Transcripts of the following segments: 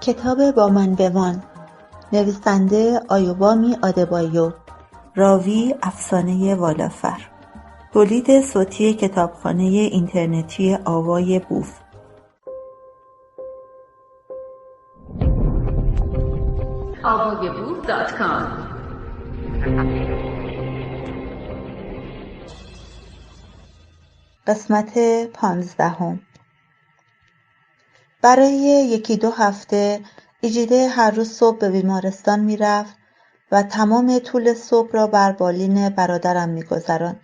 کتاب با من بمان، نویسنده آیوبامی آدبایو، راوی افسانه والافر، تولید صوتی کتابخانه اینترنتی آوای بوف. avayaboof.com. قسمت 15. برای 1-2 هفته ایجیده هر روز صبح به بیمارستان میرفت و تمام طول صبح را بر بالین برادرم میگذراند.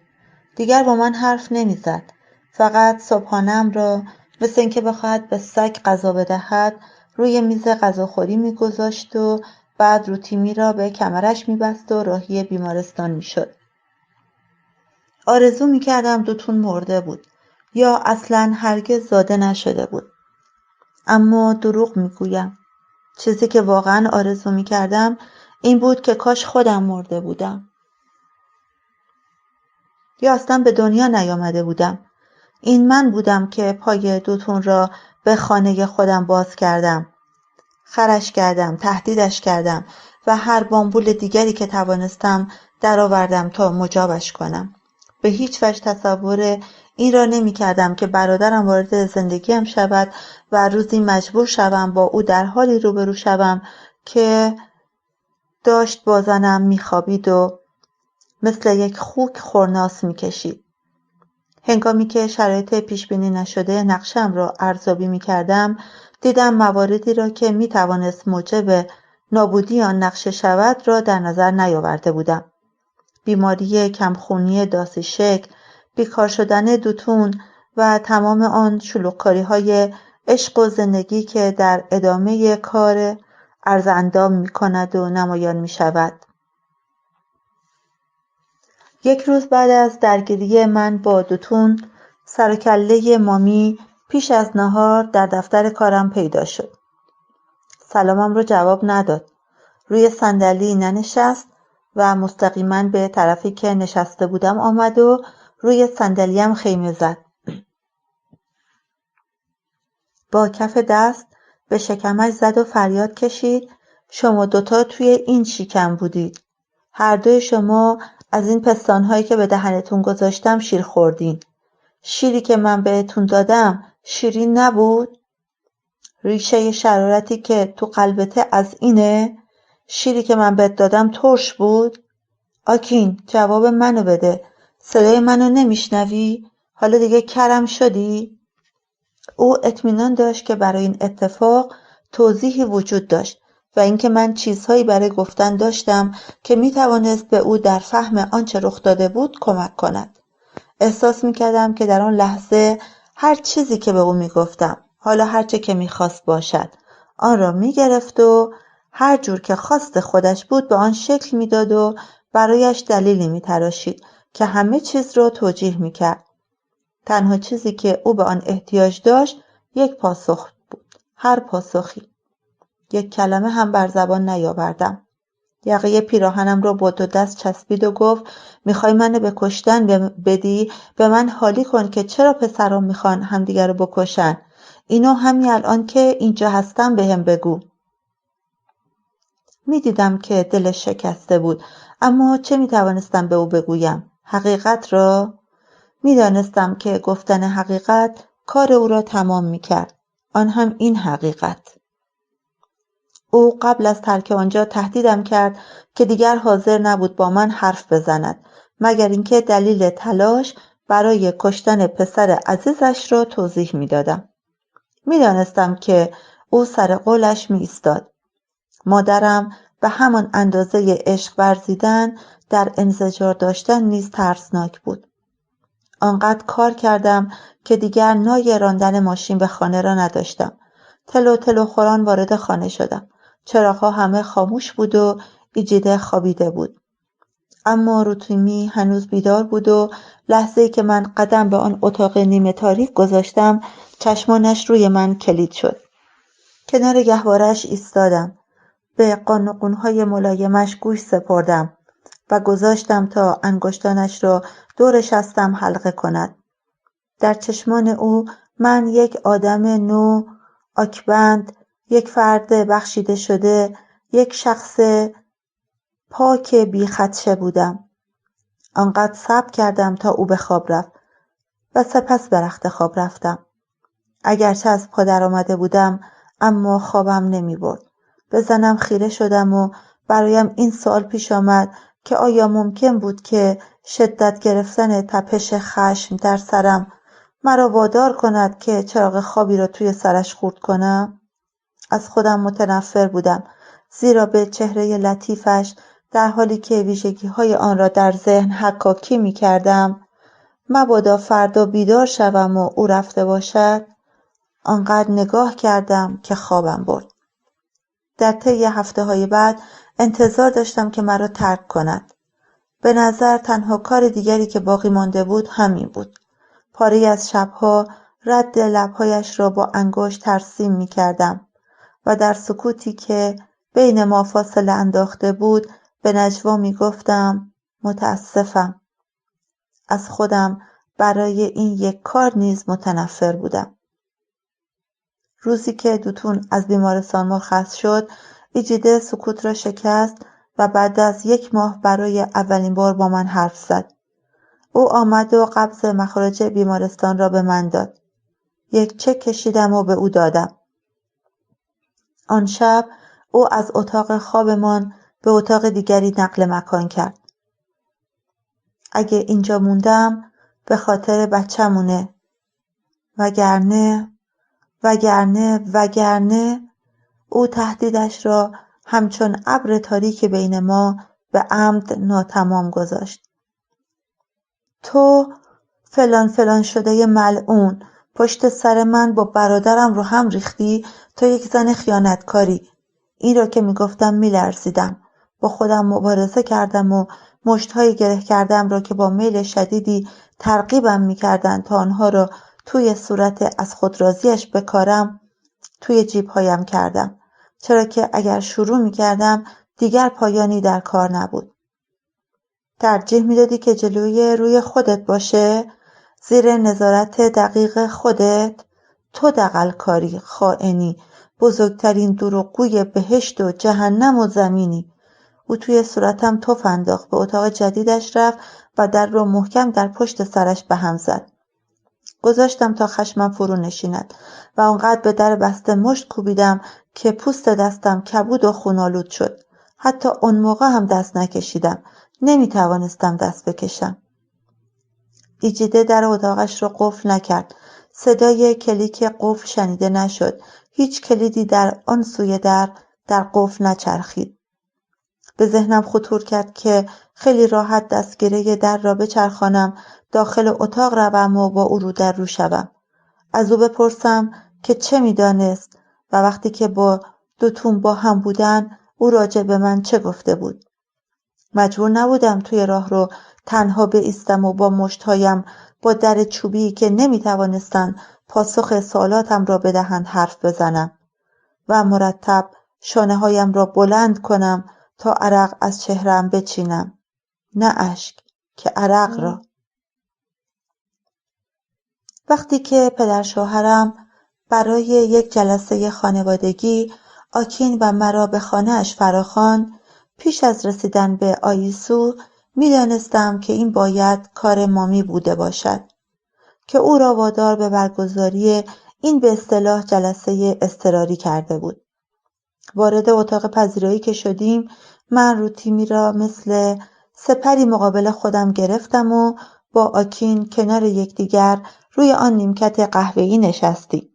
دیگر با من حرف نمیزد. فقط صبحانه‌ام را مثل اینکه بخواهد به سگ غذا بدهد روی میز غذاخوری میگذاشت و بعد روتیمی را به کمرش میبست و راهی بیمارستان میشد. آرزو میکردم دوتون مرده بود یا اصلاً هرگز زاده نشده بود. اما دروغ میگویم. چیزی که واقعاً آرزو میکردم این بود که کاش خودم مرده بودم. یا اصلاً به دنیا نیامده بودم. این من بودم که پای دوتون را به خانه خودم باز کردم. خرش کردم، تهدیدش کردم و هر بامبول دیگری که توانستم درآوردم تا مجابش کنم. به هیچ وجه تصور این را نمی کردم که برادرم وارد زندگیم شود و روزی مجبور شوم با او در حالی روبرو شوم که داشت با زنم می خوابید و مثل یک خوک خورناس می کشید. هنگامی که شرایط پیش بینی نشده نقشم را ارزیابی می کردم، دیدم مواردی را که می توانست موجب نابودی آن نقشه شود را در نظر نیاورده بودم. بیماری کمخونی داسی شکل، بیکار شدن دوتون و تمام آن شلوغکاری‌های عشق و زندگی که در ادامه کار عرض اندام می کند و نمایان می شود. یک روز بعد از درگیری من با دوتون، سر و کله مامی پیش از نهار در دفتر کارم پیدا شد. سلامم رو جواب نداد. روی صندلی ننشست و مستقیما به طرفی که نشسته بودم آمد و روی صندلیم خیمه زد. با کف دست به شکمش زد و فریاد کشید: شما دوتا توی این شیکم بودید. هر دوی شما از این پستانهایی که به دهنتون گذاشتم شیر خوردین. شیری که من بهتون دادم شیرین نبود؟ ریشه شرارتی که تو قلبته از اینه؟ شیری که من بهت دادم ترش بود؟ آکین جواب منو بده. صدای منو نمیشنوی؟ حالا دیگه کرم شدی؟ او اطمینان داشت که برای این اتفاق توضیحی وجود داشت و اینکه من چیزهایی برای گفتن داشتم که میتوانست به او در فهم آنچه رخ داده بود کمک کند. احساس میکردم که در آن لحظه هر چیزی که به او میگفتم، حالا هر چه که میخواست باشد، آن را میگرفت و هر جور که خواست خودش بود به آن شکل میداد و برایش دلیلی میتراشید که همه چیز را توجیه میکرد. تنها چیزی که او به آن احتیاج داشت یک پاسخ بود. هر پاسخی. یک کلمه هم بر زبان نیاوردم. یقه پیراهنم را با 2 دست چسبید و گفت: میخوای منو به کشتن بدی؟ به من حالی کن که چرا پسرام میخوان همدیگر رو بکشن. اینو همین الان که اینجا هستم بهم بگو. میدیدم که دلش شکسته بود، اما چه میتوانستم به او بگویم؟ حقیقت را؟ میدانستم که گفتن حقیقت کار او را تمام میکرد. آن هم این حقیقت. او قبل از ترک آنجا تهدیدم کرد که دیگر حاضر نبود با من حرف بزند مگر اینکه دلیل تلاش برای کشتن پسر عزیزش را توضیح میدادم. میدانستم که او سر قولش میایستاد. مادرم به همان اندازه عشق ورزیدن در انزجار داشتن نیز ترسناک بود. آنقدر کار کردم که دیگر نای راندن ماشین به خانه را نداشتم. تلو تلو خوران وارد خانه شدم. چراغ‌ها همه خاموش بود و ایجیده خوابیده بود. اما روتیمی هنوز بیدار بود و لحظه‌ای که من قدم به آن اتاق نیمه تاریک گذاشتم چشمانش روی من کلید شد. کنار گهواره‌اش ایستادم. به قانقون‌های ملایمش گوش سپردم و گذاشتم تا انگشتانش را دور شستم حلقه کند. در چشمان او من یک آدم نو، آکبند، یک فرد بخشیده شده، یک شخص پاک بی خدشه بودم. آنقدر صبر کردم تا او به خواب رفت و سپس به رخت خواب رفتم. اگرچه از پا در آمده بودم اما خوابم نمی برد. به زنم خیره شدم و برایم این سوال پیش آمد که آیا ممکن بود که شدت گرفتن تپش خشم در سرم مرا وادار کند که چراغ خوابی را توی سرش خورد کنم؟ از خودم متنفر بودم، زیرا به چهره لطیفش در حالی که ویژگی‌های آن را در ذهن حکاکی می کردم، مبادا فردا بیدار شوم و او رفته باشد، آنقدر نگاه کردم که خوابم برد. در طی هفته‌های بعد انتظار داشتم که مرا ترک کند. به نظر تنها کار دیگری که باقی مانده بود همین بود. پاره‌ای از شب‌ها رد لب‌هایش را با انگشت ترسیم می‌کردم و در سکوتی که بین ما فاصله انداخته بود به نجوا می‌گفتم متاسفم. از خودم برای این یک کار نیز متنفر بودم. روزی که دوتون از بیمارستان مرخص شد، ایجیده سکوت را شکست و بعد از 1 ماه برای اولین بار با من حرف زد. او آمد و قبض مخارج بیمارستان را به من داد. یک چک کشیدم و به او دادم. آن شب او از اتاق خوابمان به اتاق دیگری نقل مکان کرد. اگه اینجا موندم به خاطر بچه‌مونه. وگرنه او تهدیدش را همچون ابر تاریک بین ما به عمد ناتمام گذاشت. تو فلان شده ملعون، پشت سر من با برادرم رو هم ریختی تا یک زن خیانتکاری. این را که میگفتم میلرزیدم. با خودم مبارزه کردم و مشت‌های گره کردم را که با میل شدیدی ترغیبم میکردند تا آنها را توی صورت از خود راضیش بکارم توی جیب‌هایم کردم، چرا که اگر شروع میکردم دیگر پایانی در کار نبود. ترجیح میدادی که جلوی روی خودت باشه، زیر نظارت دقیق خودت. تو دغل‌کاری، خائنی، بزرگترین دروغگوی بهشت و جهنم و زمینی. او توی صورتم تف انداخت، به اتاق جدیدش رفت و در رو محکم در پشت سرش به هم زد. گذاشتم تا خشمم فرو نشیند و آنقدر به در بسته مشت کوبیدم که پوست دستم کبود و خونالود شد. حتی اون موقع هم دست نکشیدم. نمیتوانستم دست بکشم. ایجیده در اتاقش را قفل نکرد. صدای کلیک قفل شنیده نشد. هیچ کلیدی در آن سوی در قفل نچرخید. به ذهنم خطور کرد که خیلی راحت دستگیره در را بچرخانم، داخل اتاق روم و با او رو در رو شوم. از او بپرسم که چه میدانست و وقتی که با دوتون با هم بودن او راجع به من چه گفته بود. مجبور نبودم توی راه رو تنها بایستم و با مشت‌هایم با در چوبی که نمیتوانستند پاسخ سوالاتم را بدهند حرف بزنم و مرتب شانه‌هایم را بلند کنم تا عرق از چهره‌ام بچینم. نه اشک، که عرق را. وقتی که پدر شوهرم برای یک جلسه خانوادگی آکین و مرا به خانه‌اش فراخواند، پیش از رسیدن به آیسو می‌دانستم که این باید کار مامی بوده باشد که او را وادار به برگزاری این به اصطلاح جلسه اضطراری کرده بود. وارد اتاق پذیرایی که شدیم، من رو تیمی را مثل سپری مقابل خودم گرفتم و با آکین کنار یکدیگر روی آن نیمکت قهوه‌ای نشستیم.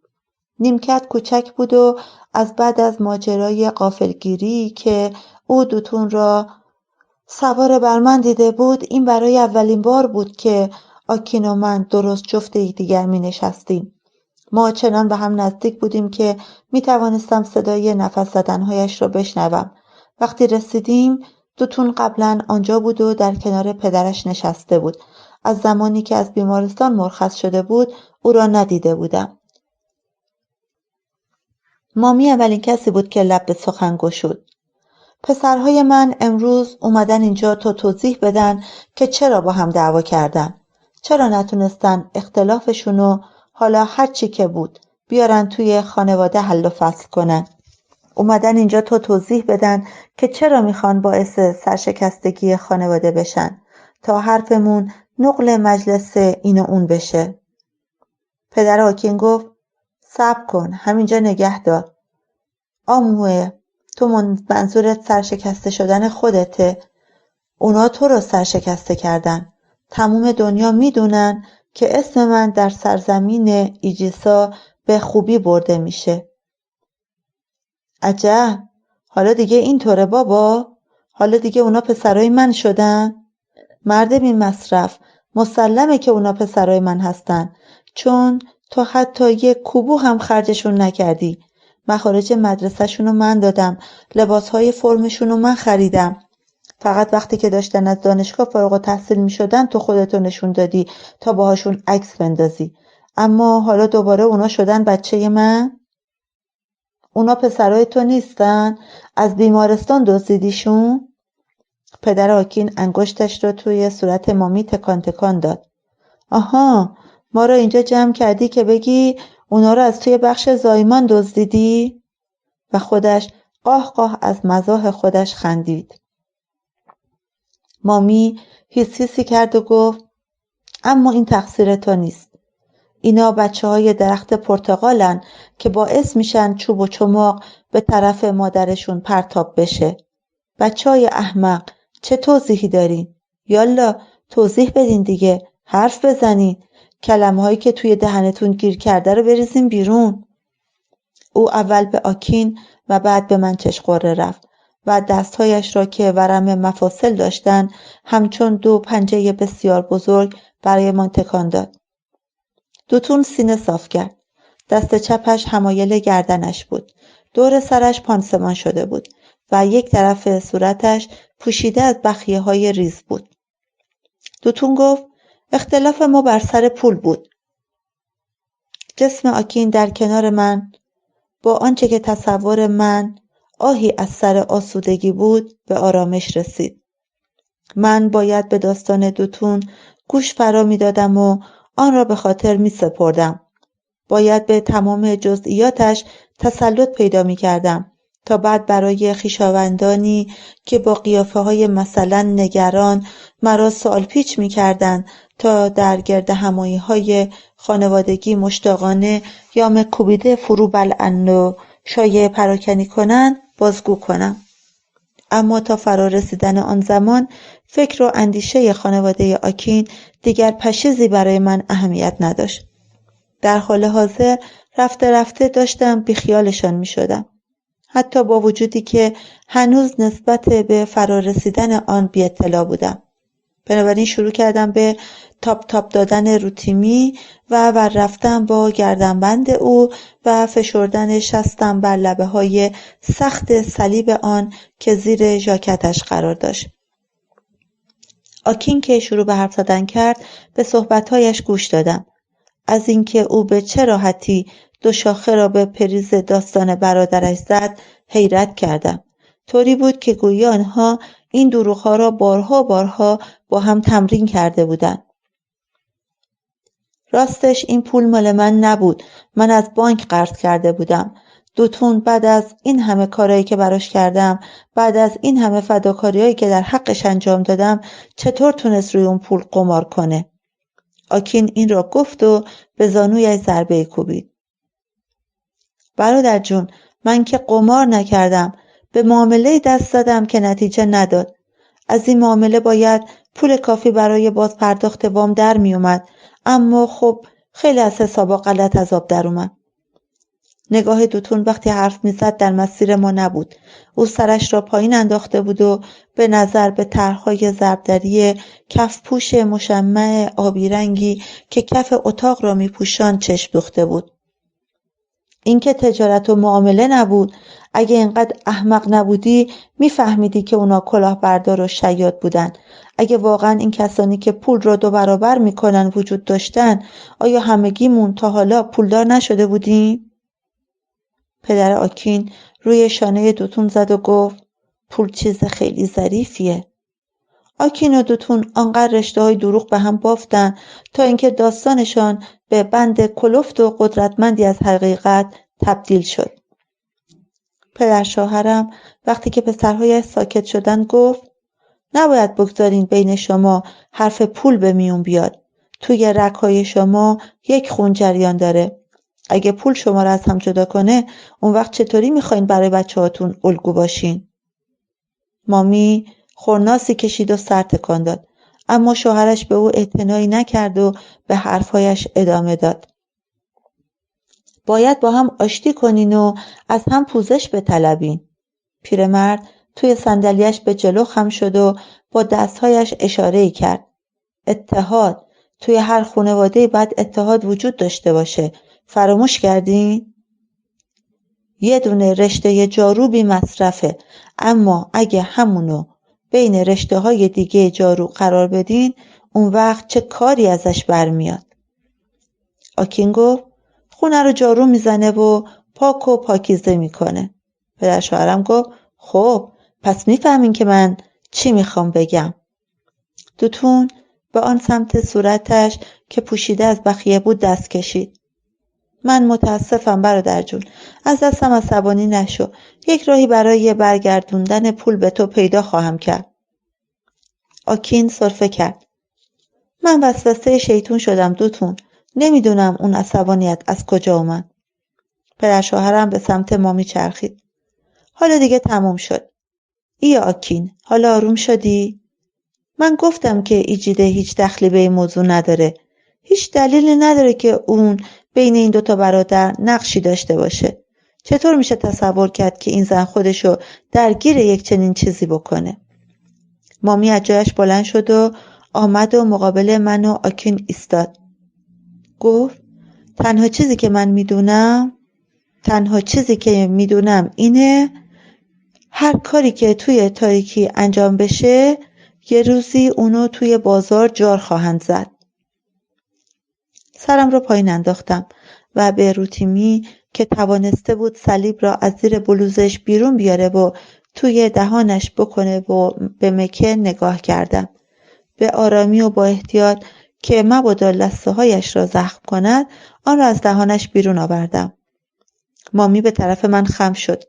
نیمکت کوچک بود و از بعد از ماجرای غافلگیری که او دوتون را سوار بر من دیده بود، این برای اولین بار بود که آکین و من درست جفت یکدیگر می نشستیم. ما چنان به هم نزدیک بودیم که می توانستم صدای نفس زدنهایش را بشنوم. وقتی رسیدیم، دوتون قبلا آنجا بود و در کنار پدرش نشسته بود. از زمانی که از بیمارستان مرخص شده بود او را ندیده بودم. مامی اولین کسی بود که لب به سخن گشود. پسرهای من امروز اومدن اینجا تا توضیح بدن که چرا با هم دعوا کردن. چرا نتونستن اختلافشونو، حالا هر چی که بود، بیارن توی خانواده حل و فصل کنن. اومدن اینجا تا توضیح بدن که چرا میخوان باعث سرشکستگی خانواده بشن تا حرفمون نقل مجلس این و اون بشه. پدر آکین گفت صبر کن، همینجا نگه دار. آموه، تو منظورت سرشکسته شدن خودته. اونا تو رو سرشکسته کردن. تموم دنیا میدونن که اسم من در سرزمین ایجیسا به خوبی برده میشه. عجب، حالا دیگه اینطوره بابا؟ حالا دیگه اونا پسرای من شدن؟ مرد بی مصرف، مسلمه که اونا پسرای من هستن، چون تو حتی یک کوبو هم خرجشون نکردی. مخارج مدرسه‌شونو من دادم، لباسهای فرمشونو من خریدم. فقط وقتی که داشتن از دانشگاه فارغ التحصیل می شدن تو خودتو نشون دادی تا باهاشون عکس بندازی. اما حالا دوباره اونا شدن بچه من؟ اونا پسرای تو نیستن؟ از بیمارستان دزدیدیشون؟ پدر آکین انگشتش رو توی صورت مامی تکان تکان داد. آها، ما رو اینجا جمع کردی که بگی اونا رو از توی بخش زایمان دزدیدی؟ و خودش قاه قاه از مزاح خودش خندید. مامی هیس هیسی کرد و گفت اما این تقصیر تو نیست. اینا بچه‌های درخت پرتقالن که باعث میشن چوب و چماق به طرف مادرشون پرتاب بشه. بچه‌های احمق، چه توضیحی دارین؟ یالا توضیح بدین دیگه، حرف بزنین. کلمه‌هایی که توی دهنتون گیر کرده رو بریزین بیرون. او اول به آکین و بعد به من چشقره رفت و دستهایش را که ورم مفاصل داشتن همچون دو پنجه بسیار بزرگ برای من تکان داد. دوتون سینه صاف کرد. دست چپش حمایل گردنش بود. دور سرش پانسمان شده بود و یک طرف صورتش پوشیده از بخیه‌های ریز بود. دوتون گفت اختلاف ما بر سر پول بود. جسم آکین در کنار من با آنچه که تصور من آهی از سر آسودگی بود به آرامش رسید. من باید به داستان دوتون گوش فرا می دادم و آن را به خاطر می سپردم. باید به تمام جزئیاتش تسلط پیدا می کردم تا بعد برای خویشاوندانی که با قیافه های مثلا نگران مرا سوال پیچ می کردن تا در گرد همایی های خانوادگی مشتاقانه یا مکوبیده فرو بلعن و شایعه پراکنی کنن بازگو کنم. اما تا فرا رسیدن آن زمان فکر و اندیشه خانواده آکین دیگر پشیزی برای من اهمیت نداشت. در حال حاضر رفته رفته داشتم بیخیالشان می شدم. حتی با وجودی که هنوز نسبت به فرا رسیدن آن بی اطلاع بودم. بنابراین شروع کردم به تاپ تاپ دادن روتیمی و ور رفتن با گردنبند او و فشردن شستم بر لبه های سخت صلیب آن که زیر ژاکتش قرار داشت. آکین که شروع به حرف زدن کرد به صحبتهایش گوش دادم. از اینکه او به چه راحتی دو شاخه را به پریز داستان برادرش زد حیرت کردم. طوری بود که گویی آنها این دروغ‌ها را بارها با هم تمرین کرده بودند. راستش این پول مال من نبود. من از بانک قرض کرده بودم. دوتون بعد از این همه کارهایی که براش کردم، بعد از این همه فداکاریایی که در حقش انجام دادم، چطور تونست روی اون پول قمار کنه؟ آکین این را گفت و به زانویش ضربه کوبید. برادر جون، من که قمار نکردم. به معامله دست زدم که نتیجه نداد. از این معامله باید پول کافی برای باز پرداخت وام در می اومد. اما خب خیلی از حسابا غلط از آب در اومد. نگاه دوتون وقتی حرف می زد در مسیر ما نبود. او سرش را پایین انداخته بود و به نظر به طرح‌های ضربدری کف پوش مشمع آبی رنگی که کف اتاق را می پوشاند چشم دوخته بود. این که تجارت و معامله نبود. اگه اینقدر احمق نبودی میفهمیدی که اونا کلاهبردار و شیاد بودن. اگه واقعا این کسانی که پول رو 2 برابر میکنن وجود داشتن، آیا همگیمون تا حالا پولدار نشده بودیم؟ پدر آکین روی شانه دوتون زد و گفت پول چیز خیلی ظریفیه. آکین و دوتون آنقدر رشته‌های دروغ به هم بافتن تا اینکه داستانشان به بند کلفت و قدرتمندی از حقیقت تبدیل شد. پدر شوهرم وقتی که پسرهایش ساکت شدن گفت نباید بگذارین بین شما حرف پول به میون بیاد. توی رگ‌های شما یک خون جریان داره. اگه پول شما را از هم جدا کنه اون وقت چطوری میخواین برای بچه‌هاتون الگو باشین؟ مامی خرناسی کشید و سر تکان داد، اما شوهرش به او اعتنایی نکرد و به حرفهایش ادامه داد. باید با هم آشتی کنین و از هم پوزش بطلبین. پیرمرد توی صندلیاش به جلو خم شد و با دستهایش اشاره‌ای کرد. اتحاد. توی هر خانواده باید اتحاد وجود داشته باشه. فراموش کردین؟ یه دونه رشته جارو بی مصرفه، اما اگه همونو بین رشته های دیگه جارو قرار بدین اون وقت چه کاری ازش برمیاد؟ آکین گفت خونه رو جارو میزنه و پاک و پاکیزه میکنه. پدر شوهرم گفت خب پس میفهمین که من چی میخوام بگم. دوتون به آن سمت صورتش که پوشیده از بخیه بود دست کشید. من متاسفم برادر جون، از دستم عصبانی نشو. یک راهی برای برگردوندن پول به تو پیدا خواهم کرد. آکین سرفه کرد. من وسوسه شیطون شدم دوتون. نمیدونم اون عصبانیت از کجا اومد. پدر شوهرم به سمت مامی چرخید. حالا دیگه تموم شد. ای آکین، حالا آروم شدی؟ من گفتم که ایجیده هیچ دخلی به این موضوع نداره. هیچ دلیلی نداره که اون بین این دوتا برادر نقشی داشته باشه. چطور میشه تصور کرد که این زن خودشو درگیر یک چنین چیزی بکنه؟ مامی از جایش بلند شد و آمد و مقابل من و آکین ایستاد. گفت تنها چیزی که میدونم اینه هر کاری که توی تاریکی انجام بشه یه روزی اونو توی بازار جار خواهند زد. سرم رو پایین انداختم و به روتیمی که توانسته بود صلیب را از زیر بلوزش بیرون بیاره و توی دهانش بکنه و به مکه نگاه کردم. به آرامی و با احتیاط که مبادا لثه هایش را زخم کند آن را از دهانش بیرون آوردم. مامی به طرف من خم شد.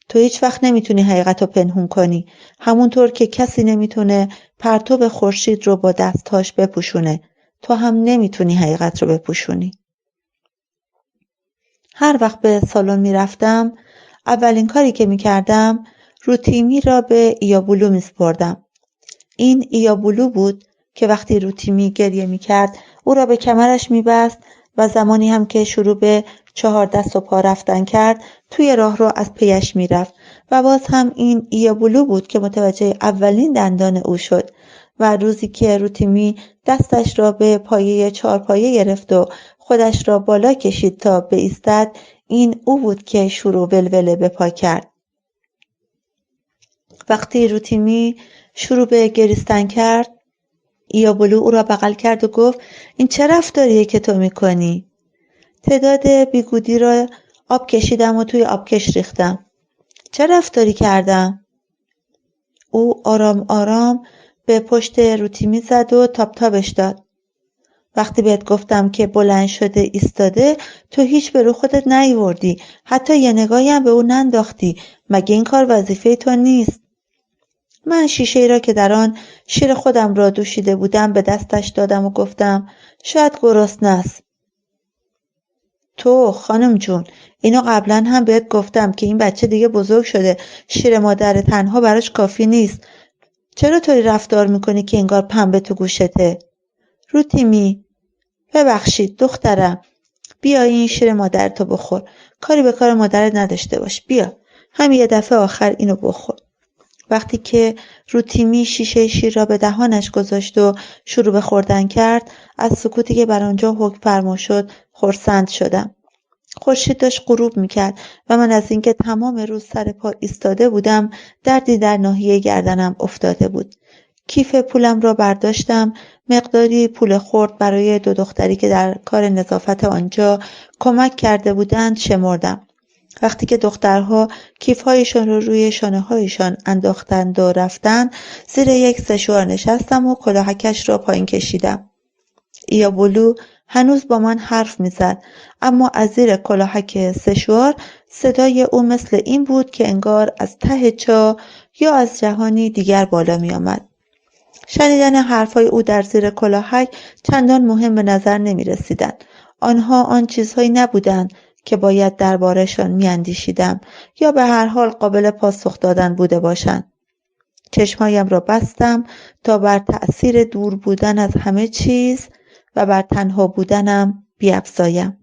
تو هیچ وقت نمیتونی حقیقت رو پنهون کنی، همونطور که کسی نمیتونه پرتو خورشید رو با دستاش بپوشونه. تو هم نمیتونی حقیقت رو بپوشونی. هر وقت به سالن میرفتم اولین کاری که میکردم روتیمی را به ایابولو میسپردم. این ایابولو بود که وقتی روتیمی گریه میکرد او را به کمرش میبست و زمانی هم که شروع به 4 دست و پا رفتن کرد توی راه رو از پیش میرفت و باز هم این ایابولو بود که متوجه اولین دندان او شد و روزی که روتیمی دستش را به پایه 4 پایه گرفت و خودش را بالا کشید تا بایستد این او بود که شروع ولوله به پا کرد. وقتی روتیمی شروع به گریستن کرد ایابولو او را بغل کرد و گفت این چه رفتاریه که تو میکنی؟ تعداد بیگودی را آب کشیدم و توی آبکش ریختم. چه رفتاری کردم؟ او آرام آرام به پشت روتیمی زد و تاب تابش داد. وقتی بهت گفتم که بلند شده ایستاده تو هیچ به رو خودت نیوردی، حتی یه نگاهی هم به او ننداختی. مگه این کار وظیفه تو نیست؟ من شیشه ای را که در آن شیر خودم را دوشیده بودم به دستش دادم و گفتم شاید گرسنه است. تو خانم جون اینو قبلا هم بهت گفتم که این بچه دیگه بزرگ شده، شیر مادر تنها براش کافی نیست. چرا طوری رفتار میکنی که انگار پنبه تو گوشته؟ روتیمی ببخشید دخترم، بیا این شیر مادرتو بخور. کاری به کار مادرت نداشته باش. بیا همین یه دفعه آخر اینو بخور. وقتی که روتیمی شیشه شیر را به دهانش گذاشت و شروع به خوردن کرد از سکوتی که بر آنجا حکم فرما شد خرسند شدم. خورشید داشت غروب میکرد و من از اینکه تمام روز سر پا ایستاده بودم دردی در ناحیه گردنم افتاده بود. کیف پولم را برداشتم، مقداری پول خرد برای 2 دختری که در کار نظافت آنجا کمک کرده بودند شمردم. وقتی که دخترها کیف‌هایشان رو روی شانه‌هایشان انداختند و رفتند زیر یک سشوار نشستم و کلاهکش را پایین کشیدم. ایابولو هنوز با من حرف میزد اما از زیر کلاهک سشوار صدای او مثل این بود که انگار از ته چاه یا از جهانی دیگر بالا می آمد. شنیدن حرفهای او در زیر کلاهک چندان مهم به نظر نمی رسیدن. آنها آن چیزهایی نبودند که باید درباره‌شان می اندیشیدم یا به هر حال قابل پاسخ دادن بوده باشند. چشمهایم را بستم تا بر تأثیر دور بودن از همه چیز و بر تنها بودنم بیفزایم.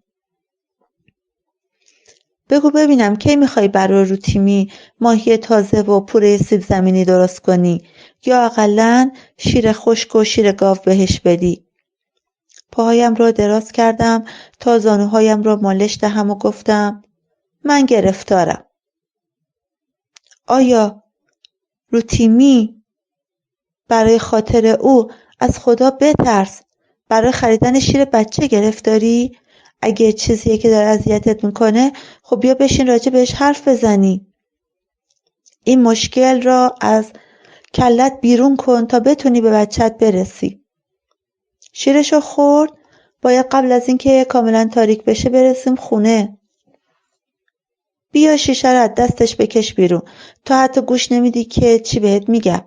بگو ببینم کی میخوای برای روتیمی ماهی تازه و پوره سیب زمینی درست کنی یا اقلن شیر خشک و شیر گاو بهش بدی؟ پاهایم را دراز کردم تا زانوهایم را مالش دهم و گفتم من گرفتارم. آیا روتیمی؟ برای خاطر او از خدا بترس. برای خریدن شیر بچه گرفتاری؟ اگه چیزیه که داره اذیتت میکنه خب بیا بشین راجع بهش حرف بزنی. این مشکل را از کلت بیرون کن تا بتونی به بچت برسی. شیرشو خورد؟ باید قبل از اینکه کاملا تاریک بشه برسیم خونه. بیا شیشه رو از دستش بکش بیرون. تا حتی گوش نمیدی که چی بهت میگم.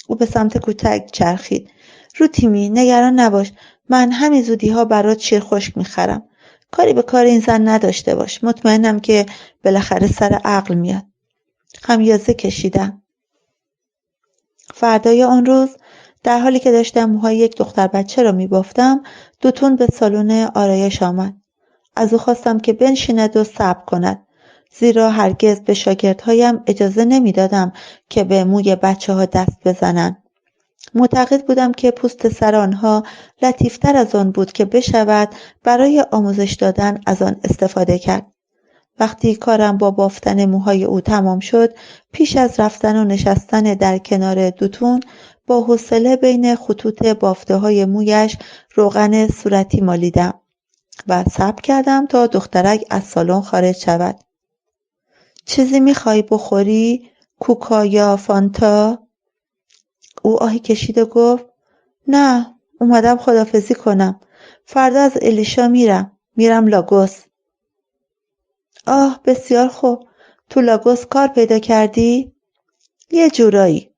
او به سمت کودک چرخید. روتیمی نگران نباش، من همین زودی ها برات شیر خشک میخرم. کاری به کار این زن نداشته باش. مطمئنم که بالاخره سر عقل میاد. خمیازه کشیدم. فردای آن روز در حالی که داشتم موهای یک دختر بچه را میبافتم دوتون به سالن آرایش آمد. از او خواستم که بنشیند و صبر کند، زیرا هرگز به شاگردهایم اجازه نمیدادم که به موی بچه ها دست بزنند. معتقد بودم که پوست سر آنها لطیفتر از آن بود که بشود برای آموزش دادن از آن استفاده کرد. وقتی کارم با بافتن موهای او تمام شد، پیش از رفتن و نشستن در کنار دوتون با حوصله بین خطوط بافته های مویش روغن صورتی مالیدم و صبر کردم تا دخترک از سالن خارج شود. چیزی میخوای بخوری؟ کوکا یا فانتا؟ او آهی کشید و گفت نه، اومدم خداحافظی کنم. فردا از الیشا میرم لاگوس. آه بسیار خوب. تو لاگوس کار پیدا کردی؟ یه جورایی.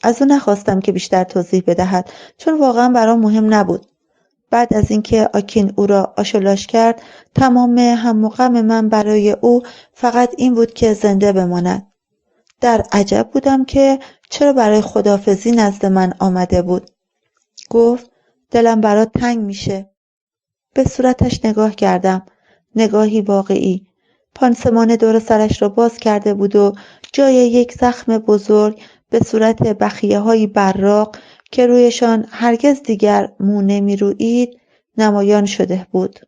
از او نخواستم که بیشتر توضیح بدهد چون واقعا برام مهم نبود. بعد از اینکه آکین او را آشولاش کرد تمام هم و غم من برای او فقط این بود که زنده بماند. در عجب بودم که چرا برای خداحافظی نزد من آمده بود. گفت دلم برات تنگ میشه. به صورتش نگاه کردم. نگاهی واقعی. پانسمان دور سرش را باز کرده بود و جای یک زخم بزرگ به صورت بخیه‌های براق که رویشان هرگز دیگر مو نمی‌رویید نمایان شده بود.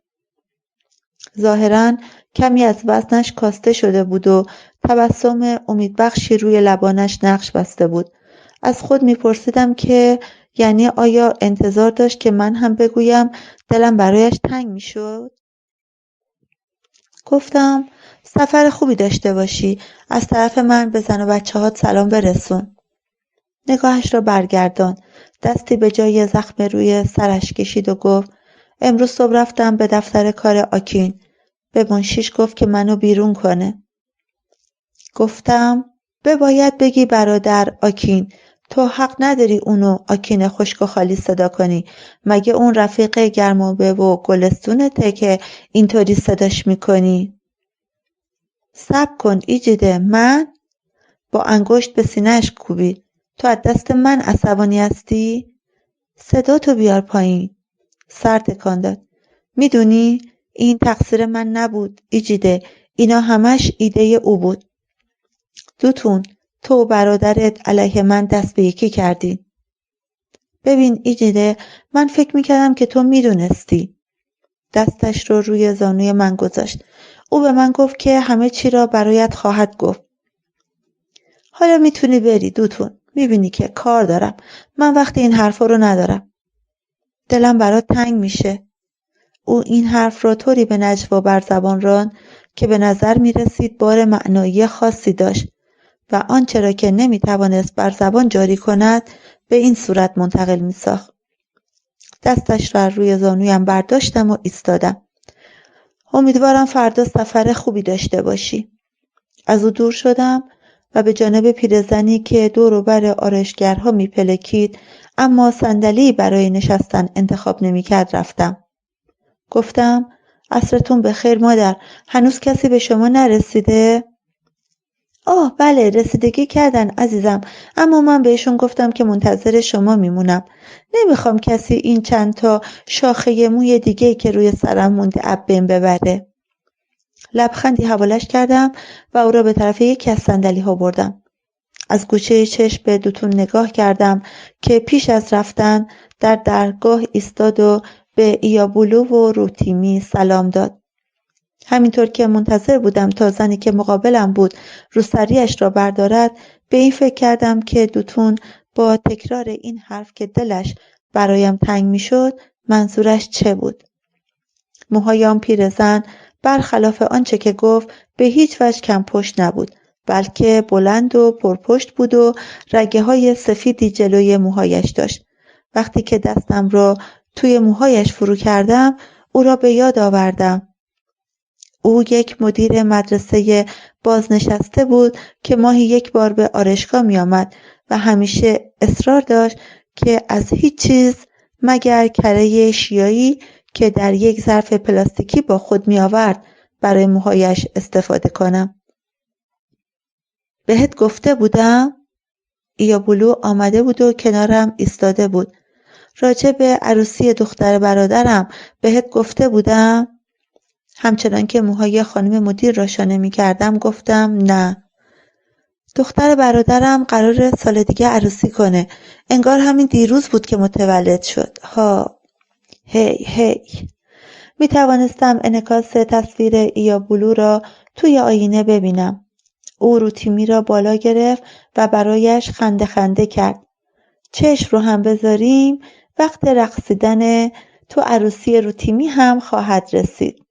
ظاهراً کمی از وزنش کاسته شده بود و تبسم امیدبخشی روی لبانش نقش بسته بود. از خود می‌پرسیدم که یعنی آیا انتظار داشت که من هم بگویم دلم برایش تنگ می‌شد؟ گفتم سفر خوبی داشته باشی. از طرف من به زن و بچه‌هات سلام برسون. نگاهش را برگردان. دستی به جای زخم روی سرش کشید و گفت امروز صبح رفتم به دفتر کار آکین. به منشیش گفت که منو بیرون کنه. گفتم باید بگی برادر آکین. تو حق نداری اونو آکین خشک و خالی صدا کنی. مگه اون رفیق گرمابه و گلستونته که اینطوری صداش میکنی؟ صبر کن ایجیده. من؟ با انگشت به سینه‌اش کوبید. تو از دست من عصبانی هستی؟ صدا تو بیار پایین. سر تکان داد. میدونی این تقصیر من نبود ایجیده. اینا همش ایده او بود. دوتون تو و برادرت علیه من دست به یکی کردین. ببین ایجیده من فکر میکردم که تو میدونستی. دستش رو روی زانوی من گذاشت. او به من گفت که همه چی را برایت خواهد گفت. حالا میتونی بری دوتون. میبینی که کار دارم. من وقت این حرفا رو ندارم. دلم برات تنگ میشه. او این حرف را طوری به نجوا بر زبان راند که به نظر میرسید بار معنایی خاصی داشت و آنچه را که نمیتوانست بر زبان جاری کند به این صورت منتقل میساخت. دستش را روی زانویم برداشتم و ایستادم. امیدوارم فردا سفر خوبی داشته باشی. از او دور شدم و به جانب پیرزنی که دور و بر آرایشگرها میپلکید اما صندلی برای نشستن انتخاب نمیکرد رفتم. گفتم عصرتون بخیر مادر، هنوز کسی به شما نرسیده؟ آه بله رسیدگی کردن عزیزم، اما من بهشون گفتم که منتظر شما میمونم. نمیخوام کسی این چند تا شاخه موی دیگه که روی سرم مونده اب بین ببره. لبخندی حوالش کردم و او را به طرف یکی از صندلی‌ها بردم. از گوشه چشم به دوتون نگاه کردم که پیش از رفتن در درگاه ایستاد و به ایابولو و روتیمی سلام داد. همینطور که منتظر بودم تا زنی که مقابلم بود روسریش را بردارد، به این فکر کردم که دوتون با تکرار این حرف که دلش برایم تنگ میشد منظورش چه بود. موهای آن پیرزن برخلاف آنچه که گفت به هیچ وجه کم پشت نبود، بلکه بلند و پرپشت بود و رگه های سفیدی جلوی موهایش داشت. وقتی که دستم را توی موهایش فرو کردم او را به یاد آوردم. او یک مدیر مدرسه بازنشسته بود که ماهی یک بار به آرایشگاه می آمد و همیشه اصرار داشت که از هیچ چیز مگر کره شیایی که در یک ظرف پلاستیکی با خود می آورد برای موهایش استفاده کنم. بهت گفته بودم؟ ایابولو آمده بود و کنارم ایستاده بود. راجع به عروسی دختر برادرم بهت گفته بودم؟ همچنان که موهای خانم مدیر را شانه می کردم گفتم نه. دختر برادرم قراره سال دیگه عروسی کنه. انگار همین دیروز بود که متولد شد. ها هی می توانستم انعکاس تصویر ایابولو را توی آینه ببینم. او روتیمی را بالا گرفت و برایش خنده خنده کرد. چشم رو هم بذاریم وقت رقصیدن تو عروسی روتیمی هم خواهد رسید.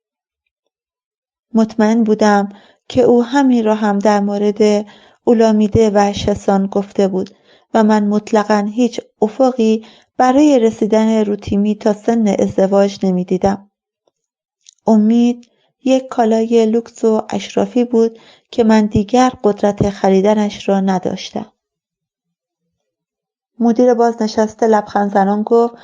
مطمئن بودم که او همین را هم در مورد اولامیده و شسان گفته بود و من مطلقاً هیچ افقی برای رسیدن روتیمی تا سن ازدواج نمی دیدم. امید یک کالای لوکس و اشرافی بود که من دیگر قدرت خریدنش را نداشتم. مدیر بازنشسته لبخند زنان گفت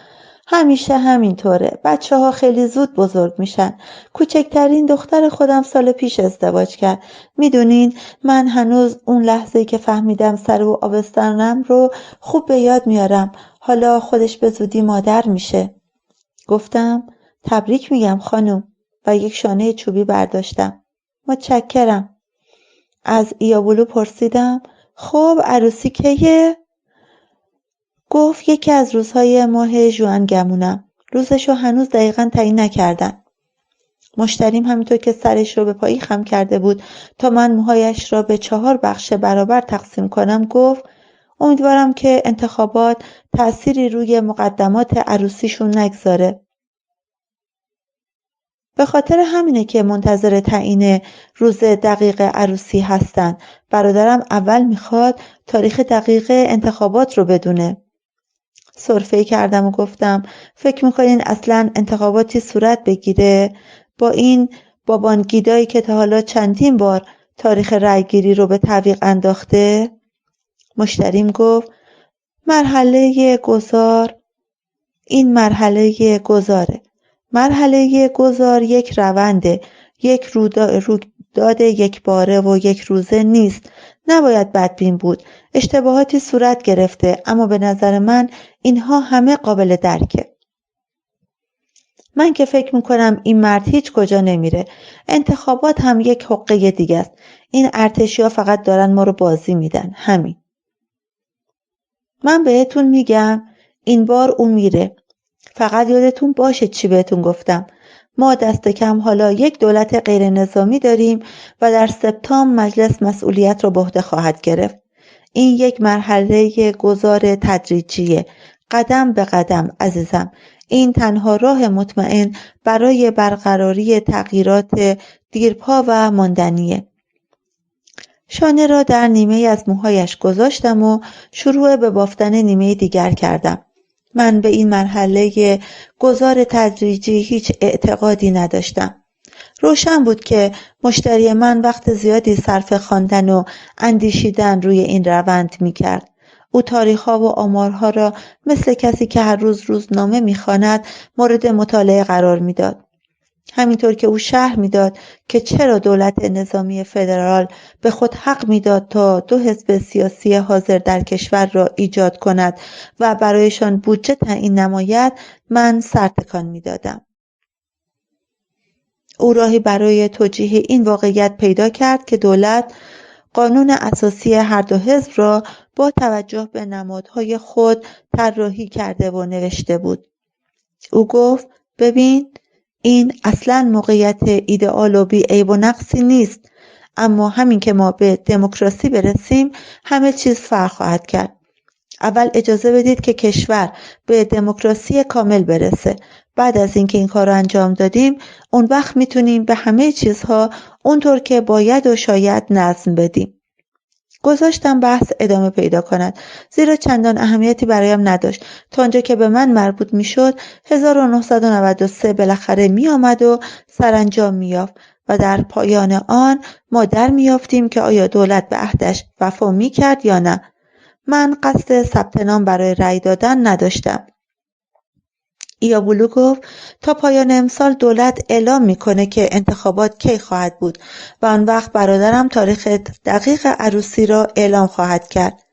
همیشه همینطوره. بچه‌ها خیلی زود بزرگ میشن. کوچکترین دختر خودم سال پیش ازدواج کرد. میدونین من هنوز اون لحظه‌ای که فهمیدم سر و آبستنم رو خوب به یاد میارم. حالا خودش به زودی مادر میشه. گفتم تبریک میگم خانم و یک شانه چوبی برداشتم. متشکرم. از ایابولو پرسیدم خب عروسی کیه؟ گفت یکی از روزهای ماه ژوئن. روزشو هنوز دقیقاً تعیین نکردن. مشتریم همینطور که سرش رو به پایی خم کرده بود تا من موهایش را به 4 بخش برابر تقسیم کنم گفت امیدوارم که انتخابات تأثیری روی مقدمات عروسیشون نگذاره. به خاطر همینه که منتظر تعیین روز دقیق عروسی هستن. برادرم اول میخواد تاریخ دقیق انتخابات رو بدونه. سرفه‌ای کردم و گفتم فکر میکنین اصلاً انتخاباتی صورت بگیره؟ با این بابانگیدایی که تا حالا چندین بار تاریخ رأیگیری رو به تعویق انداخته؟ مشتریم گفت مرحله گذار. این مرحله گذاره. مرحله گذار یک رونده، یک رویداد یک باره و یک روزه نیست. نباید بدبین بود. اشتباهاتی صورت گرفته اما به نظر من اینها همه قابل درکه. من که فکر میکنم این مرد هیچ کجا نمیره. انتخابات هم یک حقه دیگه است. این ارتشی‌ها فقط دارن ما رو بازی میدن. همین. من بهتون میگم این بار اون میره. فقط یادتون باشه چی بهتون گفتم. ما دست کم حالا یک دولت غیر نظامی داریم و در سپتامبر مجلس مسئولیت را به عهده خواهد گرفت. این یک مرحله گذار تدریجیه. قدم به قدم عزیزم. این تنها راه مطمئن برای برقراری تغییرات دیرپا و ماندنیه. شانه را در نیمه از موهایش گذاشتم و شروع به بافتن نیمه دیگر کردم. من به این مرحله گذار تدریجی هیچ اعتقادی نداشتم. روشن بود که مشتری من وقت زیادی صرف خواندن و اندیشیدن روی این روند می‌کرد. او تاریخ‌ها و آمارها را مثل کسی که هر روز روزنامه می‌خواند مورد مطالعه قرار می‌داد. همینطور که او شرح می‌داد که چرا دولت نظامی فدرال به خود حق می‌داد تا 2 حزب سیاسی حاضر در کشور را ایجاد کند و برایشان بودجه تعیین نماید، من سر تکان می‌دادم. او راهی برای توجیه این واقعیت پیدا کرد که دولت قانون اساسی هر دو حزب را با توجه به نمادهای خود طراحی کرده و نوشته بود. او گفت ببین، این اصلاً موقعیت ایدئال و بی عیب و نقصی نیست، اما همین که ما به دموکراسی برسیم همه چیز فرق خواهد کرد. اول اجازه بدید که کشور به دموکراسی کامل برسه. بعد از اینکه این کار رو انجام دادیم، اون وقت میتونیم به همه چیزها اونطور که باید و شاید نظم بدیم. گذاشتم بحث ادامه پیدا کند، زیرا چندان اهمیتی برایم نداشت. تا آنجا که به من مربوط میشد 1993 بالاخره می آمد و سرانجام میافت و در پایان آن ما در میافتیم که آیا دولت به عهدش وفا میکرد یا نه. من قصد ثبت نام برای رأی دادن نداشتم. ایابولو گفت تا پایان امسال دولت اعلام میکنه که انتخابات کی خواهد بود و آن وقت برادرم تاریخ دقیق عروسی را اعلام خواهد کرد.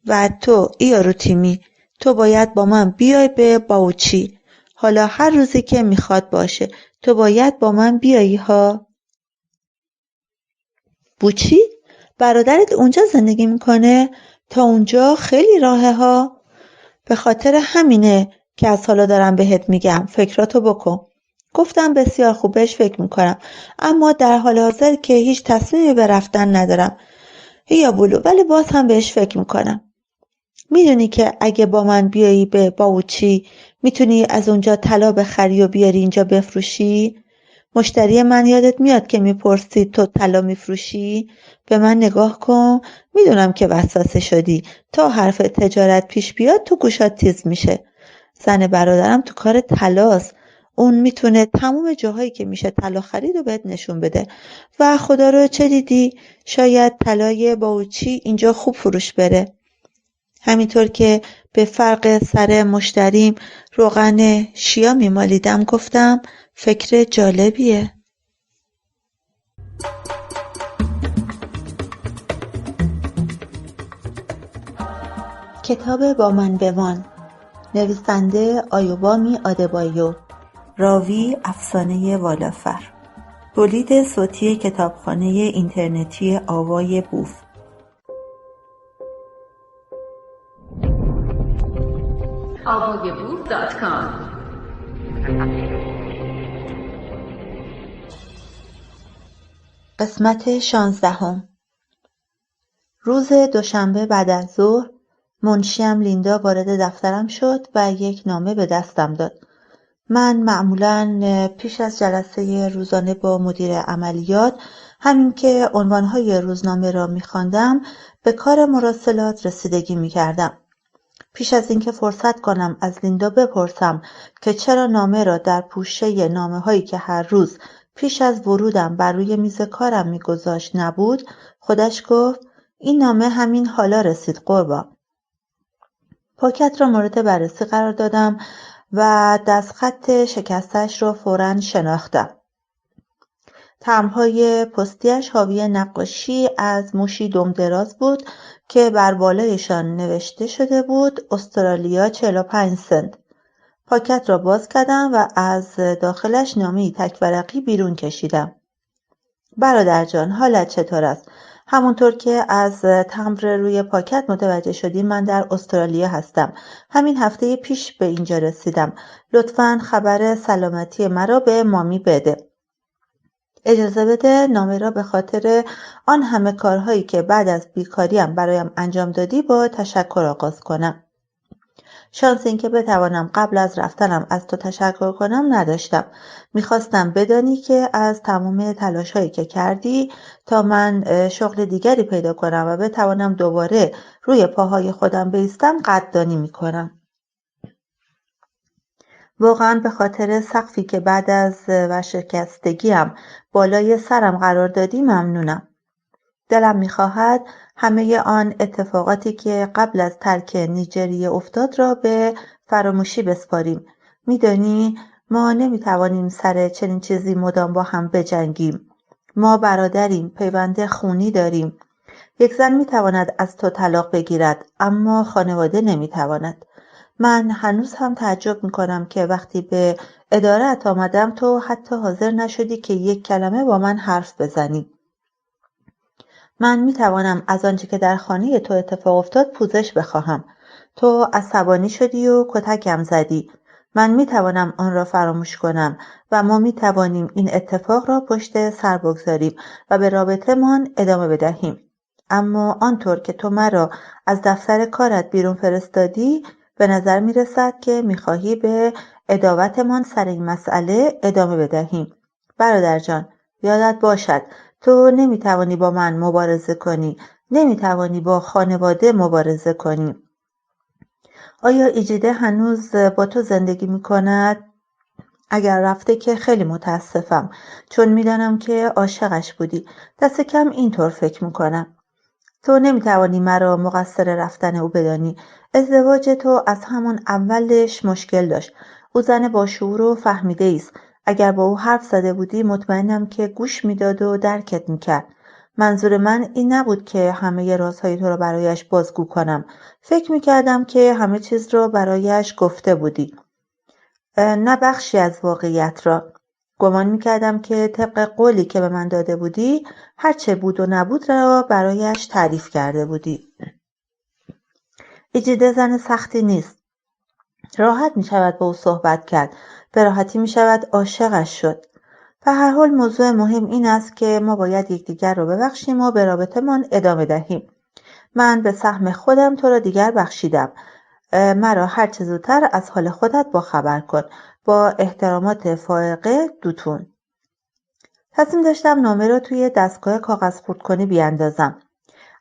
و تو ایاروتیمی، تو باید با من بیای به باوچی. حالا هر روزی که میخواد باشه تو باید با من بیایی ها. بوچی؟ برادرت اونجا زندگی میکنه؟ تا اونجا خیلی راهه ها. به خاطر همینه که از حالا دارم بهت میگم فکراتو بکن. گفتم بسیار خوب، بهش فکر میکنم، اما در حال حاضر که هیچ تصمیمی به رفتن ندارم. ایابولو، ولی باز هم بهش فکر میکنم. میدونی که اگه با من بیایی به باوچی میتونی از اونجا طلا بخری و بیاری اینجا بفروشی؟ مشتری من یادت میاد که میپرسید تو طلا میفروشی؟ به من نگاه کن، میدونم که وسوسه شدی. تا حرف تجارت پیش بیاد تو گوشات تیز میشه. زن برادرم تو کار طلاست. اون میتونه تمام جاهایی که میشه طلا خرید و بهت نشون بده. و خدا رو چه دیدی؟ شاید طلای باوچی اینجا خوب فروش بره. همینطور که به فرق سر مشتریم روغن شیا میمالیدم گفتم فکر جالبیه. کتاب با من بمان، نویسنده آیوبامی آدبایو، راوی افسانه والافر، تولید صوتی کتابخانه اینترنتی آوای بوف. avayaboof.com. قسمت 16. روز دوشنبه بعد از ظهر منشیم لیندا وارد دفترم شد و یک نامه به دستم داد. من معمولاً پیش از جلسه روزانه با مدیر عملیات، همین که عنوانهای روزنامه را می‌خواندم، به کار مراسلات رسیدگی می‌کردم. پیش از اینکه فرصت کنم از لیندا بپرسم که چرا نامه را در پوشه نامه‌هایی که هر روز پیش از ورودم بر روی میز کارم می‌گذاشت نبود، خودش گفت این نامه همین حالا رسید قربان. پاکت را مورد بررسی قرار دادم و دستخط شکستش را فوراً شناختم. طرح‌های پستیش حاوی نقاشی از موشی دمدراز بود که بر بالایشان نوشته شده بود استرالیا 45 سنت. پاکت را باز کردم و از داخلش نامه‌ای تک‌ورقی بیرون کشیدم. برادر جان، حالت چطور است؟ همونطور که از تمبر روی پاکت متوجه شدی من در استرالیا هستم. همین هفته پیش به اینجا رسیدم. لطفاً خبر سلامتی مرا به مامی بده. اجازه بده نامه را به خاطر آن همه کارهایی که بعد از بیکاریم برایم انجام دادی با تشکر آغاز کنم. شانس این که بتوانم قبل از رفتنم از تو تشکر کنم نداشتم. میخواستم بدانی که از تمام تلاشهایی که کردی تا من شغل دیگری پیدا کنم و بتوانم دوباره روی پاهای خودم بایستم قدردانی میکنم. واقعا به خاطر سقفی که بعد از ورشکستگیم بالای سرم قرار دادی ممنونم. دلم میخواهد همه آن اتفاقاتی که قبل از ترک نیجریه افتاد را به فراموشی بسپاریم. میدانی ما نمیتوانیم سر چنین چیزی مدام با هم بجنگیم. ما برادریم، پیوند خونی داریم. یک زن میتواند از تو طلاق بگیرد اما خانواده نمیتواند. من هنوز هم تعجب میکنم که وقتی به اداره‌ات آمدم تو حتی حاضر نشدی که یک کلمه با من حرف بزنی. من میتوانم از آنچه که در خانه تو اتفاق افتاد پوزش بخواهم. تو عصبانی شدی و کتکم زدی. من میتوانم آن را فراموش کنم و ما میتوانیم این اتفاق را پشت سر بگذاریم و به رابطه‌مان ادامه بدهیم. اما آنطور که تو مرا از دفتر کارت بیرون فرستادی به نظر میرسد که میخواهی به عداوتمان سر این مسئله ادامه بدهیم. برادر جان، یادت باشد تو نمیتوانی با من مبارزه کنی، نمیتوانی با خانواده مبارزه کنی. آیا ایجیده هنوز با تو زندگی میکند؟ اگر رفته که خیلی متاسفم، چون میدانم که عاشقش بودی. دست کم اینطور فکر میکنم. تو نمیتوانی مرا مقصر رفتن او بدانی. ازدواج تو از همون اولش مشکل داشت. او زن با شعور و فهمیده است. اگر با او حرف زده بودی مطمئنم که گوش میداد و درکت میکرد. منظور من این نبود که همه رازهای تو را برایش بازگو کنم. فکر میکردم که همه چیز را برایش گفته بودی. نه بخشی از واقعیت را. گمان میکردم که طبق قولی که به من داده بودی هرچه بود و نبود را برایش تعریف کرده بودی. ایجیده زن سختی نیست. راحت میشود با او صحبت کرد. به راحتی میشود عاشقش شد. به هر حال موضوع مهم این است که ما باید یکدیگر را ببخشیم و به رابطه‌مان ادامه دهیم. من به سهم خودم تو را دیگر بخشیدم. مرا هر چه زودتر از حال خودت باخبر کن. با احترامات فائقه دوتون. تصمیم داشتم نامه را توی دستگاه کاغذ خردکنی بیاندازم،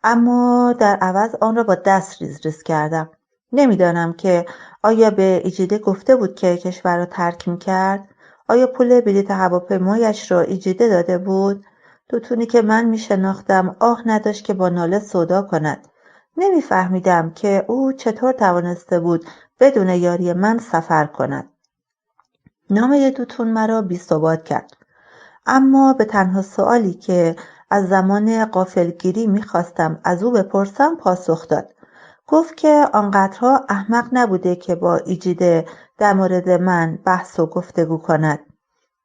اما در عوض آن را با دست ریز ریز کردم. نمیدانم که آیا به ایجیده گفته بود که کشور را ترک میکرد؟ آیا پول بلیط هواپیمایش را ایجیده داده بود؟ دوتونی که من میشناختم آه نداشت که با ناله سودا کند. نمیفهمیدم که او چطور توانسته بود بدون یاری من سفر کند. نامه دوتون مرا بی‌ثبات کرد. اما به تنها سوالی که از زمان غافلگیری میخواستم از او بپرسم پاسخ داد. گفت که آنقدرها احمق نبوده که با ایجیده در مورد من بحث و گفتگو کند.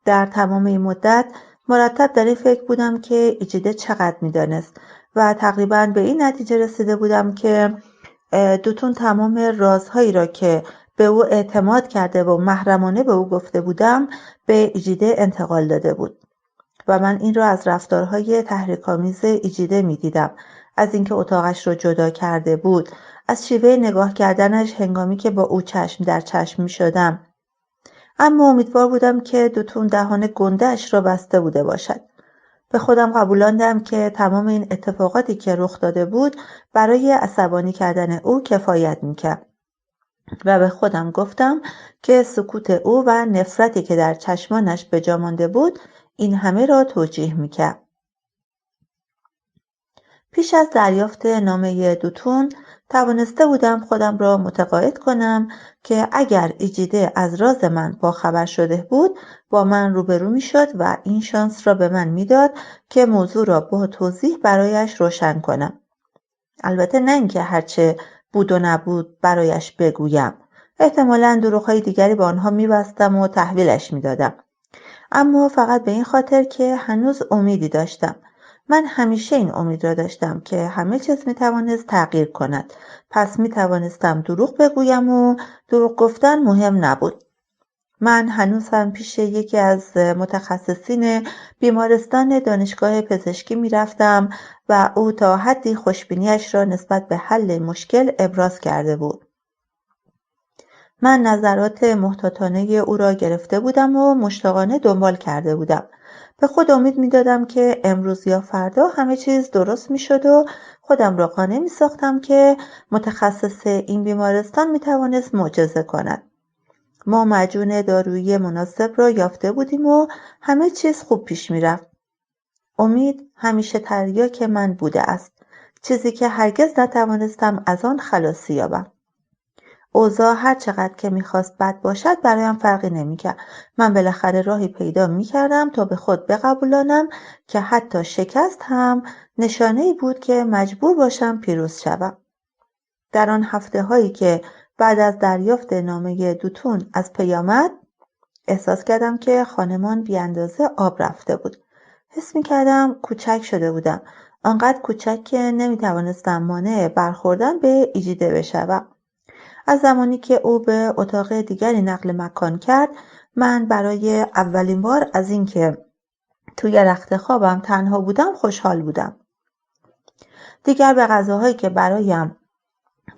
در تمام این مدت مرتب در این فکر بودم که ایجیده چقدر میدانست و تقریبا به این نتیجه رسیده بودم که دوتون تمام رازهایی را که به او اعتماد کرده و محرمانه به او گفته بودم به ایجیده انتقال داده بود. و من این را از رفتارهای تحریک‌آمیز ایجیده می‌دیدم، از اینکه اتاقش را جدا کرده بود، از شیوه نگاه کردنش هنگامی که با او چشم در چشم می‌شدم. اما امیدوار بودم که دوتون دهان گنده‌اش را بسته بوده باشد. به خودم قبولاندم که تمام این اتفاقاتی که رخ داده بود برای عصبانی کردن او کفایت می‌کرد. و به خودم گفتم که سکوت او و نفرتی که در چشمانش به جا مانده بود این همه را توجیه میکرد. پیش از دریافت نامه دوتون توانسته بودم خودم را متقاعد کنم که اگر ایجیده از راز من با خبر شده بود با من روبرو میشد و این شانس را به من میداد که موضوع را با توضیح برایش روشن کنم. البته نه اینکه هرچه بود و نبود برایش بگویم. احتمالاً دروغ‌های دیگری با آنها میبستم و تحویلش میدادم. اما فقط به این خاطر که هنوز امیدی داشتم. من همیشه این امید را داشتم که همه چیز میتوانست تغییر کند. پس میتوانستم دروغ بگویم و دروغ گفتن مهم نبود. من هنوز هم پیش یکی از متخصصین بیمارستان دانشگاه پزشکی میرفتم و او تا حدی خوشبینیش را نسبت به حل مشکل ابراز کرده بود. من نظرات محتاطانه او را گرفته بودم و مشتاقانه دنبال کرده بودم. به خود امید می‌دادم که امروز یا فردا همه چیز درست می‌شد و خودم را قانع می‌ساختم که متخصص این بیمارستان می‌توانست معجزه کند. ما معجون دارویی مناسب را یافته بودیم و همه چیز خوب پیش می‌رفت. امید همیشه تریاک من بوده است، چیزی که هرگز نتوانستم از آن خلاصی یابم. اوضاع هر چقدر که میخواست بد باشد برایم فرقی نمیکرد. من بالاخره راهی پیدا میکردم تا به خود بقبولانم که حتی شکست هم نشانه‌ای بود که مجبور باشم پیروز شوم. در آن هفته هایی که بعد از دریافت نامه دوتون از پی آمد، احساس کردم که خانمان بی اندازه آب رفته بود. حس میکردم کوچک شده بودم، آنقدر کوچک که نمیتوانستم مانع برخوردن به ایجیده بشوم. از زمانی که او به اتاق دیگری نقل مکان کرد، من برای اولین بار از اینکه توی رخت خوابم تنها بودم خوشحال بودم. دیگر به غذاهایی که برایم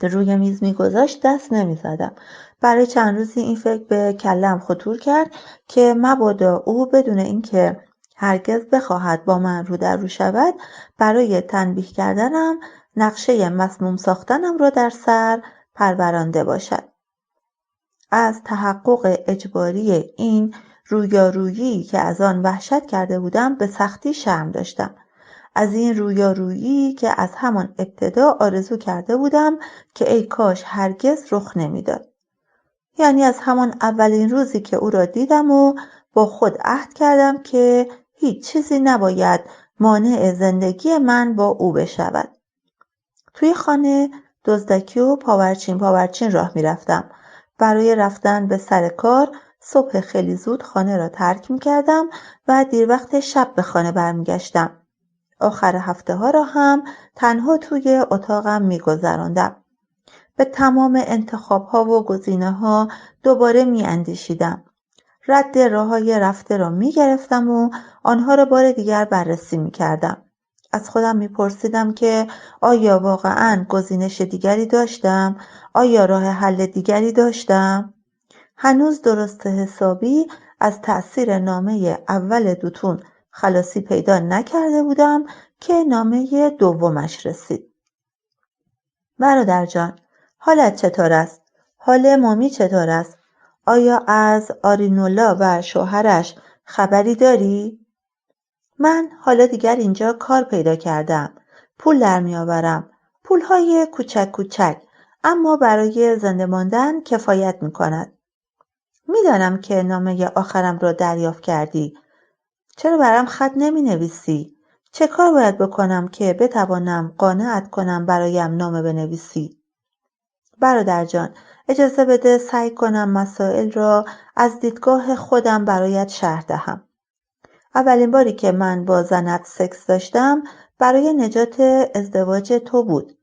روی میز میگذاشت دست نمیزدم. برای چند روزی این فکر به کلم خطور کرد که مبادا او بدون اینکه هرگز بخواهد با من رو در رو شود، برای تنبیه کردنم نقشه مسموم ساختنم را در سر پرورانده باشد. از تحقق اجباری این رویارویی که از آن وحشت کرده بودم به سختی شرم داشتم. از این رویارویی که از همان ابتدا آرزو کرده بودم که ای کاش هرگز رخ نمیداد. یعنی از همان اولین روزی که او را دیدم و با خود عهد کردم که هیچ چیزی نباید مانع زندگی من با او بشود. توی خانه دزدکی و پاورچین راه میرفتم. برای رفتن به سر کار صبح خیلی زود خانه را ترک میکردم و دیر وقت شب به خانه برمیگشتم. آخر هفته ها را هم تنها توی اتاقم میگذراندم. به تمام انتخاب ها و گزینه ها دوباره میاندیشیدم. رد راه های رفته را میگرفتم و آنها را بار دیگر بررسی میکردم. از خودم میپرسیدم که آیا واقعاً گزینش دیگری داشتم؟ آیا راه حل دیگری داشتم؟ هنوز درست حسابی از تأثیر نامه اول دوتون خلاصی پیدا نکرده بودم که نامه دومش رسید. برادر جان، حالت چطور است؟ حال مامی چطور است؟ آیا از آرینولا و شوهرش خبری داری؟ من حالا دیگر اینجا کار پیدا کردم. پول در میآورم. پولهای کوچک کوچک، اما برای زنده ماندن کفایت میکند. میدانم که نامه آخرم را دریافت کردی. چرا برام خط نمی نویسی؟ چه کار باید بکنم که بتوانم قانعت کنم برایم نامه بنویسی؟ برادر جان، اجازه بده سعی کنم مسائل را از دیدگاه خودم برایت شرح دهم. اولین باری که من با زنت سکس داشتم برای نجات ازدواج تو بود.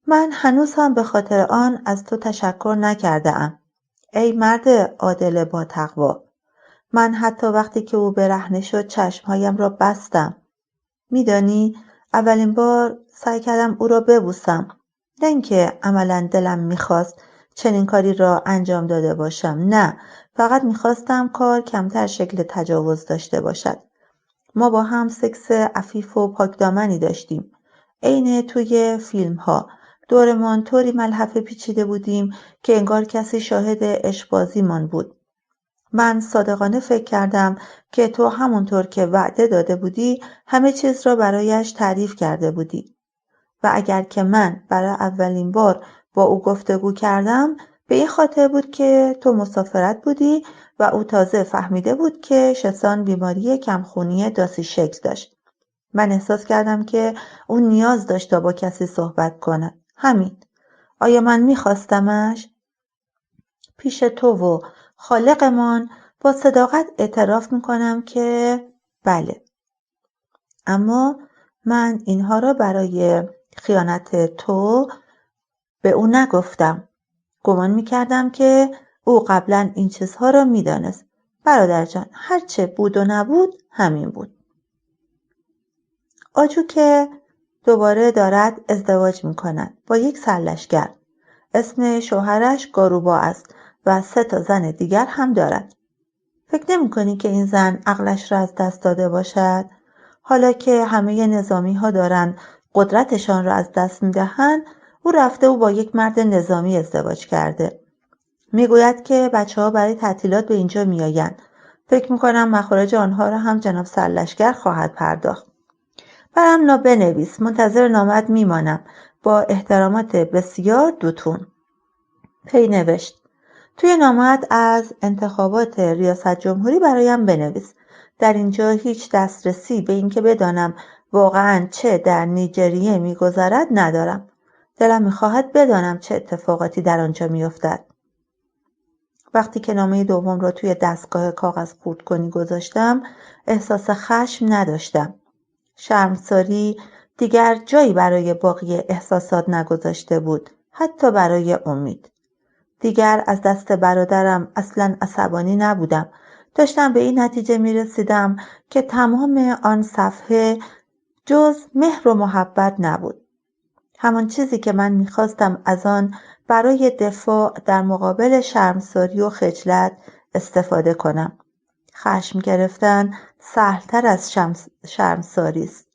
من هنوز هم به خاطر آن از تو تشکر نکرده ام. ای مرد عادل با تقوا. من حتی وقتی که او برهنه شد چشمهایم را بستم. میدانی اولین بار سعی کردم او را ببوسم. نه اینکه عملاً دلم میخواست چنین کاری را انجام داده باشم. نه، فقط میخواستم کار کمتر شکل تجاوز داشته باشد. ما با هم سکس عفیف و پاکدامنی داشتیم. عین توی فیلم ها. دورمان طوری ملحفه پیچیده بودیم که انگار کسی شاهد عشق‌بازیمان بود. من صادقانه فکر کردم که تو همونطور که وعده داده بودی همه چیز را برایش تعریف کرده بودی. و اگر که من برای اولین بار با او گفتگو کردم به این خاطر بود که تو مسافرت بودی و او تازه فهمیده بود که شسان بیماری کمخونی داسی شکل داشت. من احساس کردم که او نیاز داشت تا با کسی صحبت کند. همین. آیا من میخواستمش؟ پیش تو و خالقمان با صداقت اعتراف میکنم که بله. اما من اینها را برای خیانت تو به او نگفتم. گمان میکردم که او قبلا این چیزها را میدانست. برادر جان، هرچه بود و نبود همین بود. آجو که دوباره دارد ازدواج میکند با یک سرلشکر. اسم شوهرش گاروبا است و 3 زن دیگر هم دارد. فکر نمی‌کنی که این زن عقلش را از دست داده باشد؟ حالا که همه نظامی ها دارن قدرتشان را از دست میدهند، او رفته و با یک مرد نظامی ازدواج کرده. میگوید که بچه‌ها برای تعطیلات به اینجا میآیند. فکر میکنم مخارج آنها را هم جناب سرلشکر خواهد پرداخت. برام بنویس. منتظر نامت میمانم. با احترامات بسیار دوتون. پی نوشت. توی نامت از انتخابات ریاست جمهوری برایم بنویس. در اینجا هیچ دسترسی به اینکه بدانم واقعاً چه در نیجریه میگذرد ندارم. دلم میخواهد بدانم چه اتفاقاتی در آنجا میافتد. وقتی که نامه دوم را توی دستگاه کاغذ خردکنی گذاشتم، احساس خشم نداشتم. شرمساری دیگر جایی برای باقی احساسات نگذاشته بود، حتی برای امید. دیگر از دست برادرم اصلاً عصبانی نبودم. داشتم به این نتیجه می رسیدم که تمام آن صفحه جز مهر و محبت نبود. همان چیزی که من می‌خواستم از آن برای دفاع در مقابل شرمساری و خجلت استفاده کنم. خشم گرفتن سهل‌تر از شرمساری است.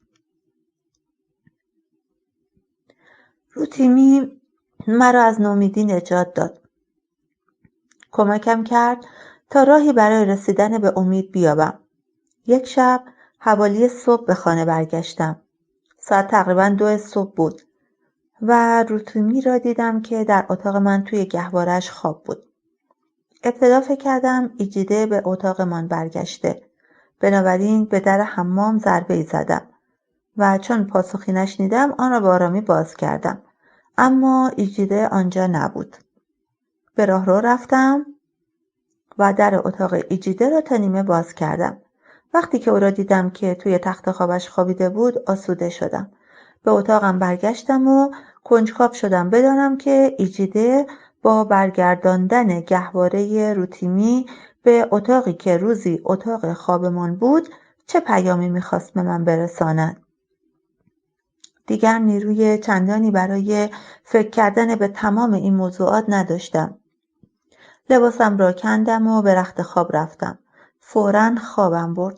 روتیمی مرا از نومیدی نجات داد. کمکم کرد تا راهی برای رسیدن به امید بیابم. یک شب حوالی صبح به خانه برگشتم. ساعت تقریباً 2 صبح بود و روتیمی را دیدم که در اتاق من توی گهواره‌اش خواب بود. ابتدا فکر کردم ایجیده به اتاقمان برگشته. بنابراین به در حمام ضربه‌ای زدم و چون پاسخی نشنیدم آن را به آرامی باز کردم. اما ایجیده آنجا نبود. به راهرو رفتم و در اتاق ایجیده را تا نیمه باز کردم. وقتی که او را دیدم که توی تخت خوابش خوابیده بود آسوده شدم. به اتاقم برگشتم و کنجکاو شدم بدانم که ایجیده با برگرداندن گهواره روتیمی به اتاقی که روزی اتاق خوابمان بود چه پیامی می‌خواست به من برساند. دیگر نیروی چندانی برای فکر کردن به تمام این موضوعات نداشتم. لباسم را کندم و به رخت خواب رفتم. فوراً خوابم برد.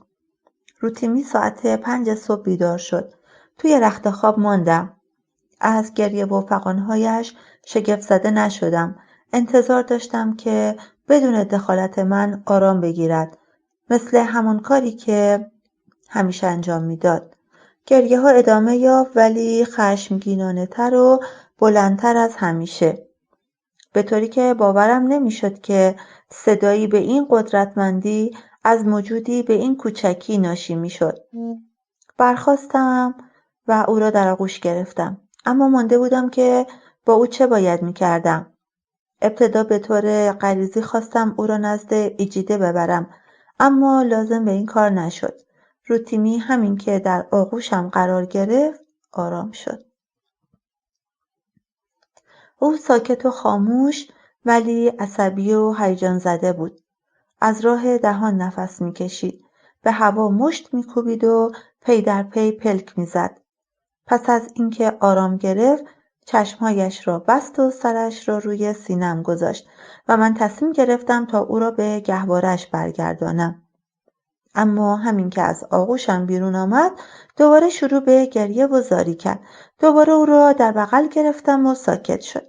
روتیمی ساعت 5 صبح بیدار شد. توی رخت خواب ماندم. از گریه و فغان‌هایش شگفت زده نشدم. انتظار داشتم که بدون دخالت من آرام بگیرد. مثل همان کاری که همیشه انجام میداد. گریه ها ادامه یافت ولی خشمگینانه تر و بلندتر از همیشه. به طوری که باورم نمیشد که صدایی به این قدرتمندی از موجودی به این کوچکی ناشی میشد. برخاستم و او را در آغوش گرفتم. اما مانده بودم که با او چه باید میکردم. ابتدا به طور غریزی خواستم او را نزد ایجیده ببرم، اما لازم به این کار نشد. روتیمی همین که در آغوشم قرار گرفت آرام شد. او ساکت و خاموش ولی عصبی و هیجان زده بود. از راه دهان نفس میکشید. به هوا مشت میکوبید و پی در پی پلک میزد. پس از اینکه آرام گرفت چشمهایش را بست و سرش را روی سینم گذاشت و من تصمیم گرفتم تا او را به گهواره‌اش برگردانم. اما همین که از آغوشم بیرون آمد دوباره شروع به گریه و زاری کرد. دوباره او را در بغل گرفتم و ساکت شد.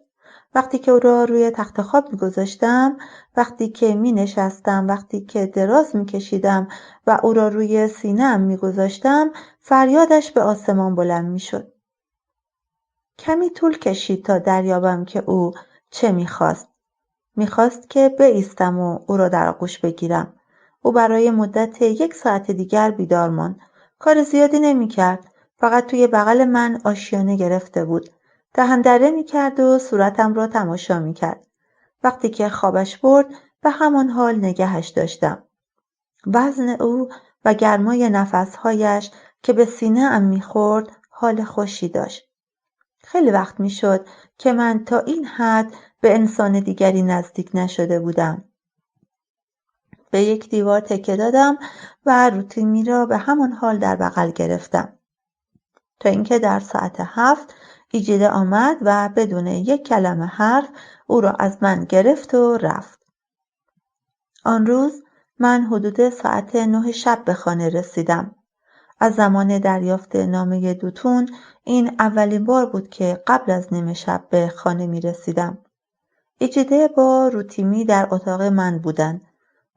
وقتی که او را روی تخت خواب می‌گذاشتم، وقتی که می‌نشستم، وقتی که دراز می‌کشیدم و او را روی سینه‌ام می‌گذاشتم، فریادش به آسمان بلند می‌شد. کمی طول کشید تا دریابم که او چه می‌خواست. می‌خواست که بایستم و او را در آغوش بگیرم. او برای مدت 1 ساعت دیگر بیدار ماند. کار زیادی نمی‌کرد. فقط توی بغل من آشیانه گرفته بود. دهن‌دره می‌کرد و صورتم را تماشا می‌کرد. وقتی که خوابش برد به همان حال نگهش داشتم. وزن او و گرمای نفس‌هایش که به سینه‌ام می‌خورد حال خوشی داشت. خیلی وقت می‌شد که من تا این حد به انسان دیگری نزدیک نشده بودم. به یک دیوار تکیه دادم و روتیمی را به همان حال در بغل گرفتم. تا اینکه در ساعت 7 ایجیده آمد و بدون یک کلمه حرف او را از من گرفت و رفت. آن روز من حدود ساعت 9 شب به خانه رسیدم. از زمان دریافت نامه دوتون این اولین بار بود که قبل از نیمه شب به خانه می رسیدم. ایجیده با روتیمی در اتاق من بودند.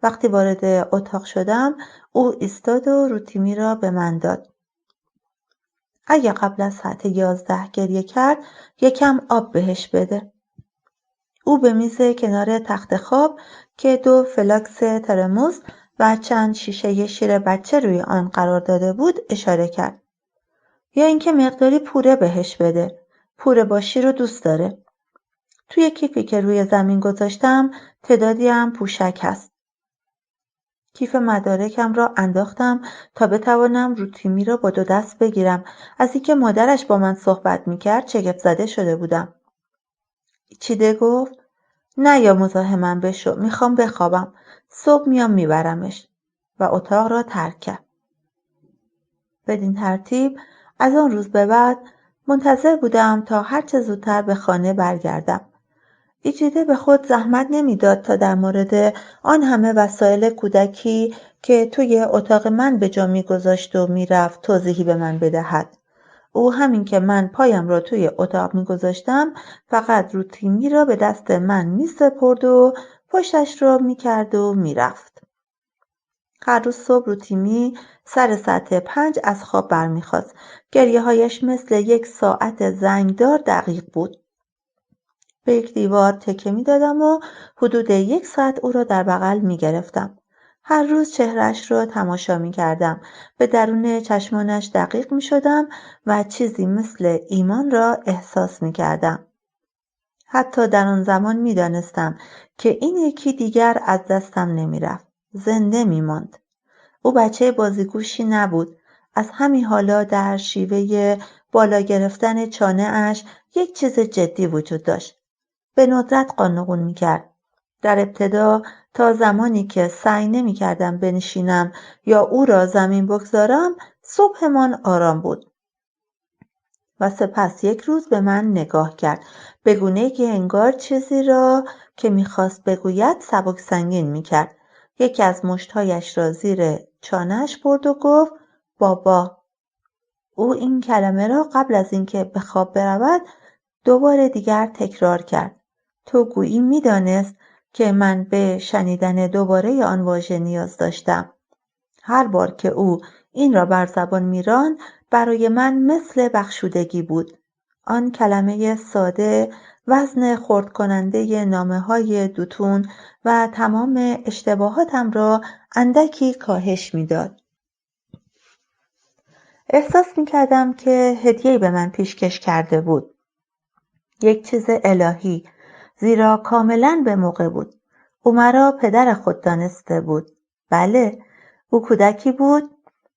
وقتی وارد اتاق شدم او ایستاد و روتیمی را به من داد. اگه قبل از ساعت 11 گریه کرد یکم آب بهش بده. او به میز کنار تخت خواب که 2 فلاکس ترموس و چند شیشه شیر بچه روی آن قرار داده بود اشاره کرد. یا اینکه مقداری پوره بهش بده. پوره با شیر رو دوست داره. توی کیفی که روی زمین گذاشتم تعدادی هم پوشک هست. کیف مدارکم را انداختم تا بتوانم روتیمی را با 2 دست بگیرم. از اینکه مادرش با من صحبت میکرد شگفت زده شده بودم. ایجیده گفت نه یا مزاحمم بشو، میخوام بخوابم. صبح میام میبرمش. و اتاق را ترک کرد. بدین ترتیب از آن روز به بعد منتظر بودم تا هرچه زودتر به خانه برگردم. ایجیده به خود زحمت نمیداد تا در مورد آن همه وسایل کودکی که توی اتاق من به جا میگذاشت و میرفت توضیحی به من بدهد. او همین که من پایم را توی اتاق میگذاشتم فقط روتیمی را به دست من میسپرد و پشتش را میکرد و میرفت. هر روز صبح روتیمی سر ساعت 5 از خواب برمیخاست. گریه هایش مثل یک ساعت زنگدار دقیق بود. به یک دیوار تکیه میدادم و حدود 1 ساعت او را در بغل میگرفتم. هر روز چهرهش را تماشا میکردم. به درون چشمانش دقیق میشدم و چیزی مثل ایمان را احساس میکردم. حتی در آن زمان میدانستم که این یکی دیگر از دستم نمیرفت. زنده میماند. او بچه بازیگوشی نبود. از همین حالا در شیوه بالا گرفتن چانه اش یک چیز جدی وجود داشت. به ندرت قانقون میکرد. در ابتدا تا زمانی که سعی نمیکردم بنشینم یا او را زمین بگذارم صبحمان آرام بود. و سپس یک روز به من نگاه کرد به گونه‌ای که انگار چیزی را که میخواست بگوید سبک سنگین میکرد. یکی از مشتهایش را زیر چانه‌اش برد و گفت بابا. او این کلمه را قبل از اینکه به خواب برود 2 بار دیگر تکرار کرد. تو گویی میدانست که من به شنیدن دوباره آن واژه نیاز داشتم. هر بار که او این را بر زبان می‌راند برای من مثل بخشودگی بود. آن کلمه ساده وزن خرد کننده نامه‌های دوتون و تمام اشتباهاتم را اندکی کاهش می‌داد. احساس می‌کردم که هدیه‌ای به من پیشکش کرده بود. یک چیز الهی، زیرا کاملاً به موقع بود. او مرا پدر خود دانسته بود. بله، او کودکی بود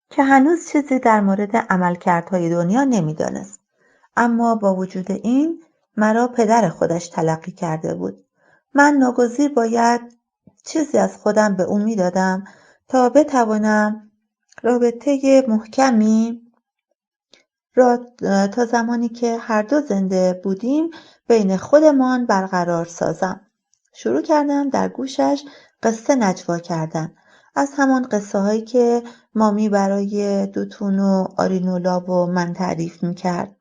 که هنوز چیزی در مورد عملکردهای دنیا نمی‌دانست. اما با وجود این مرا پدر خودش تلقی کرده بود. من ناگزیر باید چیزی از خودم به او می‌دادم تا بتوانم رابطه محکمی را تا زمانی که هر دو زنده بودیم بین خودمان برقرار سازم. شروع کردم در گوشش قصه نجوا کردن. از همان قصه هایی که مامی برای دوتون و آرینولا و من تعریف میکرد.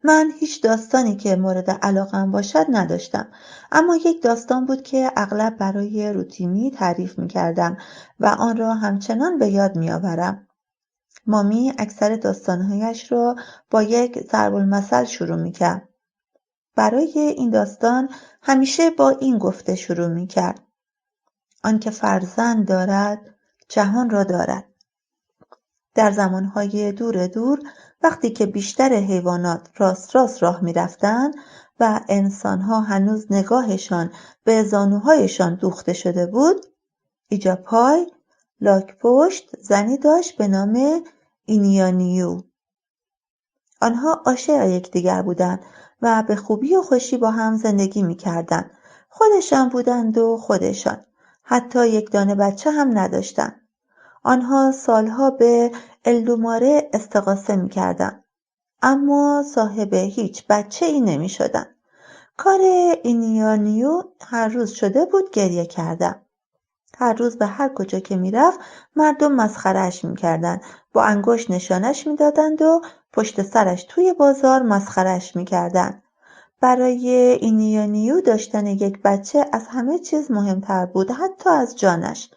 من هیچ داستانی که مورد علاقم باشد نداشتم، اما یک داستان بود که اغلب برای روتیمی تعریف میکردم و آن را همچنان به یاد میآورم. مامی اکثر داستانهایش را با یک ضرب‌المثل شروع میکرد. برای این داستان همیشه با این گفته شروع میکرد: آنکه فرزند دارد جهان را دارد. در زمانهای دور دور وقتی که بیشتر حیوانات راست راست راه میرفتند و انسانها هنوز نگاهشان به زانوهایشان دوخته شده بود، ایجاپای لاک پشت زنی داشت به نام اینیانیو. آنها عاشق یکدیگر بودند و به خوبی و خوشی با هم زندگی می‌کردند. خودشان بودند و خودشان. حتی یک دانه بچه هم نداشتند. آنها سالها به الدوماره استغاثه می‌کردند، اما صاحب هیچ بچه‌ای نمی‌شدند. کار اینیانیو هر روز شده بود گریه کردن. هر روز به هر کجا که میرفت مردم مسخره‌اش میکردند. با انگشت نشانش میدادند و پشت سرش توی بازار مسخره‌اش میکردند. برای اینیونیو داشتن یک بچه از همه چیز مهمتر بود، حتی از جانش.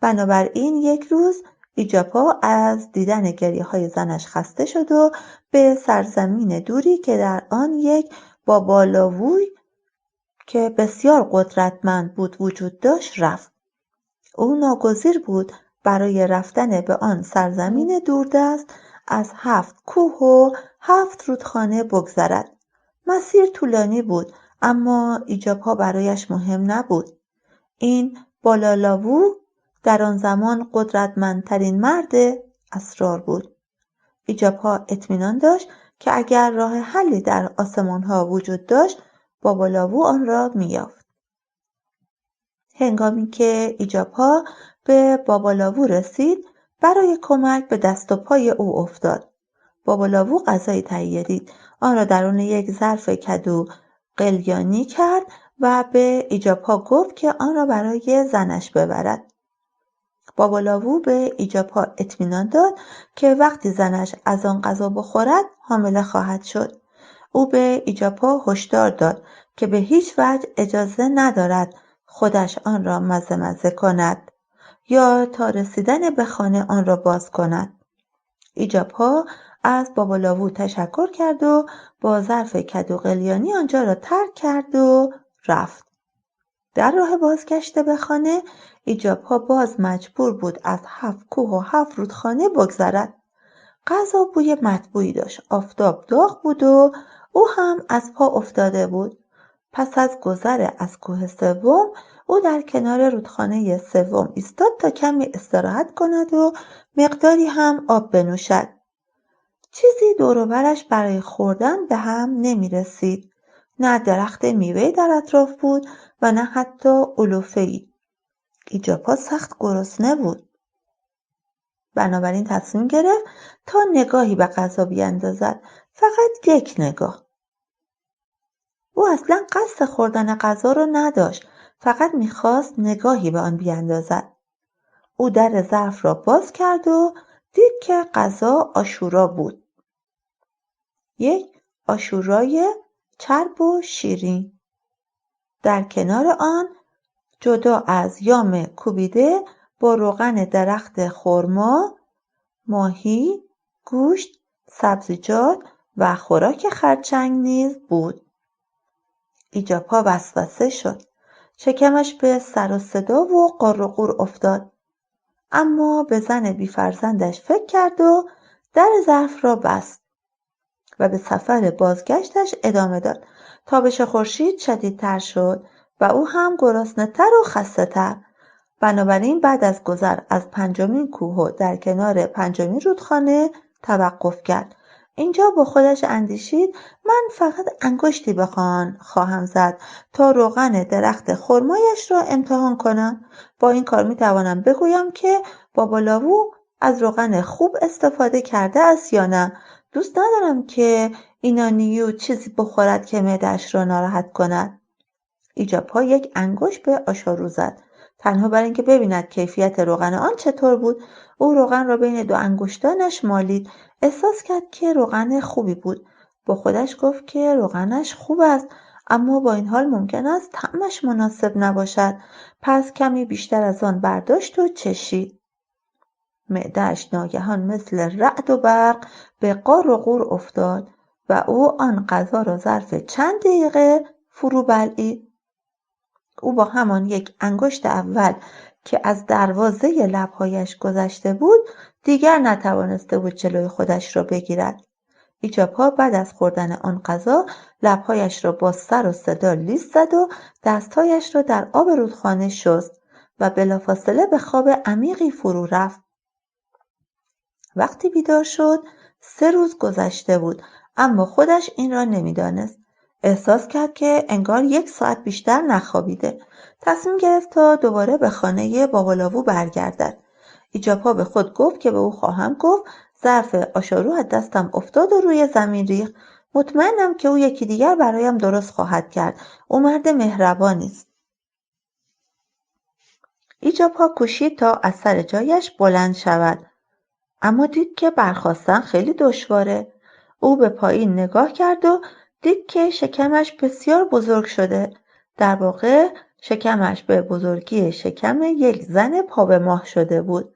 بنابراین یک روز ایجاپا از دیدن گریه‌های زنش خسته شد و به سرزمین دوری که در آن یک بابالاوی که بسیار قدرتمند بود وجود داشت رفت. او ناگزیر بود برای رفتن به آن سرزمین دوردست از 7 کوه و 7 رودخانه بگذرد. مسیر طولانی بود، اما ایجاپا برایش مهم نبود. این بالالاوو در آن زمان قدرتمندترین مرد اسرار بود. ایجاپا اطمینان داشت که اگر راه حلی در آسمان‌ها وجود داشت، بابالاوو آن را می‌یافت. هنگامی که ایجاپا به بابالاوو رسید، برای کمک به دست و پای او افتاد. بابالاوو غذایی تهیه دید، آن را درون یک ظرف کدو قلیانی کرد و به ایجاپا گفت که آن را برای زنش ببرد. بابالاوو به ایجاپا اطمینان داد که وقتی زنش از آن غذا بخورد حامله خواهد شد. او به ایجاپا هشدار داد که به هیچ وجه اجازه ندارد خودش آن را مزه کند یا تا رسیدن به خانه آن را باز کند. ایجاپا از بابالاوو تشکر کرد و با ظرف کدو قلیانی آنجا را ترک کرد و رفت. در راه بازگشت به خانه ایجاپا باز مجبور بود از 7 کوه و 7 رودخانه بگذرد. غذا بوی مطبوعی داشت، آفتاب داغ بود و او هم از پا افتاده بود. پس از گذر از کوه سوم او در کنار رودخانه سوم ایستاد تا کمی استراحت کند و مقداری هم آب بنوشد. چیزی دور و برش برای خوردن به هم نمی رسید. نه درخت میوه در اطراف بود و نه حتی علوفه‌ای. ایجاپا سخت گرسنه بود. بنابراین تصمیم گرفت تا نگاهی به غذا بیاندازد، فقط یک نگاه. او اصلا قصد خوردن غذا را نداشت، فقط میخواست نگاهی به آن بیاندازد. او در ظرف را باز کرد و دید که غذا آشورا بود. یک آشورای چرب و شیرین. در کنار آن جدا از یام کوبیده با روغن درخت خرما، ماهی، گوشت، سبزیجات و خوراک خرچنگ نیز بود. ایجاپا وسوسه شد. شکمش به سر و صدا و غر و غور افتاد. اما به زن بی‌فرزندش فکر کرد و در ظرف را بست و به سفر بازگشتش ادامه داد. تابش خورشید شدیدتر شد و او هم گرسنه‌تر و خسته‌تر. بنابراین بعد از گذر از 5مین کوه در کنار 5مین رودخانه توقف کرد. اینجا با خودش اندیشید من فقط انگشتی به آن خواهم زد تا روغن درخت خرمایش را امتحان کنم. با این کار می توانم بگویم که بابالاوو از روغن خوب استفاده کرده است یا نه. دوست ندارم که اینانیو چیزی بخورد که معده‌اش را ناراحت کند. ایجاپا یک انگشت به آشارو زد، تنها برای اینکه ببیند کیفیت روغن آن چطور بود. او روغن را بین 2 انگشتانش مالید. احساس کرد که روغن خوبی بود. با خودش گفت که روغنش خوب است، اما با این حال ممکن است طعمش مناسب نباشد. پس کمی بیشتر از آن برداشت و چشید. معده‌اش ناگهان مثل رعد و برق به غار و غور افتاد و او آن غذا را ظرف چند دقیقه فرو بلعید. او با همان یک انگشت اول که از دروازه لب‌هایش گذشته بود دیگر نتوانسته بود جلوی خودش را بگیرد. ایجاپا بعد از خوردن آن غذا لب‌هایش را با سر و صدا لیس زد و دست‌هایش را در آب رودخانه شست و بلافاصله به خواب عمیقی فرو رفت. وقتی بیدار شد 3 روز گذشته بود، اما خودش این را نمی‌دانست. احساس کرد که انگار 1 ساعت بیشتر نخوابیده. تصمیم گرفت تا دوباره به خانه بابالاوو برگردد. ایجاپا به خود گفت که به او خواهم گفت ظرف آشارو از دستم افتاد و روی زمین ریخت. مطمئنم که او یکی دیگر برایم درست خواهد کرد. او مرد مهربانی است. ایجاپا کوشید تا از سر جایش بلند شود، اما دید که برخاستن خیلی دشواره. او به پایین نگاه کرد و دید که شکمش بسیار بزرگ شده. در واقع شکمش به بزرگی شکم یک زن پا به ماه شده بود.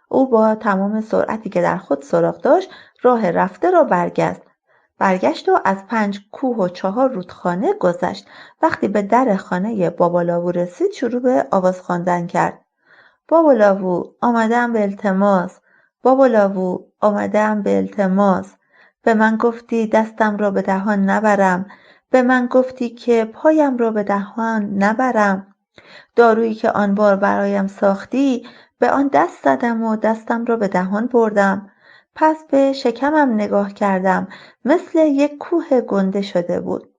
او با تمام سرعتی که در خود سراغ داشت راه رفته را برگشت و از 5 کوه و 4 رودخانه گذشت. وقتی به در خانه بابالاوو رسید شروع به آواز خواندن کرد. بابالاوو آمدم به التماس، بابالاوو آمدم به التماس. به من گفتی دستم را به دهان نبرم، به من گفتی که پایم را به دهان نبرم. دارویی که آن بار برایم ساختی به آن دست زدم و دستم را به دهان بردم. پس به شکمم نگاه کردم، مثل یک کوه گنده شده بود.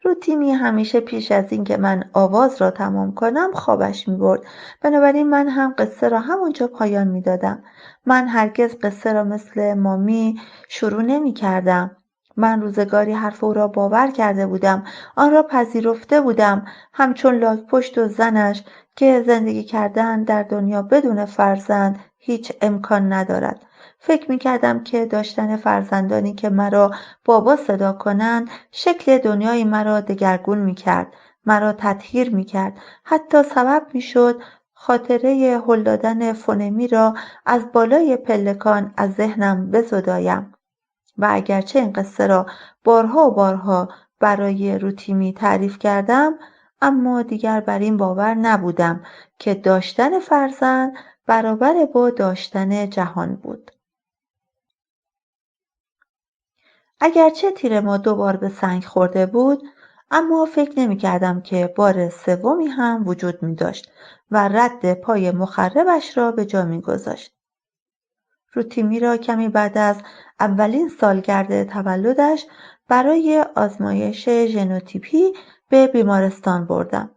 روتینی همیشه پیش از این که من آواز را تمام کنم خوابش می‌برد. بنابراین من هم قصه را همانجا پایان می‌دادم. من هرگز قصه را مثل مامی شروع نمی‌کردم. من روزگاری حرف او را باور کرده بودم، آن را پذیرفته بودم، همچون لاک‌پشت و زنش، که زندگی کردن در دنیا بدون فرزند هیچ امکان ندارد. فکر می‌کردم که داشتن فرزندانی که مرا بابا صدا کنند شکل دنیای مرا دگرگون می‌کرد، مرا تطهیر می‌کرد، حتی سبب می‌شد خاطره هل دادن فونمی را از بالای پلکان از ذهنم بزدایم. و اگرچه این قصه را بارها و بارها برای روتیمی تعریف کردم، اما دیگر بر این باور نبودم که داشتن فرزند برابر با داشتن جهان بود. اگرچه تیر ما 2 بار به سنگ خورده بود، اما فکر نمی‌کردم که بار سومی هم وجود می‌داشت و رد پای مخربش را به جا می‌گذاشت. روتیمی را کمی بعد از اولین سالگرد تولدش برای آزمایش ژنوتیپی به بیمارستان بردم.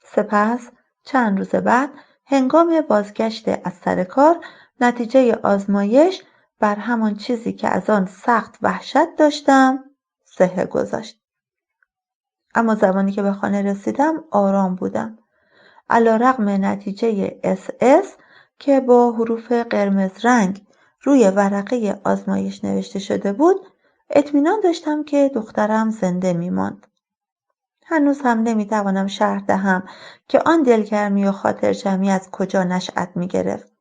سپس چند روز بعد هنگام بازگشت از سر کار نتیجه آزمایش بر همان چیزی که از آن سخت وحشت داشتم صحه گذاشت. اما زمانی که به خانه رسیدم آرام بودم. علیرغم نتیجه SS که با حروف قرمز رنگ روی ورقه آزمایش نوشته شده بود، اطمینان داشتم که دخترم زنده می‌ماند. هنوز هم نمی‌توانم شرح دهم که آن دلگرمی و خاطرجمعی از کجا نشأت می‌گرفت،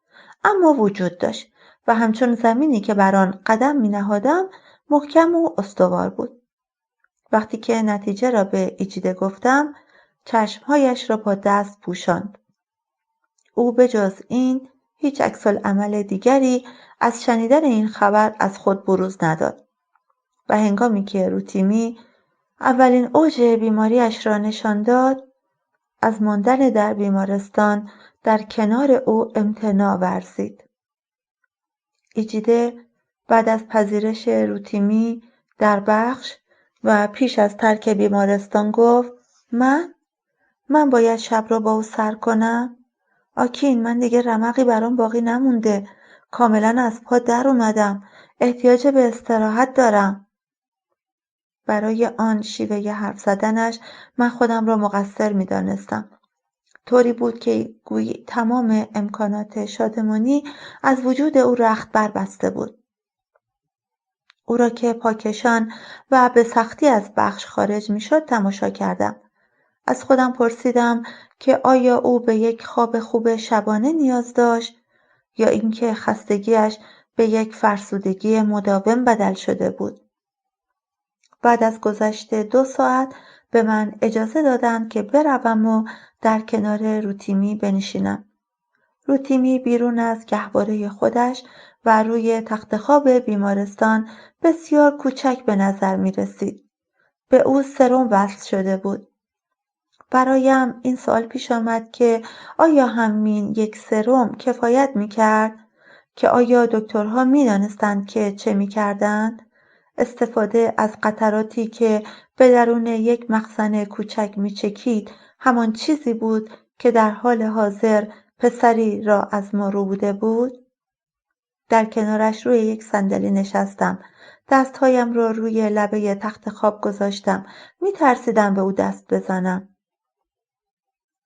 اما وجود داشت و همچون زمینی که بر آن قدم می‌نهادم محکم و استوار بود. وقتی که نتیجه را به ایجیده گفتم، چشمهایش را با دست پوشاند. او به جز این هیچ عکس‌العمل دیگری از شنیدن این خبر از خود بروز نداد و هنگامی که روتیمی اولین اوج بیماریش را نشان داد، از ماندن در بیمارستان در کنار او امتناع ورزید. ایجیده بعد از پذیرش روتیمی در بخش و پیش از ترک بیمارستان گفت: من باید شب را با او سر کنم؟ آکین، من دیگه رمقی برام باقی نمونده. کاملا از پا در اومدم. احتیاج به استراحت دارم. برای آن شیوه حرف زدنش من خودم را مقصر می دانستم. طوری بود که گویی تمام امکانات شادمانی از وجود او رخت بربسته بود. او را که پاکشان و به سختی از بخش خارج می شد تماشا کردم. از خودم پرسیدم که آیا او به یک خواب خوب شبانه نیاز داشت یا اینکه خستگیش به یک فرسودگی مداوم بدل شده بود. بعد از گذشت 2 ساعت به من اجازه دادند که بروم و در کنار روتیمی بنشینم. روتیمی بیرون از گهواره خودش و روی تخت خواب بیمارستان بسیار کوچک به نظر می رسید. به او سرم وصل شده بود. برایم این سوال پیش آمد که آیا همین یک سرم کفایت می کرد؟ که آیا دکترها می دانستند که چه می کردند؟ استفاده از قطراتی که به درون یک مخزن کوچک می چکید همان چیزی بود که در حال حاضر پسری را از ما ربوده بود؟ در کنارش روی یک صندلی نشستم. دستهایم را روی لبه تخت خواب گذاشتم. می ترسیدم به او دست بزنم.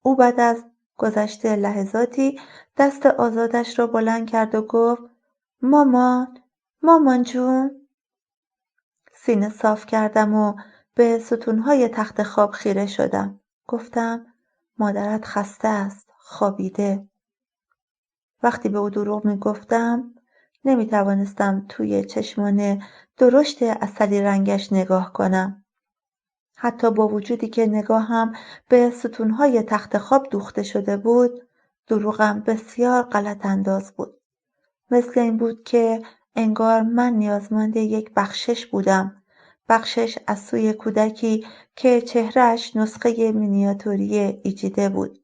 او بعد از گذشت لحظاتی دست آزادش را بلند کرد و گفت: مامان جون. سینه صاف کردم و به ستونهای تخت خواب خیره شدم. گفتم مادرت خسته است، خوابیده. وقتی به او دروغ می گفتم نمی توانستم توی چشمان درشت عسلی رنگش نگاه کنم. حتی با وجودی که نگاهم به ستونهای تخت خواب دوخته شده بود، دروغم بسیار غلط انداز بود. مثل این بود که انگار من نیازمند یک بخشش بودم، بخشش از سوی کودکی که چهرهش نسخه مینیاتوری ایجیده بود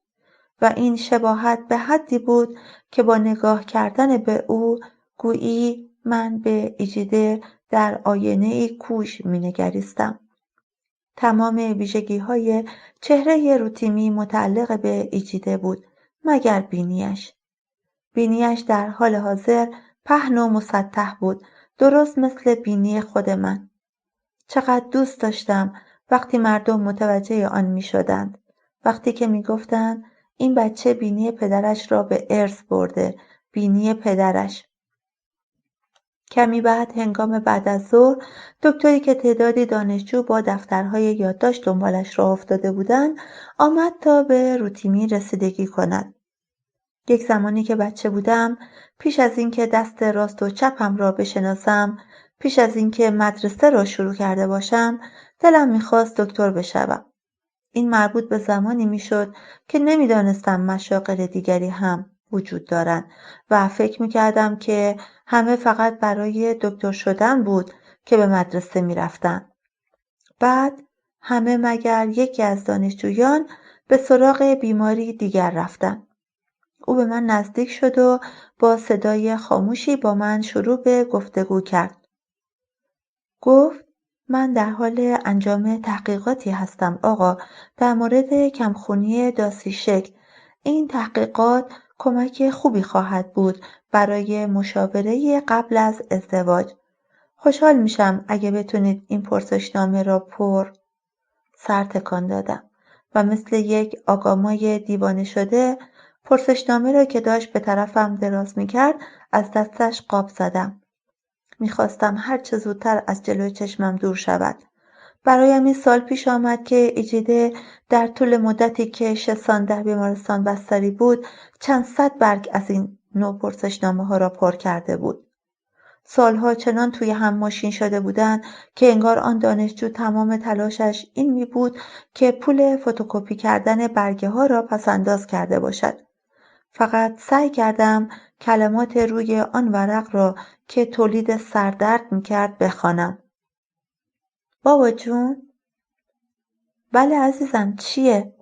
و این شباهت به حدی بود که با نگاه کردن به او گویی من به ایجیده در آینه‌ای کوژ می‌نگریستم. تمام ویژگی‌های چهره روتیمی متعلق به ایجیده بود مگر بینیش. بینیش در حال حاضر پهن و مسطح بود، درست مثل بینی خود من. چقدر دوست داشتم وقتی مردم متوجه آن می شدند. وقتی که می گفتند این بچه بینی پدرش را به ارث برده، بینی پدرش. کمی هنگام بعد از ظهر دکتری که تعدادی دانشجو با دفترهای یادداشت دنبالش راه افتاده بودند آمد تا به روتیمی رسیدگی کند. یک زمانی که بچه بودم، پیش از اینکه دست راست و چپم را بشناسم، پیش از اینکه مدرسه را شروع کرده باشم، دلم میخواست دکتر بشوم. این مربوط به زمانی میشد که نمیدانستم مشاغل دیگری هم وجود دارند و فکر میکردم که همه فقط برای دکتر شدن بود که به مدرسه میرفتند. بعد همه مگر یکی از دانشجویان به سراغ بیماری دیگر رفتند. او به من نزدیک شد و با صدای خاموشی با من شروع به گفتگو کرد. گفت من در حال انجام تحقیقاتی هستم آقا در مورد کمخونی داسی شکل. این تحقیقات کمک خوبی خواهد بود برای مشاوره قبل از ازدواج. خوشحال میشم اگه بتونید این پرسشنامه را سر تکان دادم و مثل یک آگامای دیوانه شده پرسشنامه را که داشت به طرفم دراز میکرد از دستش قاپ زدم. میخواستم هر چه زودتر از جلوی چشمم دور شود. برایم این سال پیش آمد که ایجیده در طول مدتی که 6 سال در بیمارستان بستری بود چند صد برگ از این نوع پرسشنامه ها را پر کرده بود. سالها چنان توی هم ماشین شده بودند که انگار آن دانشجو تمام تلاشش این می بود که پول فتوکپی کردن برگه ها را پسنداز کرده باشد. فقط سعی کردم کلمات روی آن ورق را که تولید سردرد میکرد بخوانم. بابا جون؟ بله عزیزم چیه؟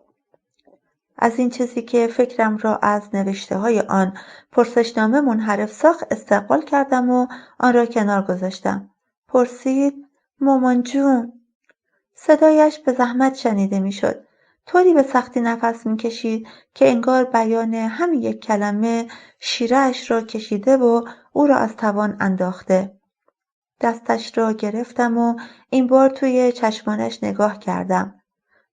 از این چیزی که فکرم را از نوشته های آن پرسشنامه منحرف ساخت استقبال کردم و آن را کنار گذاشتم. پرسید مامان جون. صدایش به زحمت شنیده میشد. طوری به سختی نفس میکشید که انگار بیان همین یک کلمه شیره‌اش را کشیده و او را از توان انداخته. دستش را گرفتم و این بار توی چشمانش نگاه کردم.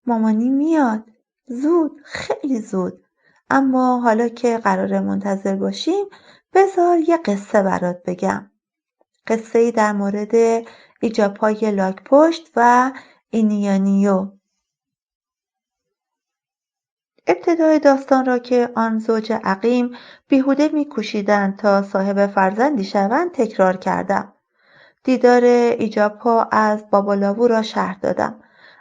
مامانی میاد. زود، خیلی زود. اما حالا که قراره منتظر باشیم بذار یه قصه برات بگم. قصه‌ای در مورد ایجاپای لاک پشت و اینیانیو. ابتدای داستان را که آن زوج عقیم بیهوده می‌کوشیدند تا صاحب فرزندی شوند تکرار کردم. دیدار ایجاپا از بابالاوو را شرح دادم.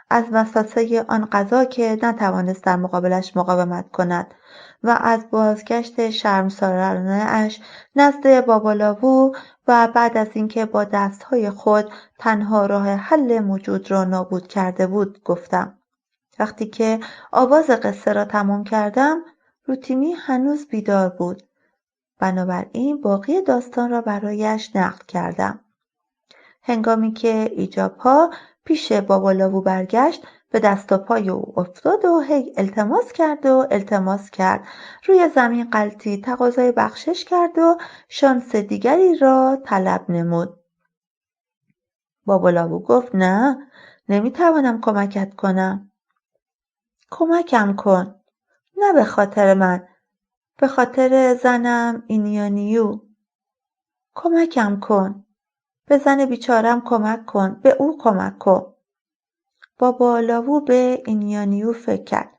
از وسوسه آن قضا که نتوانست در مقابلش مقاومت کند و از بازگشت شرمسارانه اش نزد بابالاوو و بعد از اینکه با دستهای خود تنها راه حل موجود را نابود کرده بود گفتم. وقتی که آواز قصه را تمام کردم روتیمی هنوز بیدار بود. بنابراین باقی داستان را برایش نقل کردم. هنگامی که ایجاپا پیش بابالاوو برگشت به دست و پای او افتاد و هی التماس کرد. روی زمین غلتید، تقاضای بخشش کرد و شانس دیگری را طلب نمود. بابالاوو گفت نه، نمیتوانم کمکت کنم. کمکم کن. نه به خاطر من، به خاطر زنم اینیانیو. کمکم کن. به زن بیچارم کمک کن، به او کمک کن. بابا لاوو به اینیانیو فکر کرد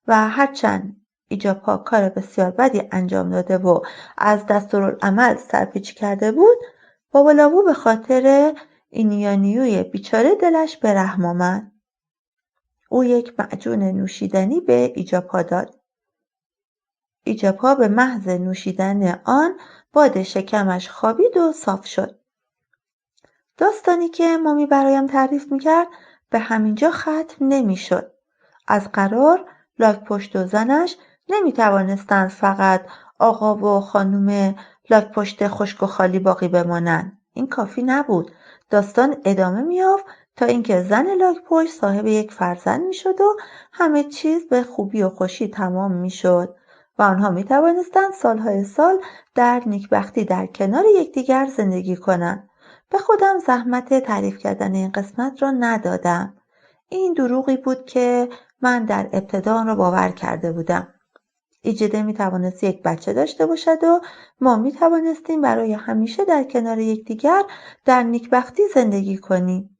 و هرچند ایجاپا کار بسیار بدی انجام داده و از دستورالعمل سرپیچی کرده بود، بابا لاوو به خاطر اینیانیوی بیچاره دلش به رحم آمد. او یک معجون نوشیدنی به ایجاپا داد. ایجاپا به محض نوشیدن آن باد شکمش خوابید و صاف شد. داستانی که مامی برایم تعریف میکرد به همینجا ختم نمیشد. از قرار لاک‌پشت و زنش نمیتوانستند فقط آقا و خانم لاک‌پشت خشک و خالی باقی بمانند. این کافی نبود. داستان ادامه می‌یافت تا اینکه زن لاک‌پشت صاحب یک فرزند میشد و همه چیز به خوبی و خوشی تمام میشد و آنها میتوانستند سالهای سال در نیکبختی در کنار یکدیگر زندگی کنند. به خودم زحمت تعریف کردن این قسمت را ندادم. این دروغی بود که من در ابتدا آن را باور کرده بودم. ایجده میتوانست یک بچه داشته باشد و ما میتوانستیم برای همیشه در کنار یکدیگر در نیکبختی زندگی کنیم.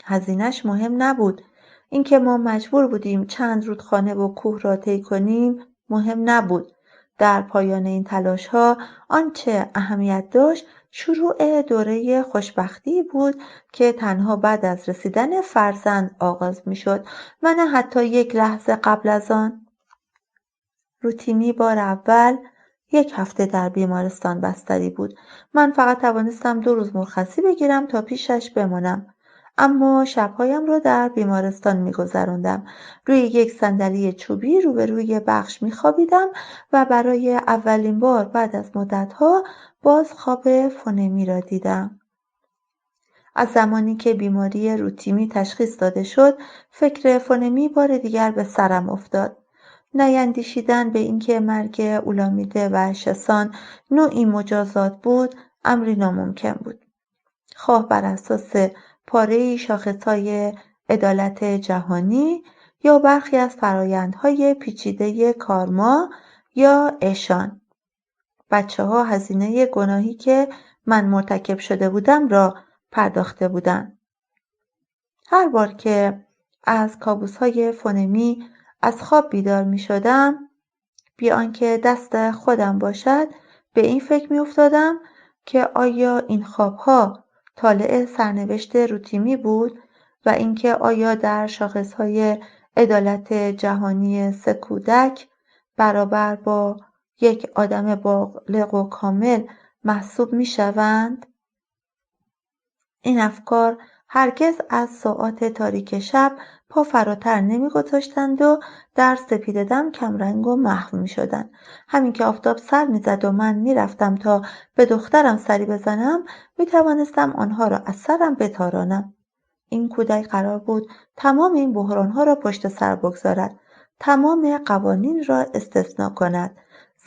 هزینه‌اش مهم نبود. اینکه ما مجبور بودیم چند رودخانه و کوه را طی کنیم مهم نبود. در پایان این تلاش‌ها آنچه اهمیت داشت شروع دوره خوشبختی بود که تنها بعد از رسیدن فرزند آغاز می‌شد و نه حتی یک لحظه قبل از آن. روتینی بار اول 1 هفته در بیمارستان بستری بود. من فقط توانستم 2 روز مرخصی بگیرم تا پیشش بمانم. اما شبهایم را در بیمارستان می‌گذراندم. روی یک صندلی چوبی روبروی بخش می‌خوابیدم و برای اولین بار بعد از مدت‌ها باز خواب فونمی را دیدم. از زمانی که بیماری روتیمی تشخیص داده شد، فکر فونمی بار دیگر به سرم افتاد. نیندیشیدن به اینکه مرگ اولامیده و شسان نوعی مجازات بود، امری ناممکن بود. خواه بر اساس پاره‌ای شاخص‌های عدالت جهانی یا برخی از فرآیندهای پیچیده کارما یا اشان. بچه‌ها هزینه گناهی که من مرتکب شده بودم را پرداخته بودند. هر بار که از کابوس‌های فونمی از خواب بیدار می‌شدم، بی آنکه دست خودم باشد به این فکر می‌افتادم که آیا این خواب‌ها طالع سرنوشت روتیمی بود و اینکه آیا در شاخص‌های عدالت جهانی 3 کودک برابر با یک آدم بالغ و کامل محسوب می‌شوند؟ این افکار هرگز از ساعات تاریک شب پا فراتر نمی‌گذاشتند و در سپیده‌دم کمرنگ و محو می‌شدند. همین که آفتاب سر می‌زد و من می‌رفتم تا به دخترم سری بزنم، می‌توانستم آنها را از سرم بتارانم. این کودک قرار بود تمام این بحران‌ها را پشت سر بگذارد، تمام قوانین را استثناء کند،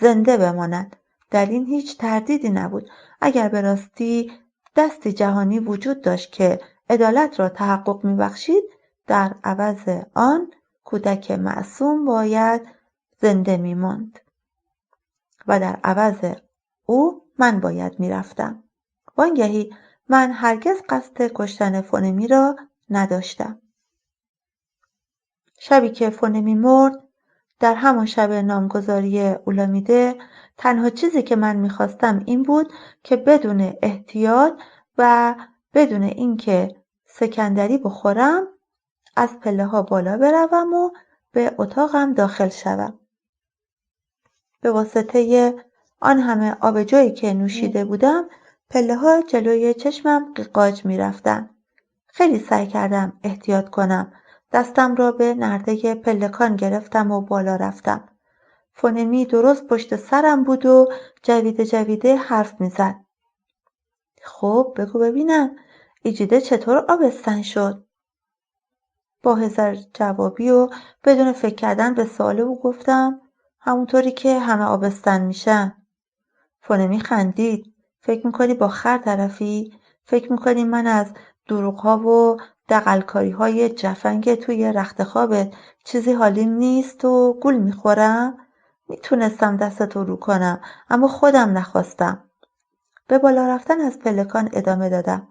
زنده بماند. در این هیچ تردیدی نبود. اگر به راستی دستی جهانی وجود داشت که عدالت را تحقق می‌بخشید، در عوض آن کودک معصوم باید زنده می‌ماند و در عوض او من باید می‌رفتم. وانگهی من هرگز قصد کشتن فونمی را نداشتم. شبی که فونمی مرد، در همان شب نامگذاری اولامیده، تنها چیزی که من می‌خواستم این بود که بدون احتیاط و بدون اینکه سکندری بخورم از پله‌ها بالا بروم و به اتاقم داخل شوم. به واسطه آن همه آبجویی که نوشیده بودم، پله‌ها جلوی چشمم قیقاج می‌رفتند. خیلی سعی کردم احتیاط کنم. دستم را به نرده پلکان گرفتم و بالا رفتم. فونمی درست پشت سرم بود و جویده جویده حرف می‌زد. خب بگو ببینم ایجیده چطور آبستن شد؟ با هزار جوابی و بدون فکر کردن به سوال او گفتم همونطوری که همه آبستن میشن. فونمی خندید. فکر میکنی با خر طرفی؟ فکر میکنی من از دروغ‌ها و دغل‌کاری‌های جفنگ توی رخت خوابت چیزی حالیم نیست و گول میخورم؟ میتونستم دستتو رو کنم اما خودم نخواستم. به بالا رفتن از پلکان ادامه دادم.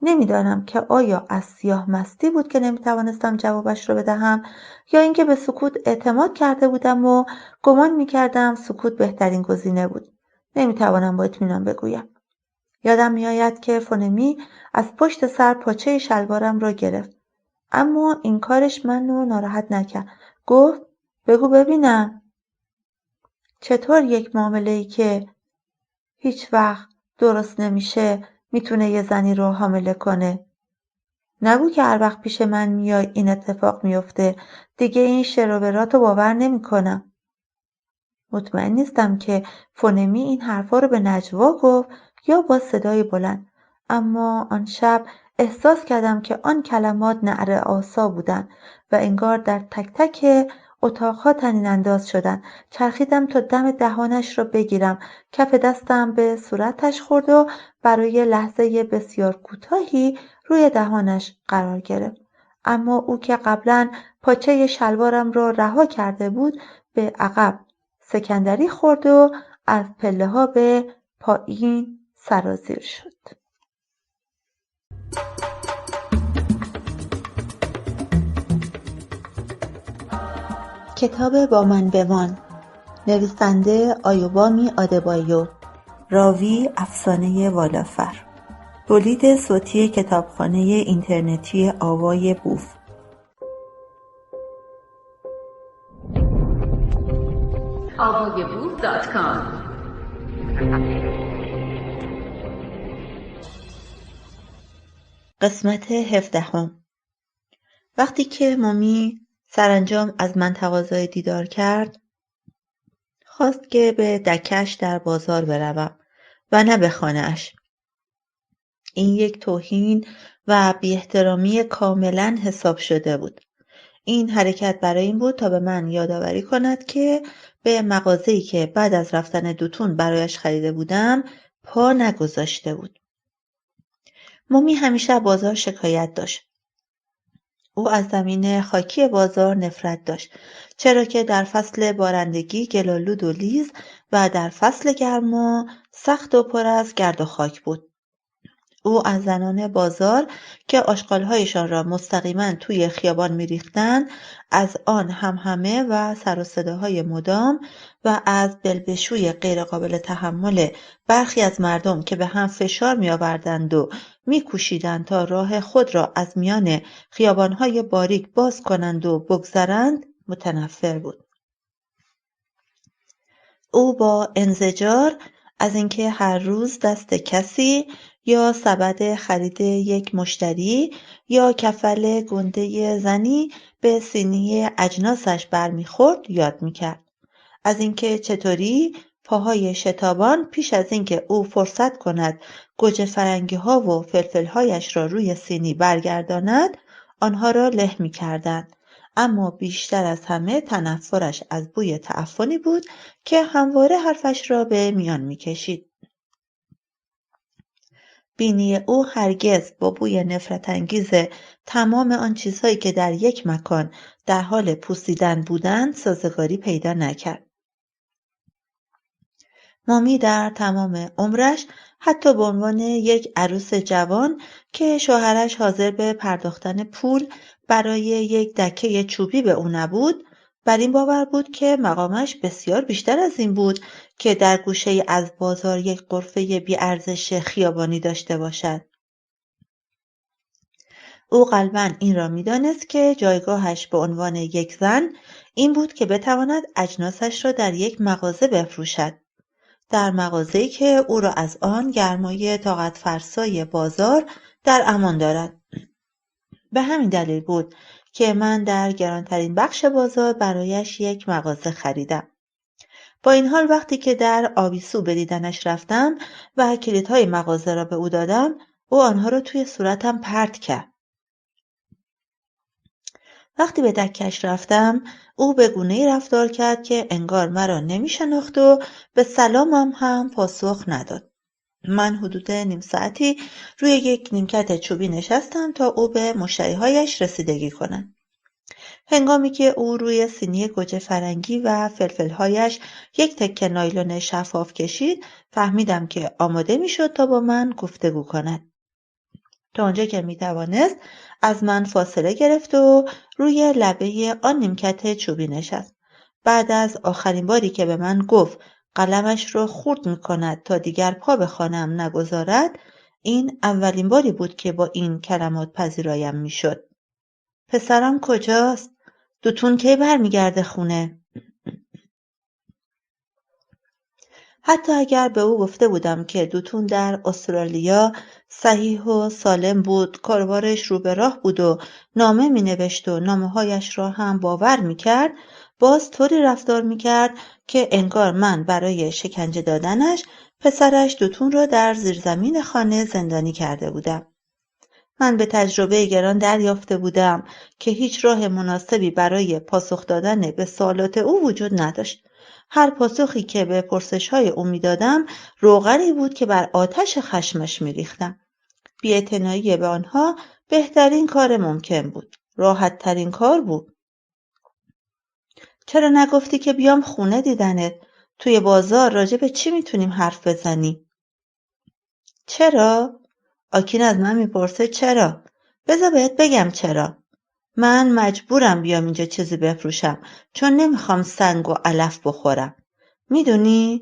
نمیدانم که آیا از سیاه مستی بود که نمیتوانستم جوابش را بدهم یا اینکه به سکوت اعتماد کرده بودم و گمان میکردم سکوت بهترین گزینه بود. نمیتوانم با اطمینان بگویم. یادم میآید که فونمی از پشت سر پاچه شلوارم را گرفت. اما این کارش منو ناراحت نکرد. گفت بگو ببینم. چطور یک معامله‌ای که هیچ وقت درست نمیشه میتونه یه زنی رو حامله کنه؟ نگو که هر وقت پیش من میای این اتفاق میفته. دیگه این شروورات رو باور نمیکنم. مطمئن نیستم که فونمی این حرفا رو به نجوا گفت یا با صدای بلند، اما آن شب احساس کردم که آن کلمات نعره آسا بودند و انگار در تک تک اتاقها طنین انداز شدند. چرخیدم تا دم دهانش را بگیرم. کف دستم به صورتش خورد و برای لحظه بسیار کوتاهی روی دهانش قرار گرفت. اما او که قبلا پاچه شلوارم را رها کرده بود به عقب سکندری خورد و از پله‌ها به پایین سرازیر شد. کتاب با من بمان، نویسنده آیوبامی آدبایو، راوی افسانه والافر، تولید صوتی کتابخانه اینترنتی آوای بوف. avayaboof.com. قسمت 17. وقتی که مومی سرانجام از من تقاضای دیدار کرد، خواست که به دکش در بازار بروم و نه به خانه‌اش. این یک توهین و بی‌احترامی کاملاً حساب شده بود. این حرکت برای این بود تا به من یادآوری کند که به مغازه‌ای که بعد از رفتن دوتون برایش خریده بودم پا نگذاشته بود. مومی همیشه بازار شکایت داشت. او از زمین خاکی بازار نفرت داشت، چرا که در فصل بارندگی گلالود و لیز و در فصل گرما سخت و پر از گرد و خاک بود. او از زنان بازار که آشغال‌هایشان را مستقیما توی خیابان می‌ریختند، از آن همهمه و سر و صداهای مدام و از بلبشوی غیرقابل تحمل برخی از مردم که به هم فشار می‌آوردند و می‌کوشیدند تا راه خود را از میان خیابان‌های باریک باز کنند و بگذرند متنفر بود. او با انزجار از اینکه هر روز دست کسی یا سبد خرید یک مشتری یا کفل گنده زنی به سینی اجناسش برمیخورد یاد میکرد. از اینکه چطوری پاهای شتابان پیش از اینکه او فرصت کند گوجه فرنگی ها و فلفل هایش را روی سینی برگرداند آنها را له میکردند. اما بیشتر از همه تنفرش از بوی تعفنی بود که همواره حرفش را به میان میکشید. بینی او هرگز با بوی نفرت انگیز تمام آن چیزهایی که در یک مکان در حال پوسیدن بودند سازگاری پیدا نکرد. مامی در تمام عمرش حتی به عنوان یک عروس جوان که شوهرش حاضر به پرداختن پول برای یک دکه چوبی به او نبود، بر این باور بود که مقامش بسیار بیشتر از این بود که در گوشه از بازار یک غرفه بی‌ارزش خیابانی داشته باشد. او قلباً این را می‌دانست که جایگاهش به عنوان یک زن این بود که بتواند اجناسش را در یک مغازه بفروشد. در مغازه‌ای که او را از آن گرمای طاقت فرسای بازار در امان دارد. به همین دلیل بود که من در گرانترین بخش بازار برایش یک مغازه خریدم. با این حال وقتی که در آبیسو به دیدنش رفتم و کلیدهای مغازه را به او دادم، او آنها را توی صورتم پرت کرد. وقتی به دکش رفتم، او به گونه‌ای رفتار کرد که انگار مرا نمی‌شناخت و به سلامم هم پاسخ نداد. من حدود نیم ساعتی روی یک نیمکت چوبی نشستم تا او به مشتری‌هایش رسیدگی کند. هنگامی که او روی سینی گوجه فرنگی و فلفل‌هایش یک تکه نایلون شفاف کشید، فهمیدم که آماده می‌شد تا با من گفتگو کند. تا آنجا که میتوانست از من فاصله گرفت و روی لبه آن نیمکت چوبی نشست. بعد از آخرین باری که به من گفت قلمش را خرد میکند تا دیگر پا به خانه‌ام نگذارد، این اولین باری بود که با این کلمات پذیرایم میشد. پسرم کجاست؟ دوتون کی برمیگرده خونه؟ حتی اگر به او گفته بودم که دوتون در استرالیا صحیح و سالم بود، کاربارش رو به راه بود و نامه می نوشت و نامه‌هایش را هم باور می کرد، باز طوری رفتار می کرد که انگار من برای شکنجه دادنش پسرش دوتون را در زیرزمین خانه زندانی کرده بودم. من به تجربه گران دریافته بودم که هیچ راه مناسبی برای پاسخ دادن به سوالات او وجود نداشت. هر پاسخی که به پرسش‌های او می‌دادم روغنی بود که بر آتش خشمش می‌ریختم. بی‌اعتنایی به آنها بهترین کار ممکن بود. راحت‌ترین کار بود. چرا نگفتی که بیام خونه دیدنت؟ توی بازار راجع به چی میتونیم حرف بزنیم؟ چرا؟ آکین از من میپرسه چرا؟ بذار بهت بگم چرا. من مجبورم بیام اینجا چیزی بفروشم چون نمیخوام سنگ و علف بخورم. میدونی؟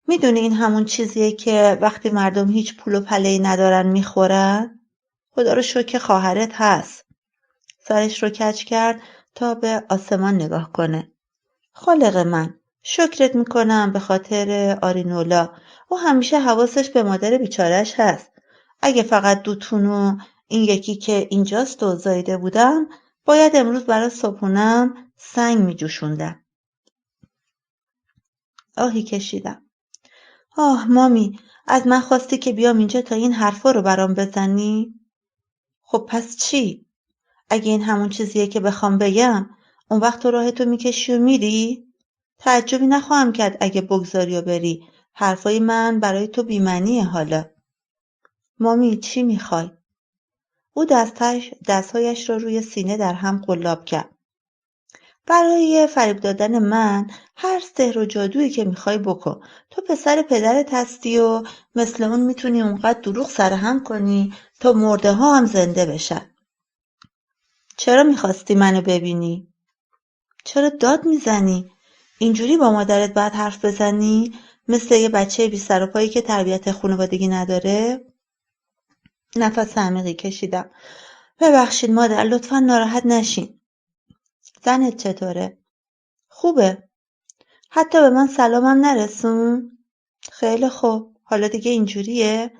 میدونی این همون چیزیه که وقتی مردم هیچ پول و پله‌ای ندارن میخورن؟ خدا رو شکر خواهرت هست. سرش رو کج کرد تا به آسمان نگاه کنه. خالق من، شکرت میکنم به خاطر آرینولا. او همیشه حواسش به مادر بیچارش هست. اگه فقط دوتون و این یکی که اینجاست و زایده بودم، باید امروز برای صبحونم سنگ میجوشوندم. آهی کشیدم. آه مامی، از من خواستی که بیام اینجا تا این حرفا رو برام بزنی؟ خب پس چی؟ اگه این همون چیزیه که بخوام بگم، اون وقت تو راهتو میکشی و میری؟ تعجبی نخواهم کرد اگه بگذاری و بری. حرفای من برای تو بی‌معنیه حالا. مامی چی میخوای؟ او دستهایش را روی سینه در هم قلاب کرد. برای فریب دادن من هر سحر و جادویی که میخوای بکن. تو پسر پدرت هستی و مثل اون میتونی اونقدر دروغ سرهم کنی تا مرده ها هم زنده بشن. چرا میخواستی منو ببینی؟ چرا داد میزنی؟ اینجوری با مادرت باید حرف بزنی؟ مثل یه بچه بی سر و پایی که تربیت خانوادگی نداره؟ نفس عمیقی کشیدم. ببخشید مادر، لطفاً ناراحت نشین. زنت چطوره؟ خوبه. حتی به من سلامم نرسون؟ خیلی خوب. حالا دیگه اینجوریه؟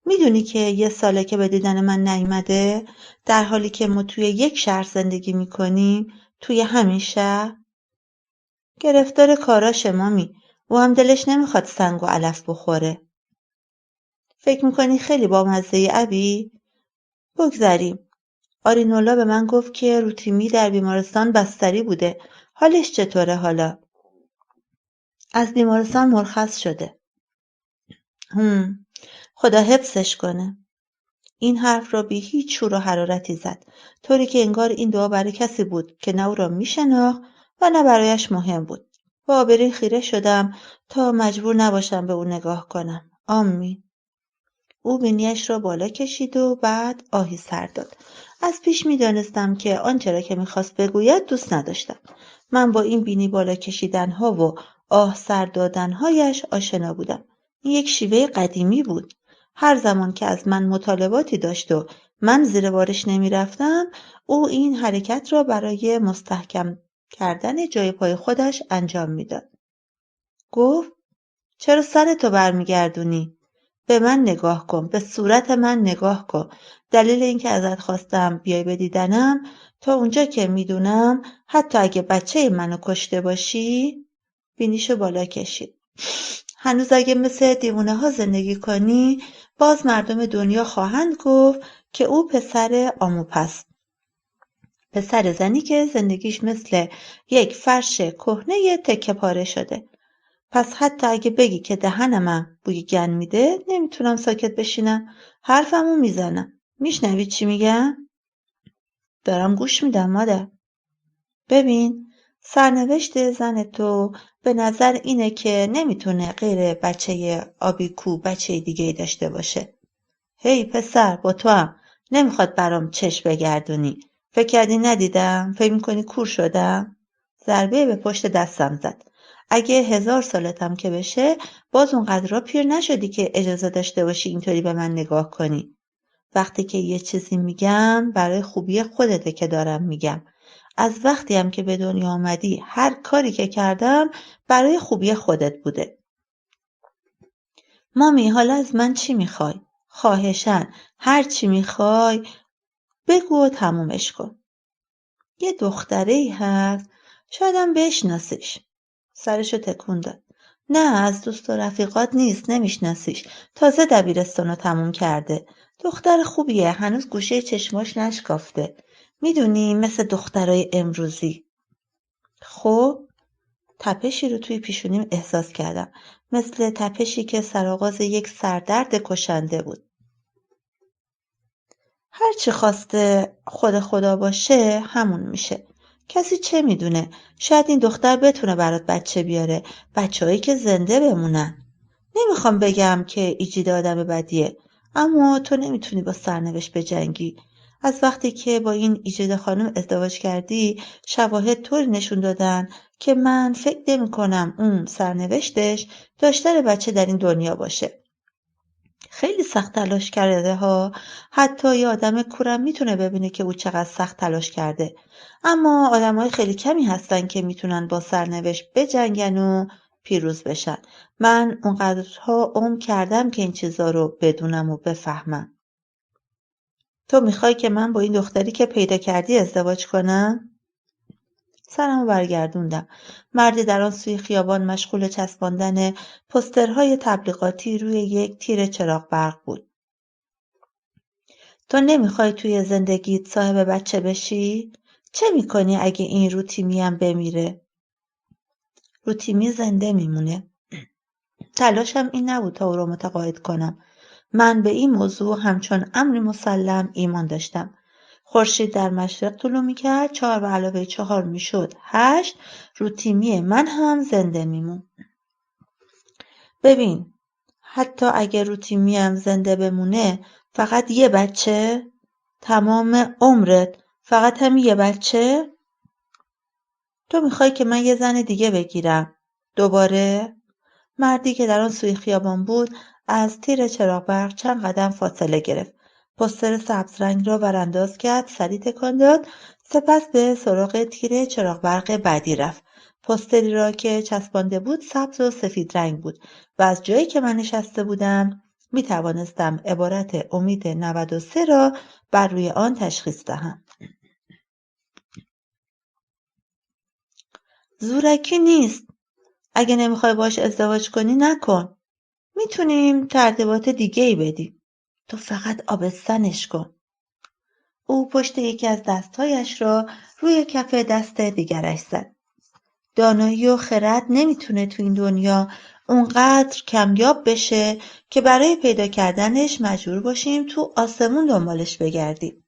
میدونی که 1 ساله که به دیدن من نیومده، در حالی که ما توی یک شهر زندگی میکنیم، توی همین شهر؟ گرفتار کاراشه مامی. او هم دلش نمیخواد سنگ و علف بخوره. فکر میکنی خیلی بامزه‌ای ابی؟ بگذریم. آرینولا به من گفت که روتیمی در بیمارستان بستری بوده. حالش چطوره حالا؟ از بیمارستان مرخص شده. خدا حفظش کنه. این حرف را بی هیچ شور و حرارتی زد، طوری که انگار این دعا برای کسی بود که نه او را میشناخت و نه برایش مهم بود. با آبروی خیره شدم تا مجبور نباشم به او نگاه کنم. آمین. او بینیش را بالا کشید و بعد آهی سر داد. از پیش می‌دانستم که آنچه را که می‌خواست بگوید دوست نداشتم. من با این بینی بالا کشیدن‌ها و آه سر دادن‌هایش آشنا بودم. این یک شیوه قدیمی بود. هر زمان که از من مطالباتی داشت و من زیر بارش نمی‌رفتم، او این حرکت را برای مستحکم کردن جای پای خودش انجام می‌داد. گفت: چرا سرتو برمیگردونی؟ به من نگاه کن، به صورت من نگاه کن. دلیل اینکه ازت خواستم بیای به دیدنم، تا اونجا که میدونم حتی اگه بچه منو کشته باشی. بینیشو بالا کشید. هنوز اگه مثل دیوونه ها زندگی کنی، باز مردم دنیا خواهند گفت که او پسر آموپ است. پسر زنی که زندگیش مثل یک فرش کهنه تکه پاره شده. پس حتی اگه بگی که دهنم بوی گن میده، نمیتونم ساکت بشینم. حرفمو میزنم. میشنوی چی میگم؟ دارم گوش میدم مادر. ببین، سرنوشت زن تو به نظر اینه که نمیتونه غیر بچه آبیکو بچه دیگه ای داشته باشه. هی پسر، با تو هم نمیخواد برام چشم بگردونی. فکر کردی ندیدم؟ فکر میکنی کور شدم؟ ضربه به پشت دستم زد. اگه 1000 سالتم که بشه باز اونقدر را پیر نشدی که اجازه داشته باشی اینطوری به من نگاه کنی. وقتی که یه چیزی میگم برای خوبی خودته که دارم میگم. از وقتی هم که به دنیا آمدی هر کاری که کردم برای خوبی خودت بوده. مامی حالا از من چی میخوای؟ خواهشاً هر چی میخوای بگو و تمومش کن. یه دختره‌ای هست، شایدم بشناسیش. سرشو تکون داد. نه از دوست و رفیقات نیست، نمیشناسیش. تازه دبیرستانو تموم کرده. دختر خوبیه، هنوز گوشه چشماش نشکافته. میدونی مثل دخترای امروزی. خب تپشی رو توی پیشونیم احساس کردم. مثل تپشی که سرآغاز یک سردرد کشنده بود. هرچی خواسته خود خدا باشه همون میشه. کسی چه میدونه؟ شاید این دختر بتونه برات بچه بیاره. بچه‌هایی که زنده بمونن. نمیخوام بگم که ایجاد آدم بدیه. اما تو نمیتونی با سرنوشت بجنگی. از وقتی که با این ایجاد خانم ازدواج کردی شواهد طوری نشون دادن که من فکر نمی‌کنم اون سرنوشتش داشتن بچه در این دنیا باشه. خیلی سخت تلاش کرده ها. حتی یه آدم کورم میتونه ببینه که او چقدر سخت تلاش کرده. اما آدمای خیلی کمی هستن که میتونن با سرنوشت بجنگن و پیروز بشن. من اونقدرها عمر کردم که این چیزا رو بدونم و بفهمم. تو میخوای که من با این دختری که پیدا کردی ازدواج کنم؟ سرمو برگردوندم. مردی در آن سوی خیابان مشغول چسباندن پوسترهای تبلیغاتی روی یک تیر چراغ برق بود. تو نمیخوای توی زندگیت صاحب بچه بشی؟ چه میکنی اگه این روتیمی هم بمیره؟ روتیمی زنده میمونه. تلاشم این نبود تا او رو متقاعد کنم. من به این موضوع همچون امری مسلم ایمان داشتم. خورشید در مشرق طلوع میکرد. 4 به علاوه 4 میشد 8. روتیمی من هم زنده میمون. ببین حتی اگه روتیمی هم زنده بمونه فقط یه بچه؟ تمام عمرت فقط همین یه بچه؟ تو میخوای که من یه زن دیگه بگیرم؟ دوباره؟ مردی که در آن سوی خیابان بود از تیر چراغ برق چند قدم فاصله گرفت. پوستر سبز رنگ را برانداز کرد، سری تکان داد، سپس به سراغ تیر چراغ برق بعدی رفت. پوستری را که چسبانده بود سبز و سفید رنگ بود و از جایی که من نشسته بودم می توانستم عبارت امید 93 را بر روی آن تشخیص دهم. زورکی نیست. اگه نمیخوای باش ازدواج کنی نکن. میتونیم ترتیبات دیگه ای بدیم. تو فقط آبستنش کن. او پشت یکی از دستهایش را روی کف دست دیگرش زد. دانایی و خرد نمیتونه تو این دنیا اونقدر کمیاب بشه که برای پیدا کردنش مجبور باشیم تو آسمون دنبالش بگردیم.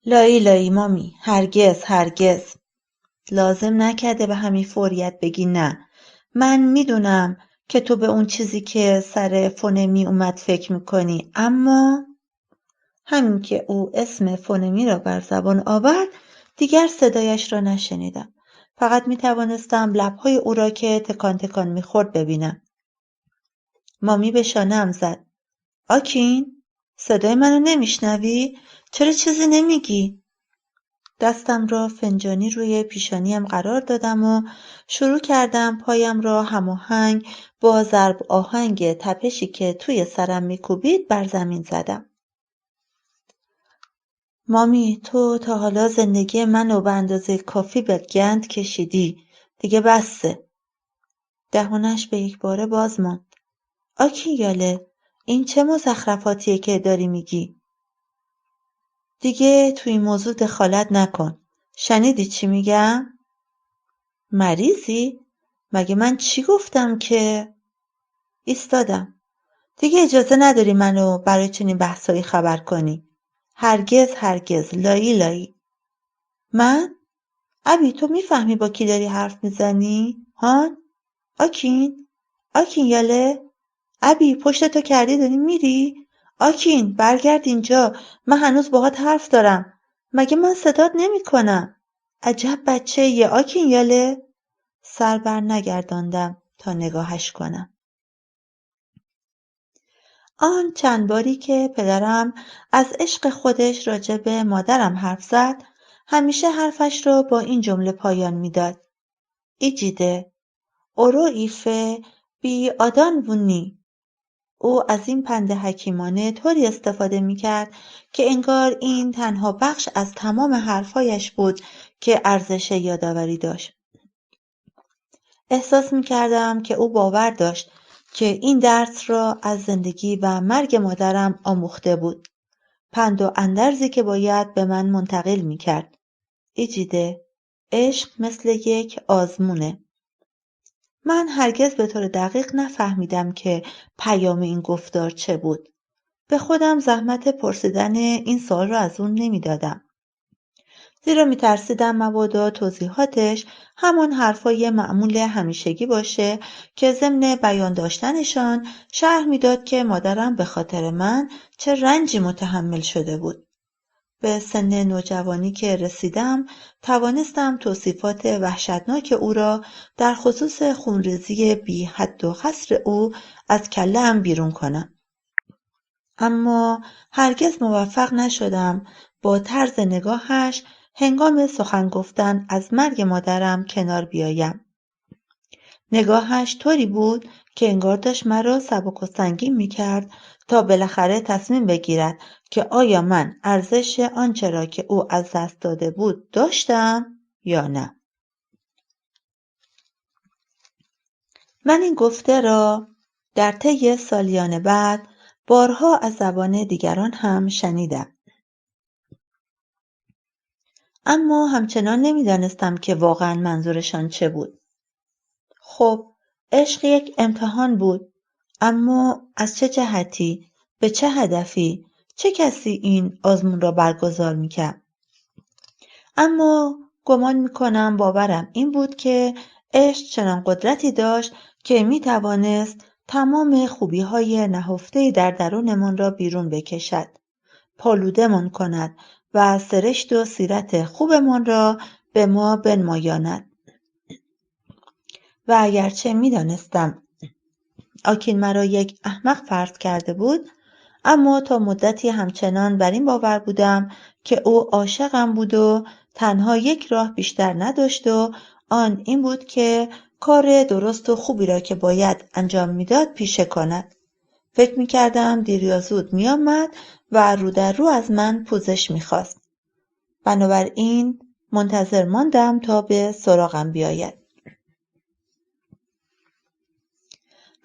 لایی لایی مامی، هرگز هرگز. لازم نکرده به همین فوریت بگی نه. من میدونم که تو به اون چیزی که سر فونمی اومد فکر میکنی، اما همین که او اسم فونمی را بر زبان آورد دیگر صدایش را نشنیدم. فقط میتوانستم لبهای او را که تکان تکان میخورد ببینم. مامی به شانه‌ام زد. آکین؟ صدای منو نمیشنوی؟ چرا چیزی نمیگی؟ دستم را فنجانی روی پیشانیم قرار دادم و شروع کردم پایم را هماهنگ با ضرب آهنگ تپشی که توی سرم میکوبید بر زمین زدم. مامی تو تا حالا زندگی منو به اندازه کافی به گند کشیدی. دیگه بسه. دهانش به یک باره باز ماند. آکی یاله این چه مزخرفاتیه که داری میگی؟ دیگه توی این موضوع دخالت نکن. شنیدی چی میگم؟ مریضی؟ مگه من چی گفتم که؟ ایستادم. دیگه اجازه نداری منو برای چنین بحثایی خبر کنی. هرگز هرگز. لایی لایی. من؟ ابی تو میفهمی با کی داری حرف میزنی؟ هان؟ آکین؟ آکین یاله؟ ابی پشت تو کردی داری میری؟ آکین برگرد اینجا، من هنوز باهات حرف دارم. مگه من صدات نمی کنم؟ عجب بچه یه آکین یاله؟ سر بر نگرداندم تا نگاهش کنم. آن چند باری که پدرم از عشق خودش راجع به مادرم حرف زد، همیشه حرفش را با این جمله پایان میداد: ایجیده، اورو ایفه بی آدان بونی. او از این پند حکیمانه طوری استفاده میکرد که انگار این تنها بخش از تمام حرفایش بود که ارزش یادآوری داشت. احساس میکردم که او باور داشت که این درس را از زندگی و مرگ مادرم آموخته بود. پند و اندرزی که باید به من منتقل میکرد. ایجیده، عشق مثل یک آزمونه. من هرگز به طور دقیق نفهمیدم که پیام این گفتار چه بود. به خودم زحمت پرسیدن این سوال را از اون نمیدادم. زیرا میترسیدم مبادا توضیحاتش همان حرفای معمول همیشگی باشه که ضمن بیان داشتنشان شرح میداد که مادرم به خاطر من چه رنجی متحمل شده بود. به سن نوجوانی که رسیدم توانستم توصیفات وحشتناک او را در خصوص خونریزی بی حد و حصر او از کله‌ام بیرون کنم. اما هرگز موفق نشدم با طرز نگاهش هنگام سخن گفتن از مرگ مادرم کنار بیایم. نگاهش طوری بود که انگار داشت مرا سبک و سنگین می‌کرد تا بالاخره تصمیم بگیرد که آیا من ارزش آنچه را که او از دست داده بود داشتم یا نه. من این گفته را در طی سالیان بعد بارها از زبان دیگران هم شنیدم. اما همچنان نمی‌دانستم که واقعاً منظورشان چه بود. خب، عشق یک امتحان بود، اما از چه جهتی، به چه هدفی، چه کسی این آزمون را برگزار می‌کرد؟ اما گمان می‌کنم باورم این بود که عشق چنان قدرتی داشت که می‌توانست تمام خوبی‌های نهفته در درونمان را بیرون بکشد، پالودمان کند و سرشت و سیرت خوبمان را به ما بنمایاند. و اگرچه می‌دانستم آکین مرا یک احمق فرض کرده بود، اما تا مدتی همچنان بر این باور بودم که او عاشقم بود و تنها یک راه بیشتر نداشت و آن این بود که کار درست و خوبی را که باید انجام میداد پیشه کند. فکر میکردم دیر یا زود میآمد و رو در رو از من پوزش میخواست. بنابراین منتظر ماندم تا به سراغم بیاید.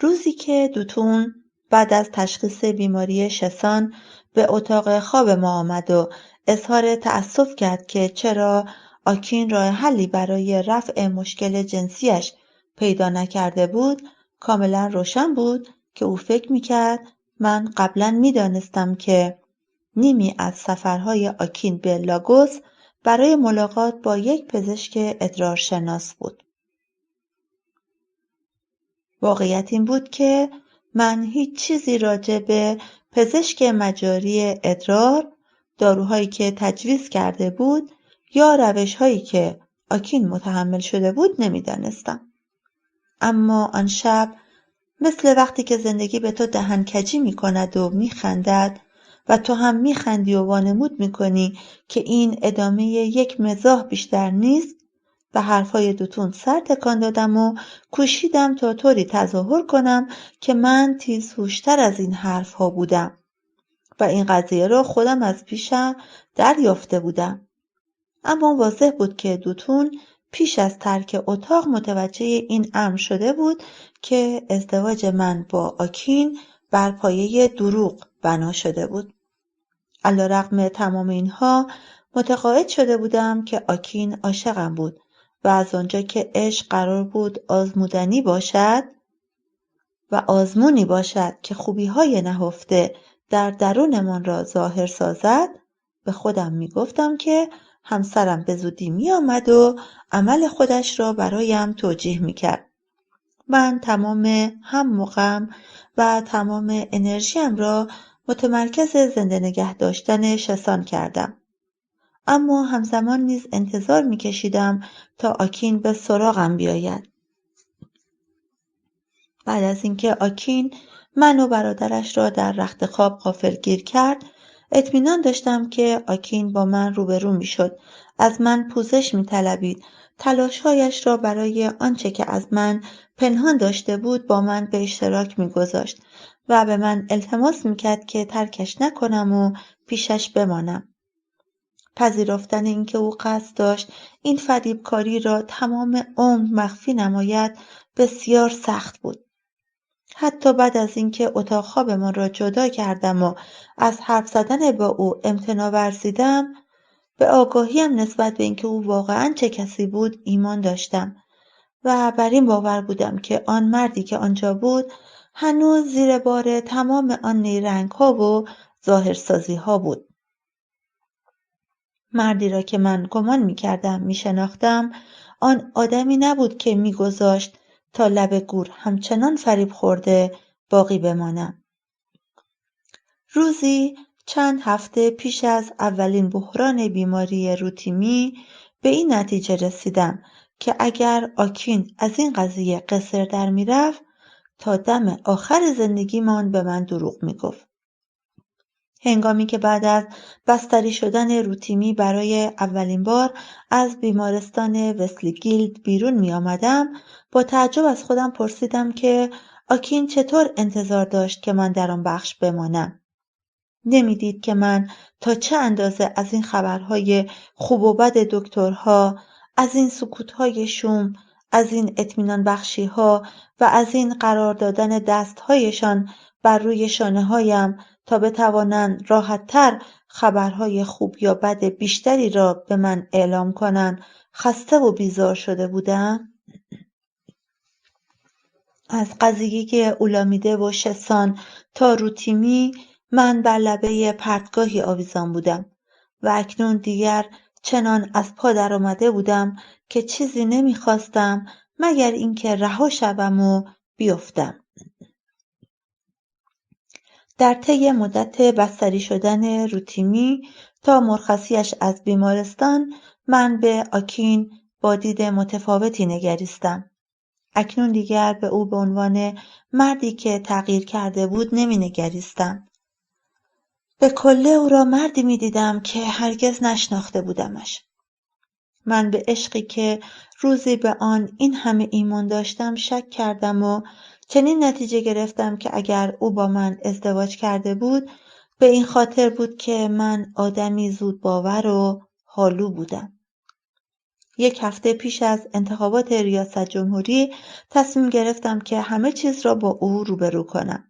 روزی که دوتون بعد از تشخیص بیماری شسان به اتاق خواب ما آمد و اظهار تأسف کرد که چرا آکین راه حلی برای رفع مشکل جنسیش پیدا نکرده بود، کاملا روشن بود که او فکر میکرد من قبلا میدانستم که نیمی از سفرهای آکین به لاگوس برای ملاقات با یک پزشک ادرارشناس بود. واقعیت این بود که من هیچ چیزی راجع به پزشک مجاری ادرار، داروهایی که تجویز کرده بود یا روشهایی که آکین متحمل شده بود نمیدانستم. اما آن شب مثل وقتی که زندگی به تو دهنکجی میکند و میخندد و تو هم میخندی و وانمود میکنی که این ادامه یک مزاح بیشتر نیست، به حرفهای دوتون سر تکان دادم و کوشیدم تا طوری تظاهر کنم که من تیزهوشتر از این حرفها بودم و این قضیه را خودم از پیشم دریافته بودم. اما واضح بود که دوتون پیش از ترک اتاق متوجه این امر شده بود که ازدواج من با آکین بر پایه دروغ بنا شده بود. علیرغم تمام اینها متقاعد شده بودم که آکین عاشقم بود و از آنجا که عشق قرار بود آزمودنی باشد و آزمونی باشد که خوبی‌های نهفته در درونمان را ظاهر سازد، به خودم می‌گفتم که همسرم به زودی می‌آمد و عمل خودش را برایم توجیه می‌کرد. من تمام هم و غم و تمام انرژیم را متمرکز زنده نگه داشتن شسان کردم. اما همزمان نیز انتظار می‌کشیدم تا آکین به سراغم بیاید. بعد از اینکه آکین من و برادرش را در رخت خواب غافلگیر کرد، اطمینان داشتم که آکین با من روبرو میشد، از من پوزش میطلبید، تلاشهایش را برای آنچه که از من پنهان داشته بود با من به اشتراک میگذاشت و به من التماس میکرد که ترکش نکنم و پیشش بمانم. پذیرفتن اینکه او قصد داشت این فریبکاری را تمام عمر مخفی نماید بسیار سخت بود. حتی بعد از اینکه اتاق خوابمان را جدا کردم و از حرف زدن با او امتناع ورزیدم، به آگاهیم نسبت به اینکه او واقعاً چه کسی بود ایمان داشتم و بر این باور بودم که آن مردی که آنجا بود هنوز زیر بار تمام آن نیرنگ‌ها و ظاهرسازی‌ها بود. مردی را که من گمان می‌کردم می‌شناختم، آن آدمی نبود که می‌گذاشت تا لب گور همچنان فریب خورده باقی بمانم. روزی چند هفته پیش از اولین بحران بیماری روتیمی به این نتیجه رسیدم که اگر آکین از این قضیه قصر در می‌رفت، تا دم آخر زندگیمان به من دروغ می‌گفت. هنگامی که بعد از بستری شدن روتیمی برای اولین بار از بیمارستان وسلیگیلد بیرون می آمدم، با تعجب از خودم پرسیدم که آکین چطور انتظار داشت که من در آن بخش بمانم. نمیدید که من تا چه اندازه از این خبرهای خوب و بد دکترها، از این سکوتهای شوم، از این اطمینان بخشیها و از این قرار دادن دستهایشان بر روی شانه‌هایم تا بتوانند راحت‌تر خبرهای خوب یا بد بیشتری را به من اعلام کنند خسته و بیزار شده بودم. از قضیه اولامیده و شسان تا روتیمی من بر لبه پرتگاهی آویزان بودم و اکنون دیگر چنان از پا در آمده بودم که چیزی نمیخواستم مگر اینکه رها شوم و بیفتم. در طی مدت بستری شدن روتیمی تا مرخصیش از بیمارستان، من به آکین با دید متفاوتی نگریستم. اکنون دیگر به او به عنوان مردی که تغییر کرده بود نمی نگریستم. به کله او را مردی می دیدم که هرگز نشناخته بودمش. من به عشقی که روزی به آن این همه ایمان داشتم شک کردم و چنین نتیجه گرفتم که اگر او با من ازدواج کرده بود به این خاطر بود که من آدمی زود باور و حالو بودم. 1 هفته پیش از انتخابات ریاست جمهوری تصمیم گرفتم که همه چیز را با او روبرو کنم.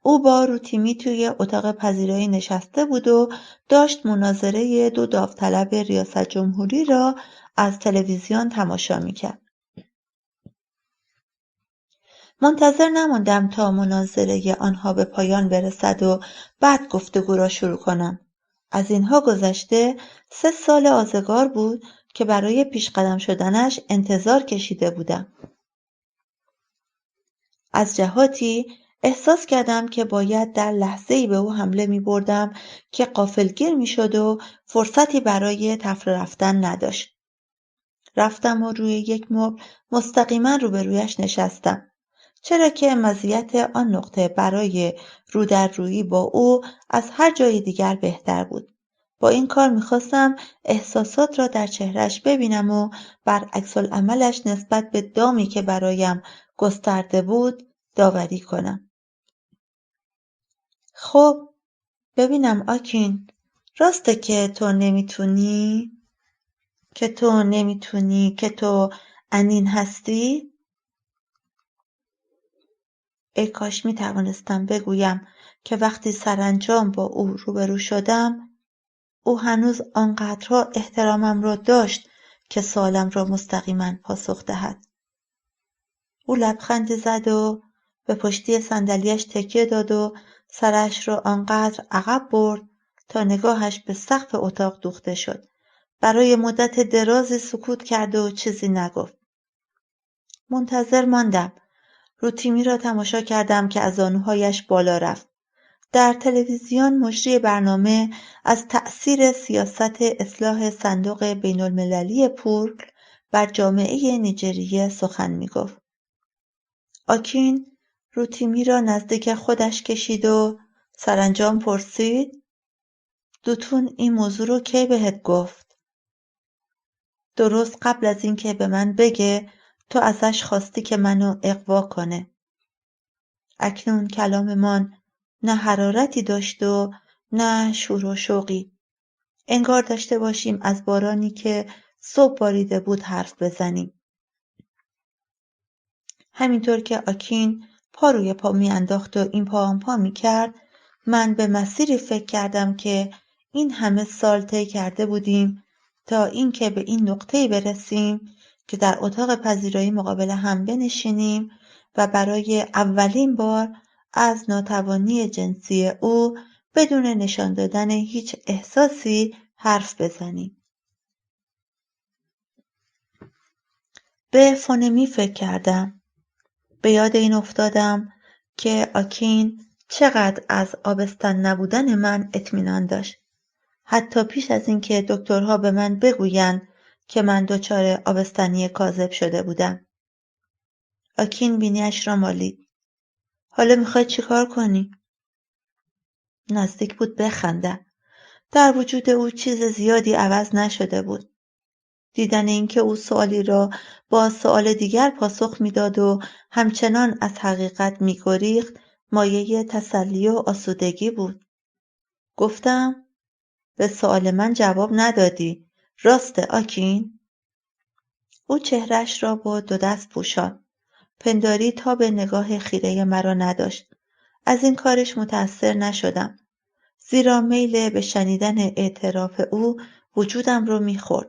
او با روتیمی توی اتاق پذیرایی نشسته بود و داشت مناظره 2 داوطلب ریاست جمهوری را از تلویزیون تماشا میکرد. منتظر نماندم تا مناظره آنها به پایان برسد و بعد گفتگو را شروع کنم. از اینها گذشته 3 سال آزگار بود که برای پیشقدم شدنش انتظار کشیده بودم. از جهاتی احساس کردم که باید در لحظه‌ای به او حمله می‌بردم که غافلگیر می‌شد و فرصتی برای تفره رفتن نداشت. رفتم و روی یک مبل مستقیما روبرویش نشستم، چرا که مزیت آن نقطه برای رو در رویی با او از هر جای دیگر بهتر بود. با این کار می‌خواستم احساسات را در چهرهش ببینم و بر عکس‌العملش نسبت به دامی که برایم گسترده بود داوری کنم. خب ببینم آکین، راسته که تو نمیتونی؟ که تو انین هستی؟ ای کاش میتوانستم بگویم که وقتی سرانجام با او روبرو شدم، او هنوز آنقدرها احترامم را داشت که سوالم را مستقیما پاسخ دهد. او لبخندی زد و به پشتی صندلیاش تکیه داد و سرش را آنقدر عقب برد تا نگاهش به سقف اتاق دوخته شد. برای مدت درازی سکوت کرد و چیزی نگفت. منتظر ماندم. روتیمی را تماشا کردم که از زانوهایش بالا رفت. در تلویزیون مجری برنامه از تأثیر سیاست اصلاح صندوق بین‌المللی پول بر جامعه نیجریه سخن می‌گفت. آکین روتیمی را نزدیک خودش کشید و سرانجام پرسید: دوتون این موضوع رو کی بهت گفت؟ درست قبل از اینکه به من بگه تو ازش خواستی که منو اغوا کنه. اکنون کلاممان نه حرارتی داشت و نه شور و شوقی. انگار داشته باشیم از بارانی که صبح باریده بود حرف بزنیم. همینطور که آکین پا روی پا میانداخت و این پا آن پا میکرد، من به مسیری فکر کردم که این همه سال طی کرده بودیم تا اینکه به این نقطه‌ای برسیم که در اتاق پذیرایی مقابل هم بنشینیم و برای اولین بار از ناتوانی جنسی او بدون نشان دادن هیچ احساسی حرف بزنیم. به فونمی فکر کردم. به یاد این افتادم که آکین چقدر از آبستن نبودن من اطمینان داشت. حتی پیش از اینکه دکترها به من بگویند که من دچار آبستنی کاذب شده بودم. آکین بینیش را مالید. حالا میخوای چیکار کنی؟ نزدیک بود بخندم. در وجود او چیز زیادی عوض نشده بود. دیدن اینکه او سوالی را با سوال دیگر پاسخ میداد و همچنان از حقیقت می‌گریخت مایه تسلی و آسودگی بود. گفتم: به سوال من جواب ندادی. راسته آکین؟ او چهرهش را با دو دست پوشاند. پنداری تا به نگاه خیره مرا نداشت. از این کارش متأثر نشدم. زیرا میل به شنیدن اعتراف او وجودم رو میخورد.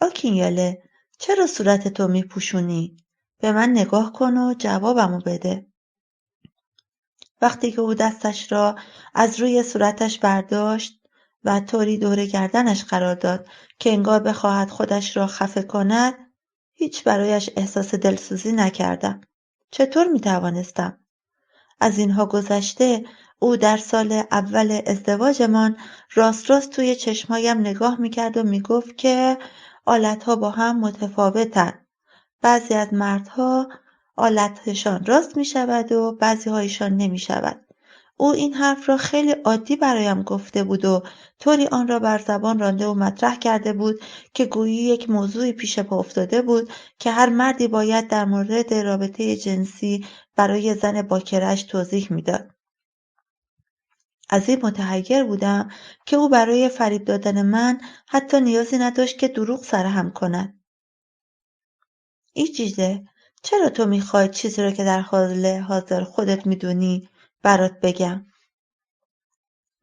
آکینیاله، چرا صورتتو میپوشونی؟ به من نگاه کن و جوابمو بده. وقتی که او دستش را از روی صورتش برداشت و طوری دور گردنش قرار داد که انگار بخواهد خودش را خفه کند، هیچ برایش احساس دلسوزی نکردم. چطور میتوانستم؟ از اینها گذشته او در سال اول ازدواجمان راست توی چشمهایم نگاه میکرد و میگفت که آلتها با هم متفاوتن. بعضی از مردها آلتشان راست میشود و بعضی هایشان نمیشود. او این حرف را خیلی عادی برایم گفته بود و طوری آن را بر زبان رانده و مطرح کرده بود که گویی یک موضوعی پیش پا افتاده بود که هر مردی باید در مورد رابطه جنسی برای زن باکره‌اش توضیح میداد. از این متحیر بودم که او برای فریب دادن من حتی نیازی نداشت که دروغ سرهم کند. ایجیزه، چرا تو میخوای چیزی را که در حال حاضر خودت میدونی برات بگم؟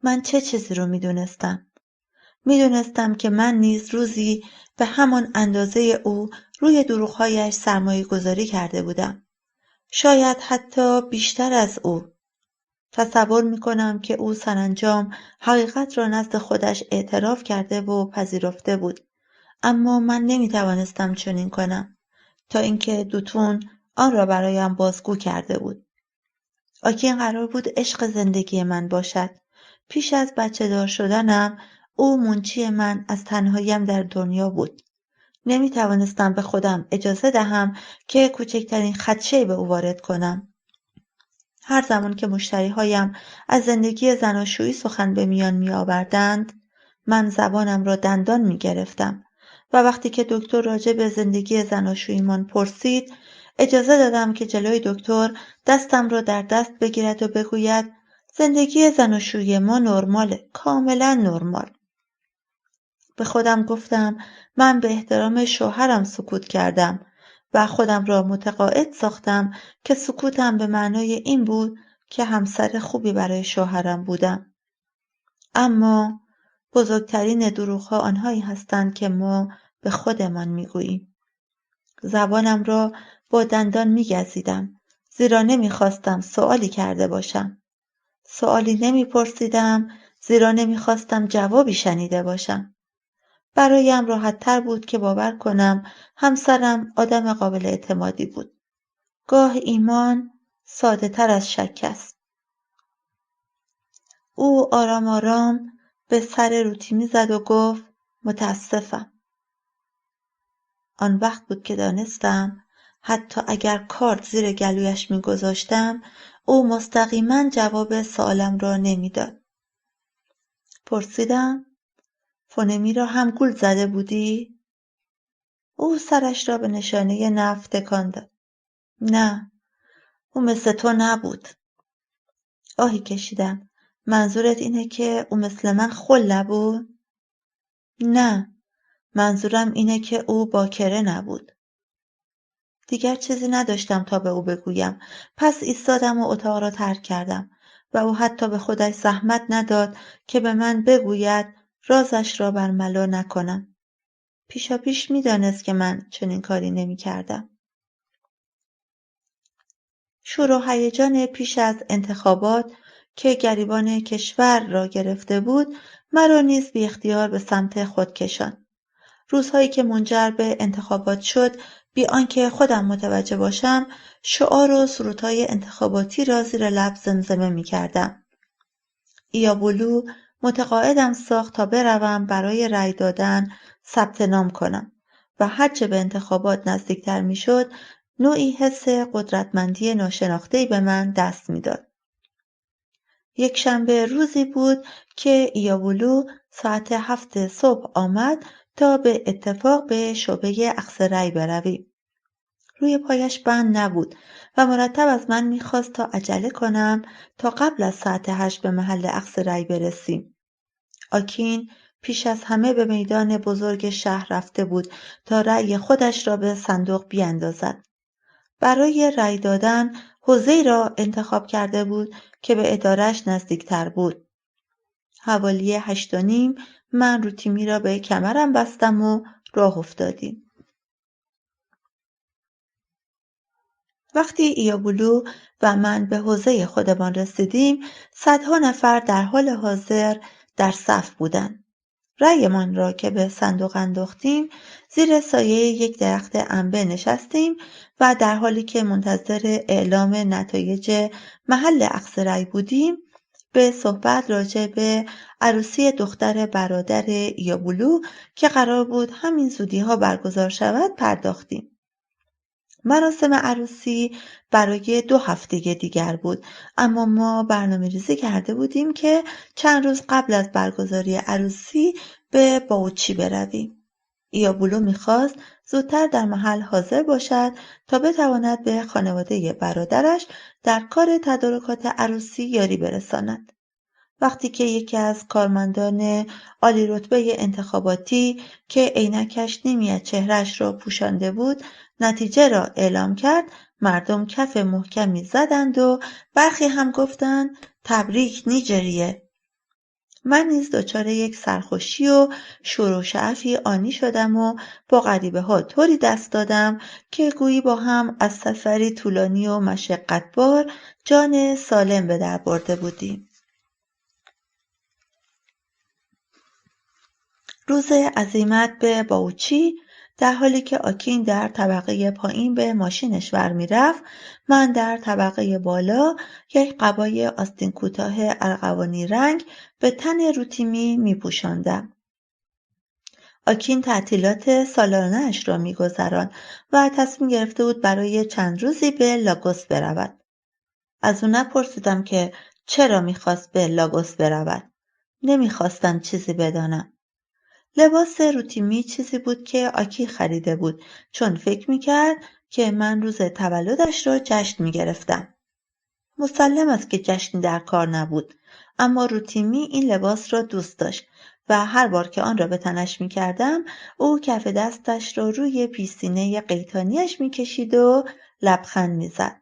من چه چیزی رو میدونستم؟ میدونستم که من نیز روزی به همان اندازه او روی دروغ‌هایش سرمایه گذاری کرده بودم. شاید حتی بیشتر از او. تصور میکنم که او سرانجام حقیقت را نزد خودش اعتراف کرده و پذیرفته بود. اما من نمیتوانستم چنین کنم تا اینکه دوتون آن را برایم بازگو کرده بود. آکین قرار بود عشق زندگی من باشد. پیش از بچه دار شدنم او منچی من از تنهاییم در دنیا بود. نمیتوانستم به خودم اجازه دهم که کوچکترین خدشه‌ای به او وارد کنم. هر زمان که مشتری‌هایم از زندگی زناشویی سخن به میان می‌آوردند، من زبانم را دندان می‌گرفتم و وقتی که دکتر راجع به زندگی زناشوییمان پرسید، اجازه دادم که جلوی دکتر دستم را در دست بگیرد و بگوید زندگی زناشویی ما نرماله، کاملا نرمال. به خودم گفتم من به احترام شوهرم سکوت کردم و خودم را متقاعد ساختم که سکوتم به معنای این بود که همسر خوبی برای شوهرم بودم. اما بزرگترین دروغ‌ها آنهایی هستند که ما به خودمان میگوییم. زبانم را با دندان میگزیدم زیرا نمیخواستم سؤالی کرده باشم. سؤالی نمیپرسیدم زیرا نمیخواستم جوابی شنیده باشم. برایم راحت‌تر بود که باور کنم همسرم آدم قابل اعتمادی بود. گاه ایمان ساده‌تر از شک است. او آرام آرام به سر روتیمی زد و گفت متاسفم. آن وقت بود که دانستم حتی اگر کارت زیر گلویش می‌گذاشتم او مستقیما جواب سؤالم را نمی‌داد. پرسیدم فونمی را هم گول زده بودی؟ او سرش را به نشانه نفی تکان داد. نه، او مثل تو نبود. آهی کشیدم. منظورت اینه که او مثل من خل نبود؟ نه، منظورم اینه که او باکره نبود. دیگر چیزی نداشتم تا به او بگویم. پس ایستادم و اتاق را ترک کردم و او حتی به خودش زحمت نداد که به من بگوید رازش را برملا نکنم. پیشاپیش می‌دانست که من چنین کاری نمی‌کردم. شور و هیجان پیش از انتخابات که گریبان کشور را گرفته بود مرا نیز بی اختیار به سمت خود کشاند. روزهایی که منجر به انتخابات شد بی آنکه خودم متوجه باشم شعار و سرودهای انتخاباتی را زیر لب زمزمه می‌کردم. ایابولو متقاعدم ساخت تا بروم برای رأی دادن ثبت نام کنم و هرچه به انتخابات نزدیکتر میشد نوعی حس قدرتمندی ناشناخته‌ای به من دست میداد. یکشنبه روزی بود که ایابولو ساعت 7 صبح آمد تا به اتفاق به شعبه اخذ رأی برویم. روی پایش بند نبود و مرتب از من میخواست تا عجله کنم تا قبل از ساعت 8 به محل اخذ رأی برسیم. آکین پیش از همه به میدان بزرگ شهر رفته بود تا رأی خودش را به صندوق بیاندازد. برای رأی دادن حوزه‌ای را انتخاب کرده بود که به اداره‌اش نزدیکتر بود. حوالی 8:30 من روتیمی را به کمرم بستم و راه افتادیم. وقتی ایابولو و من به حوزه خودمان رسیدیم صدها نفر در حال حاضر در صف بودند. رأیمان را که به صندوق انداختیم زیر سایه یک درخت انبه نشستیم و در حالی که منتظر اعلام نتایج محل اخذ رأی بودیم به صحبت راجع به عروسی دختر برادر ایابولو که قرار بود همین زودی‌ها برگزار شود پرداختیم. مراسم عروسی برای 2 هفته دیگر بود، اما ما برنامه‌ریزی کرده بودیم که چند روز قبل از برگزاری عروسی به باوچی برویم. ایابولو می‌خواست زودتر در محل حاضر باشد تا بتواند به خانواده برادرش در کار تدارکات عروسی یاری برساند. وقتی که یکی از کارمندان عالی رتبه انتخاباتی که عینکش نیمی از چهره‌اش را پوشانده بود نتیجه را اعلام کرد مردم کف محکمی زدند و برخی هم گفتند تبریک نیجریه. من نیز دچار یک سرخوشی و شور و شعفی آنی شدم و با غریبه‌ها طوری دست دادم که گویی با هم از سفری طولانی و مشقتبار جان سالم به در برده بودیم. روز عزیمت به باوچی در حالی که آکین در طبقه پایین به ماشینش برمی‌رفت من در طبقه بالا یک قبای آستین کوتاه ارغوانی رنگ به تن روتیمی می‌پوشاندم. آکین تعطیلات سالانه‌اش را می‌گذراند و تصمیم گرفته بود برای چند روزی به لاگوس برود. از او نپرسیدم که چرا می‌خواست به لاگوس برود. نمی‌خواستم چیزی بدانم. لباس روتیمی چیزی بود که آکی خریده بود چون فکر میکرد که من روز تولدش را جشن میگرفتم. مسلم است که جشنی در کار نبود، اما روتیمی این لباس را دوست داشت و هر بار که آن را به تنش میکردم او کف دستش را روی پیستینه قیتانیش میکشید و لبخند میزد.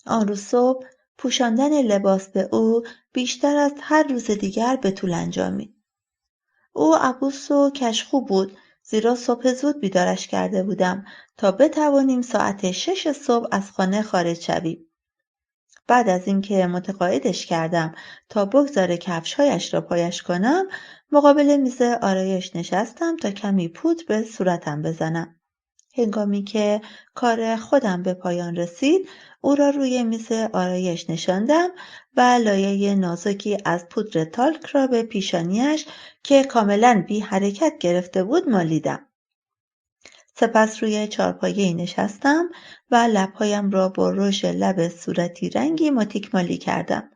آن روز صبح پوشاندن لباس به او بیشتر از هر روز دیگر به طول انجامید. او عبوس و کشخو بود زیرا صبح زود بیدارش کرده بودم تا بتوانیم ساعت 6 صبح از خانه خارج شویم. بعد از اینکه متقاعدش کردم تا بگذاره کفش‌هایش را پایش کنم مقابل میز آرایش نشستم تا کمی پودر به صورتم بزنم. هنگامی که کار خودم به پایان رسید، او را روی میز آرایش نشاندم و لایه نازکی از پودر تالک را به پیشانیش که کاملا بی حرکت گرفته بود مالیدم. سپس روی چارپایه‌ای نشستم و لبهایم را با رژ لب صورتی رنگی ماتیک کردم.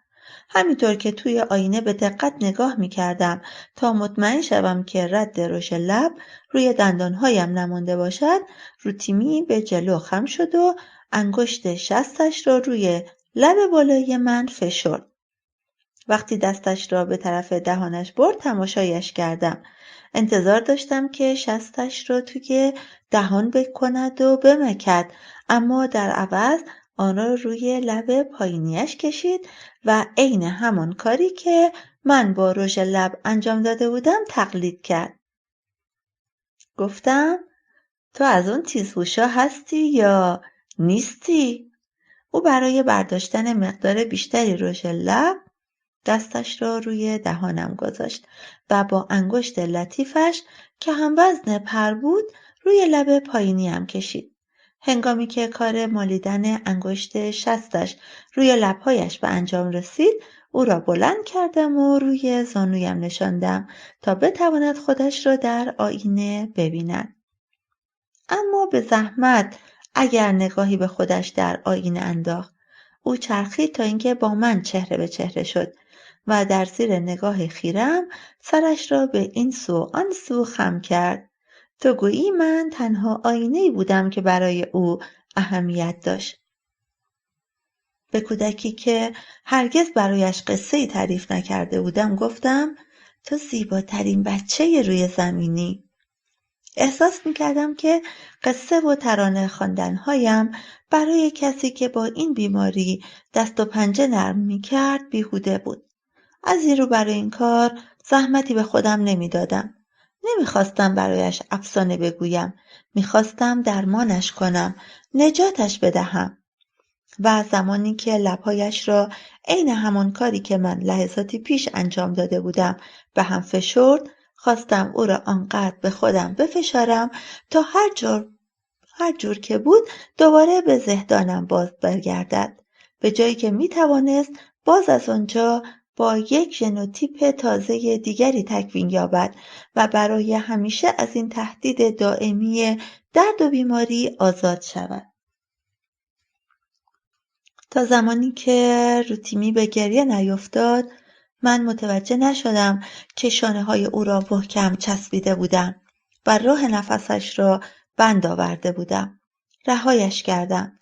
همینطور که توی آینه به دقت نگاه می کردم تا مطمئن شوم که رد رژ لب روی دندانهایم نمانده باشد، روتیمی به جلو خم شد و انگشت شستش را روی لب بالای من فشرد. وقتی دستش را به طرف دهانش برد تماشایش کردم. انتظار داشتم که شستش را توی دهان بکند و بمکد، اما در عوض آن را روی لب پایینیش کشید و عین همان کاری که من با رژ لب انجام داده بودم تقلید کرد. گفتم تو از اون تیزهوشا هستی یا نیستی؟ او برای برداشتن مقدار بیشتری رژ لب دستش را روی دهانم گذاشت و با انگشت لطیفش که هم وزن پر بود روی لب پایینیم کشید. هنگامی که کار مالیدن انگشت شستش روی لبهایش به انجام رسید، او را بلند کردم و روی زانویم نشاندم تا بتواند خودش را در آینه ببیند. اما به زحمت اگر نگاهی به خودش در آینه انداخت. او چرخید تا اینکه با من چهره به چهره شد و در زیر نگاه خیرم سرش را به این سو آن سو خم کرد. تو گویی من تنها آینه‌ای بودم که برای او اهمیت داشت. به کودکی که هرگز برایش قصه‌ای تعریف نکرده بودم گفتم تو زیباترین بچه روی زمینی. احساس می‌کردم که قصه و ترانه خواندن‌هایم برای کسی که با این بیماری دست و پنجه نرم می‌کرد بیهوده بود. از این رو برای این کار زحمتی به خودم نمی‌دادم. نمی‌خواستم برایش افسانه بگویم، می‌خواستم درمانش کنم، نجاتش بدهم. و زمانی که لبهایش را عین همان کاری که من لحظاتی پیش انجام داده بودم به هم فشرد، خواستم او را آنقدر به خودم بفشارم تا هر جور که بود دوباره به زهدانم باز برگردد، به جایی که میتوانست باز از آنجا با یک ژنوتیپ تازه دیگری تکوین یابد و برای همیشه از این تهدید دائمی درد و بیماری آزاد شود. تا زمانی که روتیمی به گریه نیفتاد، من متوجه نشدم که شانه‌های او را محکم چسبیده بودم و راه نفسش را بند آورده بودم. رهایش کردم.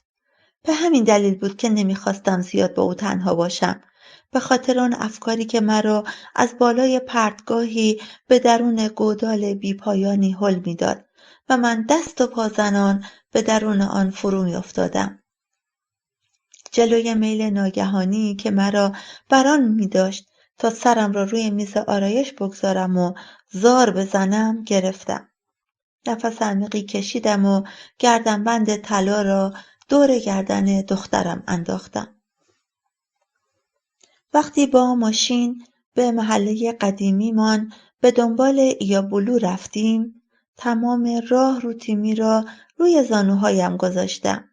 به همین دلیل بود که نمیخواستم زیاد با او تنها باشم. به خاطر آن افکاری که مرا از بالای پرتگاهی به درون گودال بیپایانی هل میداد و من دست و پا زنان به درون آن فرو میافتادم. جلوی میل ناگهانی که مرا بران می‌داشت تا سرم را روی میز آرایش بگذارم و زار بزنم گرفتم. نفس عمیقی کشیدم و گردنبند طلا را دور گردن دخترم انداختم. وقتی با ماشین به محله قدیمیمان به دنبال ایابولو رفتیم، تمام راه روتیمی را روی زانوهایم گذاشتم.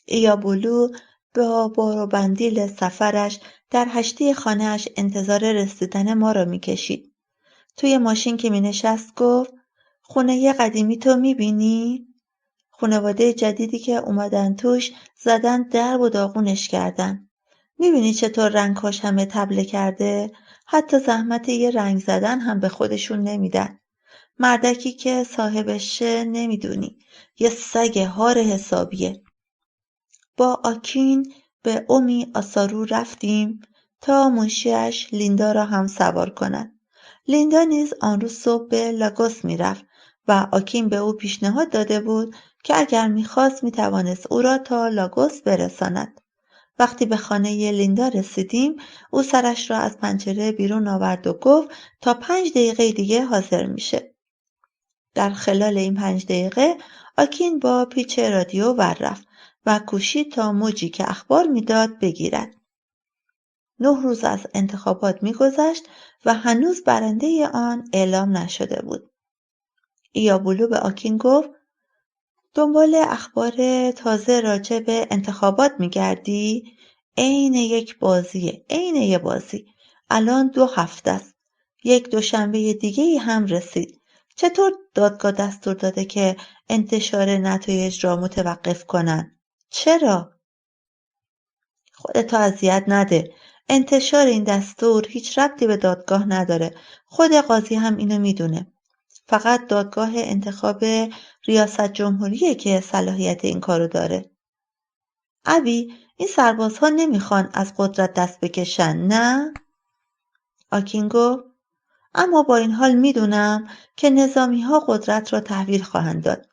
ایابولو با بار و بندیل سفرش در هشته خانه‌اش انتظار رسیدن ما را می‌کشید. توی ماشین که می‌نشست گفت خونه قدیمی تو می‌بینی؟ خانواده جدیدی که اومدن توش زدن درب و داغونش کردن. می‌بینی چطور رنگ‌هاش همه تبله کرده؟ حتی زحمت یه رنگ زدن هم به خودشون نمیدن. مردکی که صاحبشه نمیدونی. یه سگ هار حسابیه. با آکین به اومی آسارو رفتیم تا منشیش لیندا را هم سوار کند. لیندا نیز آن روز صبح به لاگوس میرفت و آکین به او پیشنهاد داده بود که اگر میخواست میتوانست او را تا لاگوس برساند. وقتی به خانه لیندا رسیدیم، او سرش را از پنجره بیرون آورد و گفت تا 5 دقیقه دیگه حاضر میشه. در خلال این 5 دقیقه آکین با پیچ رادیو ور رفت و کوشید تا موجی که اخبار میداد بگیرد. 9 روز از انتخابات میگذشت و هنوز برنده آن اعلام نشده بود. ایابولو به آکین گفت دنبال اخبار تازه راجع به انتخابات میگردی؟ عین یک بازیه، عین یه بازی. الان 2 هفته است. یک دوشنبه دیگه هم رسید. چطور دادگاه دستور داده که انتشار نتایج را متوقف کنن؟ چرا؟ خودتو اذیت نده. انتشار این دستور هیچ ربطی به دادگاه نداره. خود قاضی هم اینو میدونه. فقط دادگاه انتخاب ریاست جمهوریه که صلاحیت این کارو داره. ابی، این سربازها نمیخوان از قدرت دست بکشن، نه؟ آکین گفت اما با این حال میدونم که نظامی‌ها قدرت را تحویل خواهند داد.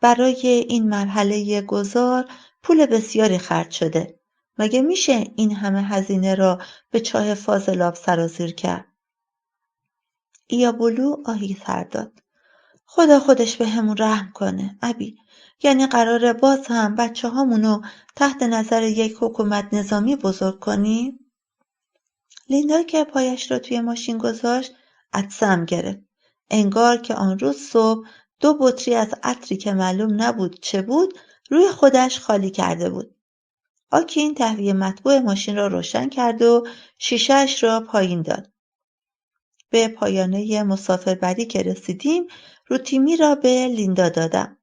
برای این مرحله گذار پول بسیاری خرج شده. مگه میشه این همه هزینه را به چاه فاضلاب سرازیر کرد؟ ایابولو آهی سر داد. خدا خودش به همون رحم کنه. ابی، یعنی قراره باز هم بچه هامونو تحت نظر یک حکومت نظامی بزرگ کنیم؟ لیندا که پایش را توی ماشین گذاشت عطسه‌ام گرفت. انگار که آن روز صبح 2 بطری از عطری که معلوم نبود چه بود روی خودش خالی کرده بود. آکین تهویه مطبوع ماشین را روشن کرد و شیشه‌اش را پایین داد. به پایانه مسافربری که رسیدیم روتیمی را به لیندا دادم.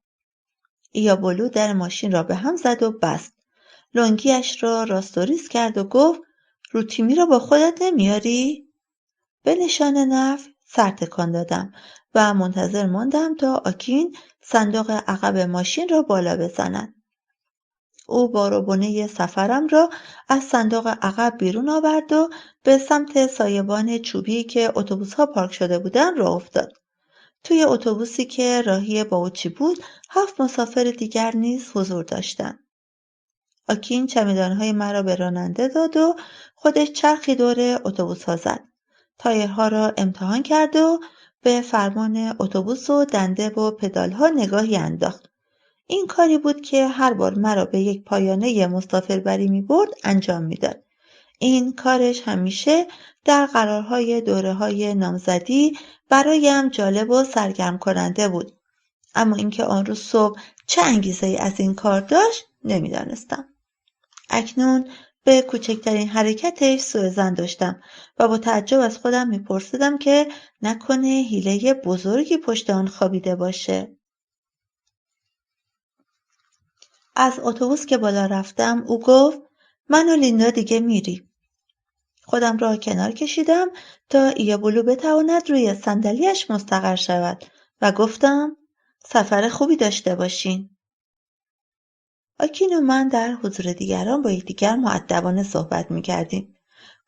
ایابولو در ماشین را به هم زد و بست. لنگیش را راستوریز کرد و گفت روتیمی را با خودت نمیاری؟ به نشان نفی سر تکان دادم و منتظر ماندم تا آکین صندوق عقب ماشین را بالا بزند. او باروبونه سفرم را از صندوق عقب بیرون آورد و به سمت سایبان چوبی که اتوبوس‌ها پارک شده بودند راه افتاد. توی اتوبوسی که راهی باوچی بود 7 مسافر دیگر نیز حضور داشتند. آکین چمدانهای مرا به راننده داد و خودش چرخی دور اتوبوس‌ها زد. تایرها را امتحان کرد و به فرمان اتوبوس و دنده و پدال‌ها نگاهی انداخت. این کاری بود که هر بار مرا به یک پایانه مسافربری می‌برد انجام می‌داد. این کارش همیشه در قرارهای دوره‌های نامزدی برایم جالب و سرگرم کننده بود. اما اینکه آن روز صبح چه انگیزه‌ای از این کار داشت نمی‌دانستم. اکنون به کوچکترین حرکتش سوءظن داشتم و با تعجب از خودم می‌پرسیدم که نکنه حیله بزرگی پشت آن خوابیده باشه. از اتوبوس که بالا رفتم او گفت من و لیندا دیگه میریم. خودم را کنار کشیدم تا ایابولو بتواند روی صندلیاش مستقر شود و گفتم سفر خوبی داشته باشین. آکین و من در حضور دیگران با یکدیگر مؤدبانه صحبت می‌کردیم.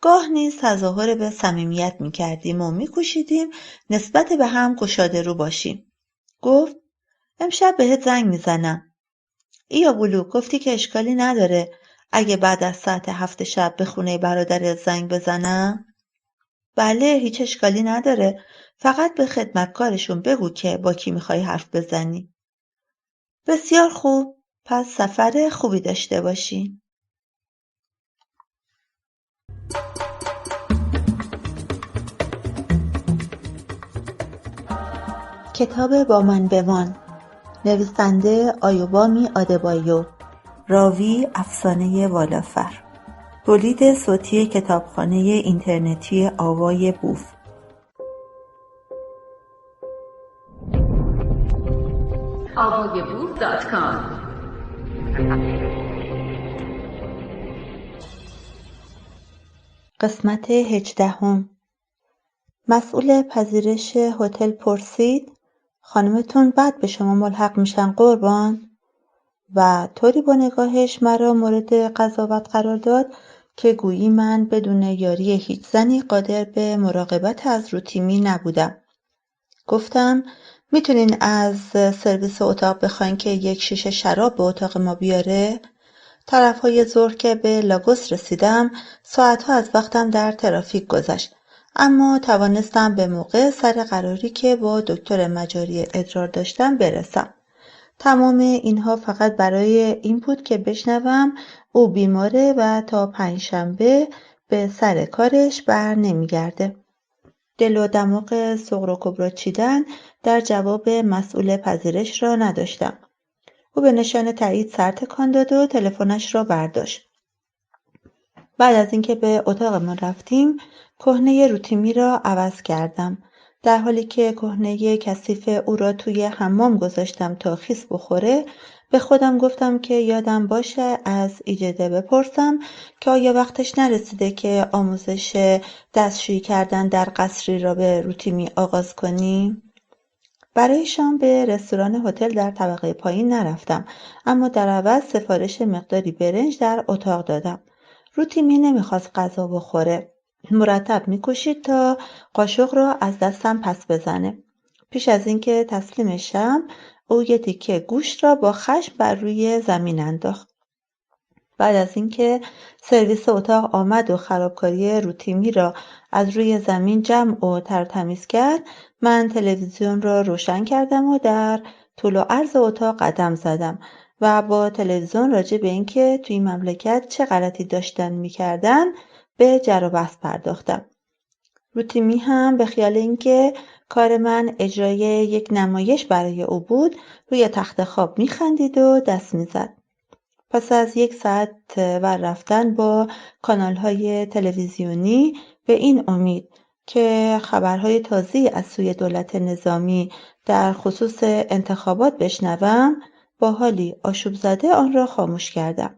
گاه نیز تظاهر به صمیمیت می‌کردیم و می‌کوشیدیم نسبت به هم گشاده رو باشیم. گفت امشب بهت زنگ میزنم. ایابولو گفتی که اشکالی نداره اگه بعد از ساعت 7 شب به خونه برادرت زنگ بزنم؟ بله هیچ اشکالی نداره. فقط به خدمتکارشون بگو که با کی میخوای حرف بزنی. بسیار خوب. پس سفر خوبی داشته باشی. کتاب با من بمان. نویسنده آیوبامی آدبایو. راوی افسانه والافر. تولید صوتی کتابخانه اینترنتی آوای بوف. avayaboof.com قسمت 18. مسئول پذیرش هتل پرسید خانمتون بعد به شما ملحق میشن قربان؟ و طوری با نگاهش مرا مورد قضاوت قرار داد که گویی من بدون یاری هیچ زنی قادر به مراقبت از روتیمی نبودم. گفتم میتونین از سرویس اتاق بخواین که یک شیشه شراب به اتاق ما بیاره؟ طرفهای ظهر که به لاگوس رسیدم ساعتها از وقتم در ترافیک گذشت، اما توانستم به موقع سر قراری که با دکتر مجاری ادرار داشتم برسم. تمام اینها فقط برای این بود که بشنوم او بیماره و تا پنجشنبه به سر کارش بر نمیگرده. دل و دماغ صغر و کبرا چیدن در جواب مسئول پذیرش را نداشتم. او به نشان تایید سر تکان داد و تلفنش را برداشت. بعد از اینکه به اتاقمان رفتیم، کهنه روتیمی را عوض کردم. در حالی که کهنه کثیف او را توی حمام گذاشتم تا خیس بخوره، به خودم گفتم که یادم باشه از ایجاده بپرسم که آیا وقتش نرسیده که آموزش دستشویی کردن در قصری را به روتیمی آغاز کنی؟ برای شام به رستوران هتل در طبقه پایین نرفتم، اما در عوض سفارش مقداری برنج در اتاق دادم. روتیمی نمیخواست غذا بخوره. مرتب میکوشید تا قاشق را از دستم پس بزنه. پیش از اینکه تسلیم شم، او یه تیکه گوشت را با خشم بر روی زمین انداخت. بعد از اینکه سرویس اتاق آمد و خرابکاری روتیمی را از روی زمین جمع و ترتمیز کرد، من تلویزیون را روشن کردم و در طول و عرض اتاق قدم زدم و با تلویزیون راجع به اینکه توی این مملکت چه غلطی داشتن میکردن به جر و بحث پرداختم. روتیمی هم به خیال اینکه کار من اجرای یک نمایش برای او بود، روی تخت خواب میخندید و دست میزد. پس از 1 ساعت ور رفتن با کانال‌های تلویزیونی به این امید که خبرهای تازه‌ای از سوی دولت نظامی در خصوص انتخابات بشنوم، با حالی آشوب زده آن را خاموش کردم.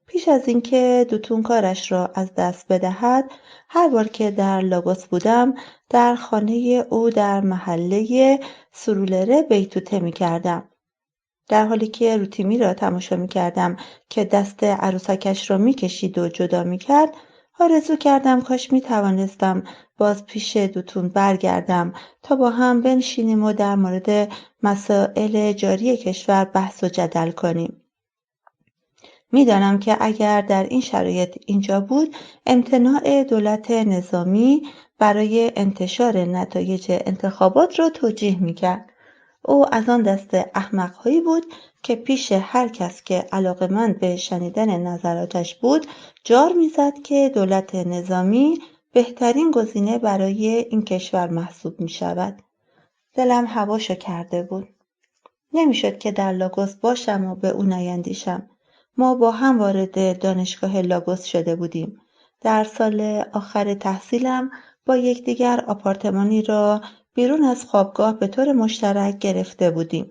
پیش از اینکه دوتون کارش را از دست بدهد، هر بار که در لاگوس بودم در خانه او در محله سرولره بیتوته می‌کردم. در حالی که روتیمی را تماشا می‌کردم که دست عروسکش را می‌کشید و جدا می‌کرد، آرزو کردم کاش می‌توانستم باز پیش دوتون برگردم تا با هم بنشینیم و در مورد مسائل جاری کشور بحث و جدل کنیم. می‌دانم که اگر در این شرایط اینجا بود، امتناع دولت نظامی برای انتشار نتایج انتخابات را توجیه می‌کرد. او از آن دست احمق‌هایی بود که پیش هر کس که علاقه‌مند به شنیدن نظراتش بود جار می‌زد که دولت نظامی بهترین گزینه برای این کشور محسوب می‌شود. دلم هواشو کرده بود. نمی‌شد که در لاگوس باشم و به او نیندیشم. ما با هم وارد دانشگاه لاگوس شده بودیم. در سال آخر تحصیلم با یکدیگر آپارتمانی را بیرون از خوابگاه به طور مشترک گرفته بودیم.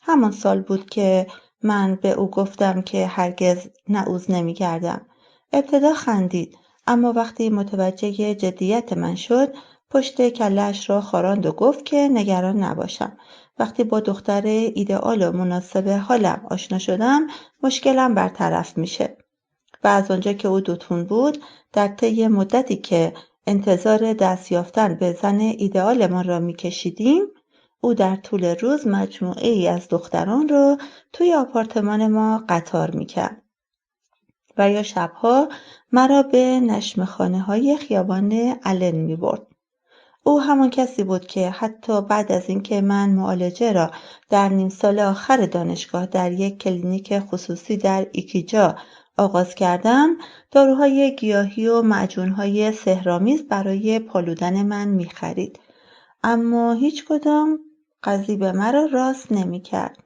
همان سال بود که من به او گفتم که هرگز نعوذ نمی کردم. ابتدا خندید، اما وقتی متوجه جدیت من شد، پشت کله‌اش را خاراند و گفت که نگران نباشم. وقتی با دختر ایدئال و مناسب حالم آشنا شدم، مشکلم برطرف میشه. و از آنجا که او دوتون بود، در طی مدتی که انتظار دست یافتن به زن ایدئالمان را میکشیدیم، او در طول روز مجموعه ای از دختران را توی آپارتمان ما قطار میکرد و یا شبها مرا به نشمخانه‌های خیابان آلن میبرد. او همان کسی بود که حتی بعد از اینکه من معالجه را در نیم سال آخر دانشگاه در یک کلینیک خصوصی در ایکیجا آغاز کردم، داروهای گیاهی و معجونهای سحرآمیز برای پالودن من می‌خرید، اما هیچ کدام قضیب مرا راست نمی‌کرد.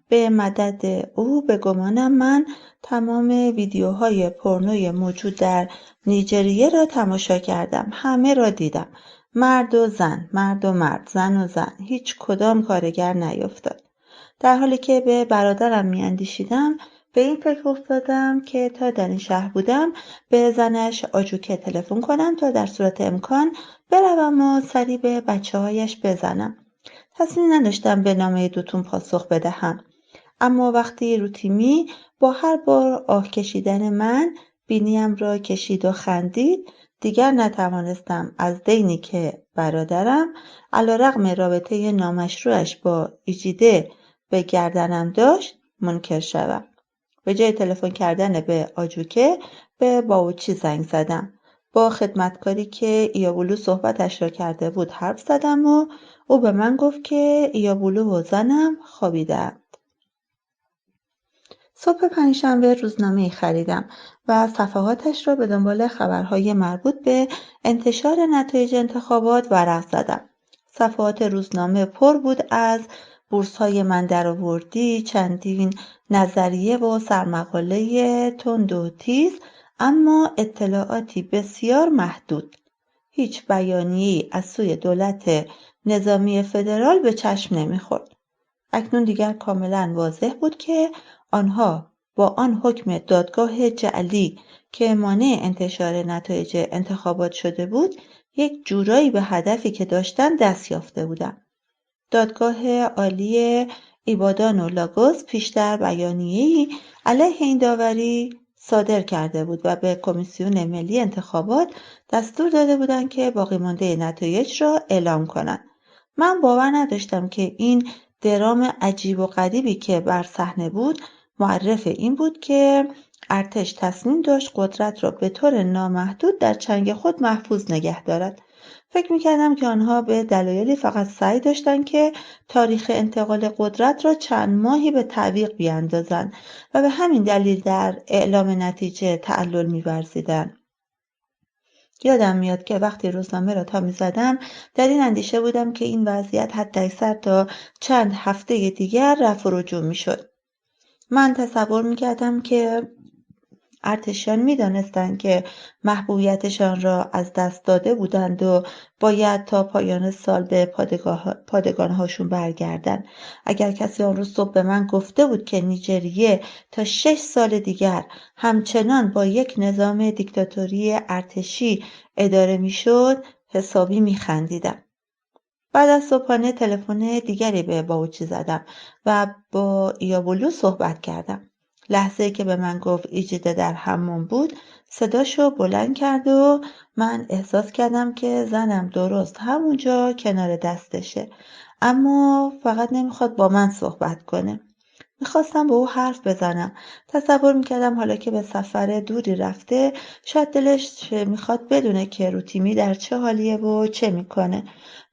به مدد او به گمانم من تمام ویدیوهای پورنوی موجود در نیجریه را تماشا کردم. همه را دیدم. مرد و زن، مرد و مرد، زن و زن. هیچ کدام کارگر نیفتاد. در حالی که به برادرم میاندیشیدم، به این فکر افتادم که تا در این شهر بودم به زنش آجوکه تلفن کنم تا در صورت امکان بروم و سری به بچه‌هایش بزنم. تصمیم نداشتم به نامه دوتون پاسخ بدهم. اما وقتی روتیمی با هر بار آه کشیدن من بینیم را کشید و خندید، دیگر نتوانستم از دینی که برادرم علیرغم رابطه نامشروعش با ایجیده به گردنم داشت منکر شوم. به جای تلفن کردن به آجوکه به باوچی زنگ زدم. با خدمتکاری که ایابولو صحبتش را کرده بود حرف زدم و او به من گفت که ایابولو و زنم خوابیدند. صبح پنجشنبه روزنامه‌ای خریدم و صفحاتش را به دنبال خبرهای مربوط به انتشار نتایج انتخابات ورق زدم. صفحات روزنامه پر بود از بورس‌های من درآوردی، چندین نظریه و سرمقاله تند و تیز، اما اطلاعاتی بسیار محدود. هیچ بیانیه‌ای از سوی دولت نظامی فدرال به چشم نمی‌خورد. اکنون دیگر کاملا واضح بود که آنها با آن حکم دادگاه جعلی که مانع انتشار نتایج انتخابات شده بود، یک جورایی به هدفی که داشتند دست یافته بودند. دادگاه عالی ایبادان و لاگوس پیشتر بیانیه‌ای علیه این داوری صادر کرده بود و به کمیسیون ملی انتخابات دستور داده بودند که باقی مانده نتایج را اعلام کنند. من باور نداشتم که این درام عجیب و غریبی که بر صحنه بود معرف این بود که ارتش تصمیم داشت قدرت را به طور نامحدود در چنگ خود محفوظ نگه دارد. فکر می‌کردم که آنها به دلایلی فقط سعی داشتند که تاریخ انتقال قدرت را چند ماهی به تعویق بیاندازند و به همین دلیل در اعلام نتیجه تعلل می‌ورزیدند. یادم میاد که وقتی روزنامه را تا می‌زدم در این اندیشه بودم که این وضعیت حداکثر تا چند هفته دیگر رفع و رجوع می‌شد. من تصور می‌کردم که ارتشیان می‌دانستند که محبوبیتشان را از دست داده بودند و باید تا پایان سال به پادگان‌هاشون برگردند. اگر کسی آن روز صبح به من گفته بود که نیجریه تا 6 سال دیگر همچنان با یک نظام دیکتاتوری ارتشی اداره میشد، حسابی میخندیدم. بعد از صبحانه تلفن دیگری به باوچی زدم و با ایابولو صحبت کردم. لحظه‌ای که به من گفت ایجیده در حمام بود، صداشو بلند کرد و من احساس کردم که زنم درست همونجا کنار دستشه، اما فقط نمیخواد با من صحبت کنه. میخواستم با او حرف بزنم. تصور میکردم حالا که به سفر دوری رفته، شاید دلش میخواد بدونه که روتیمی در چه حالیه و چه میکنه.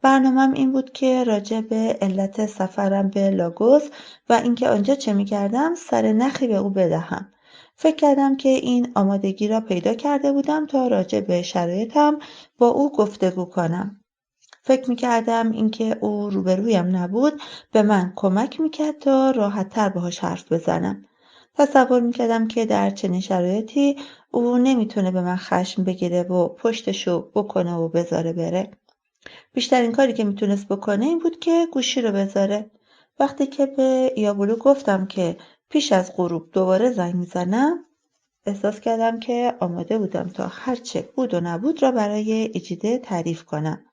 برنامه‌م این بود که راجع به علت سفرم به لاگوس و اینکه آنجا چه میکردم سر نخی به او بدهم. فکر کردم که این آمادگی را پیدا کرده بودم تا راجع به شرایطم با او گفتگو کنم. فکر میکردم اینکه او روبرویم نبود به من کمک میکرد تا راحت‌تر باهاش حرف بزنم. تصور میکردم که در چنین شرایطی او نمیتونه به من خشم بگیره و پشتشو بکنه و بذاره بره. بیشترین کاری که میتونست بکنه این بود که گوشی رو بذاره. وقتی که به ایابولو گفتم که پیش از غروب دوباره زنگ میزنم، احساس کردم که آماده بودم تا هرچه بود و نبود را برای ایجیده تعریف کنم.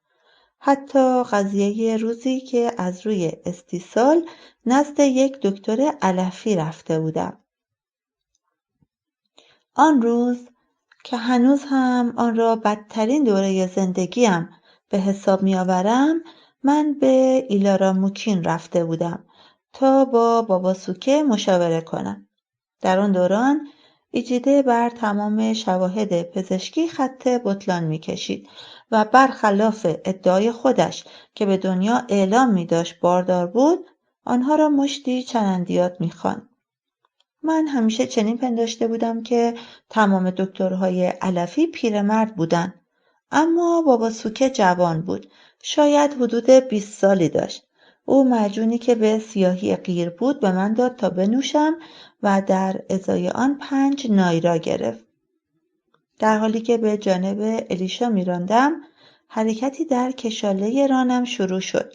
حتی قضیه روزی که از روی استیصال نزد یک دکتر علفی رفته بودم. آن روز که هنوز هم آن را بدترین دوره زندگیم به حساب می آورم، من به ایلاراموکین رفته بودم تا با باباسوکه مشاوره کنم. در آن دوران ایجیده بر تمام شواهد پزشکی خط بطلان می‌کشید و برخلاف ادعای خودش که به دنیا اعلام می‌داشت باردار بود، آنها را مشتی چرندیات می‌خواند. من همیشه چنین پنداشته بودم که تمام دکترهای علفی پیرمرد بودند، اما باباسوکه جوان بود، شاید حدود 20 سالی داشت. او معجونی که به سیاهی قیر بود به من داد تا بنوشم و در ازای آن 5 نایرا گرفت. در حالی که به جانب الیشا میراندم، حرکتی در کشاله رانم شروع شد.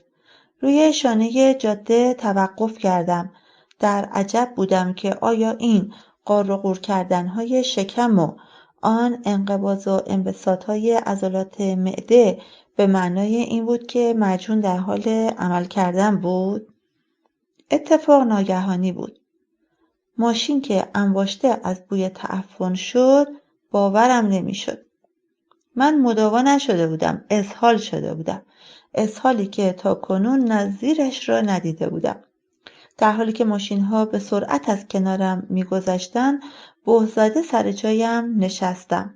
روی شانه جاده توقف کردم. در عجب بودم که آیا این غار و غور کردنهای شکم و آن انقباض و انبساطهای عضلات معده به معنای این بود که معجون در حال عمل کردن بود؟ اتفاق ناگهانی بود. ماشین که انباشته از بوی تعفن شد باورم نمیشد. من مداوا نشده بودم، اسهال شده بودم. اسهالی که تا کنون نظیرش را ندیده بودم. در حالی که ماشین‌ها به سرعت از کنارم می‌گذشتند، به‌زده سر جایم نشستم.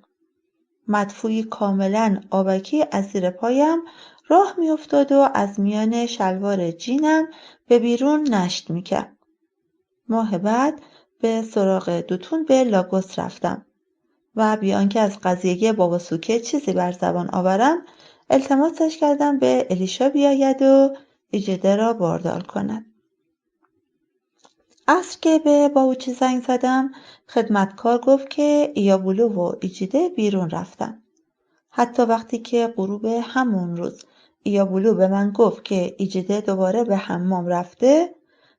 مدفوعی کاملا آبکی از زیر پایم راه می‌افتاد و از میان شلوار جینم به بیرون نشت می‌کرد. ماه بعد به سراغ دوتون به لاگوس رفتم و بی آنکه از قضیه باباسوکه چیزی بر زبان آورم، التماسش کردم به الیشا بیاید و ایجده را باردار کند. عصر که به باوچی زنگ زدم خدمتکار گفت که ایابولو و ایجیده بیرون رفتن. حتی وقتی که غروب همون روز ایابولو به من گفت که ایجیده دوباره به حمام رفته،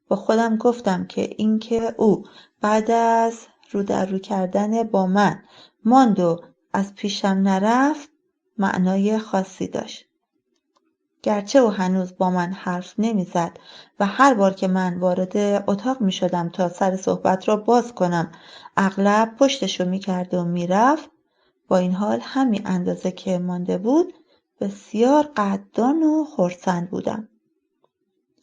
با خودم گفتم که اینکه او بعد از رو در رو کردن با من ماند و از پیشم نرفت معنای خاصی داشت. گرچه او هنوز با من حرف نمیزد و هر بار که من وارد اتاق می شدم تا سر صحبت را باز کنم اغلب پشتشو می کرد و می رفت، با این حال همین اندازه که مانده بود بسیار قدردان و خرسند بودم.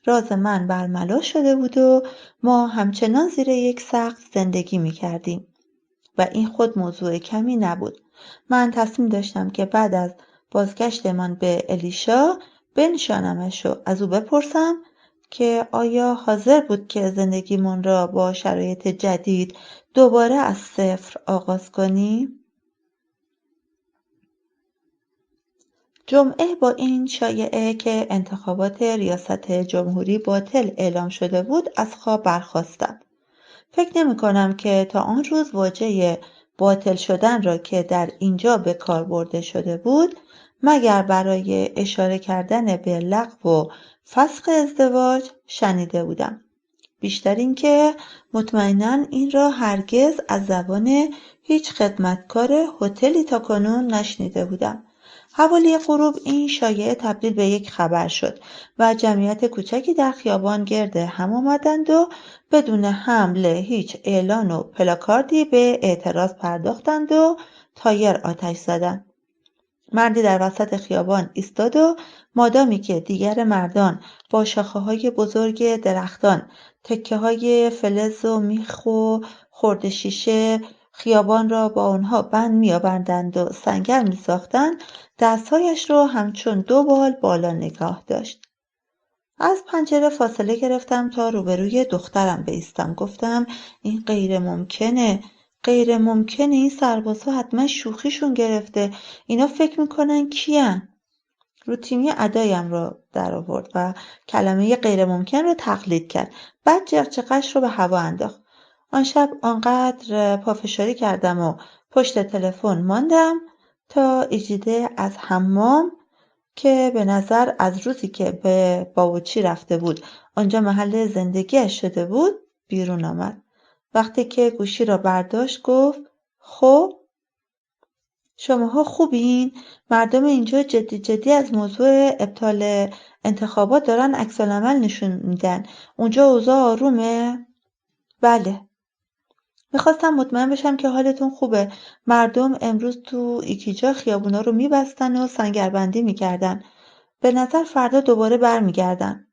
راز من برملا شده بود و ما همچنان زیر یک سقف زندگی می کردیم و این خود موضوع کمی نبود. من تصمیم داشتم که بعد از بازگشتمان به الیشا بنشانمش و از او بپرسم که آیا حاضر بود که زندگیمان را با شرایط جدید دوباره از صفر آغاز کنیم؟ جمعه با این شایعه که انتخابات ریاست جمهوری باطل اعلام شده بود از خواب برخاستم. فکر نمی‌کنم که تا آن روز واژه باطل شدن را که در اینجا به کار برده شده بود مگر برای اشاره کردن به لغو و فسخ ازدواج شنیده بودم. بیشتر اینکه مطمئناً این را هرگز از زبان هیچ خدمتکار هتلی تاکنون نشنیده بودم. حوالی غروب این شایعه تبدیل به یک خبر شد و جمعیت کوچکی در خیابان گرد هم آمدند و بدون حمل هیچ اعلان و پلاکاردی به اعتراض پرداختند و تایر آتش زدند. مردی در وسط خیابان ایستاد و مادامی که دیگر مردان با شاخه‌های بزرگ درختان، تکه‌های فلز و میخ و خرده شیشه خیابان را با آنها بند می‌آوردند و سنگر می‌ساختند، دستهایش را همچون دو بال بالا نگاه داشت. از پنجره فاصله گرفتم تا روبروی دخترم بایستم. گفتم این غیر ممکنه. غیر ممکنه، این سربازها حتما شوخیشون گرفته. اینا فکر میکنن کیان؟ رو تیمی ادایم را در آورد و کلمه غیر ممکن رو تقلید کرد. بعد جغجغش رو به هوا انداخت. آن شب آنقدر پافشاری کردم و پشت تلفن ماندم تا ایجیده از حمام که به نظر از روزی که به باوچی رفته بود آنجا محل زندگیش شده بود بیرون آمد. وقتی که گوشی را برداشت گفت خب شماها خوبین؟ مردم اینجا جدی از موضوع ابطال انتخابات دارن عکس‌العمل نشون میدن. اونجا اوضاع آرومه؟ بله. میخواستم مطمئن بشم که حالتون خوبه. مردم امروز تو ایکیجا خیابونا رو میبستن و سنگربندی میکردن. به نظر فردا دوباره برمیگردن.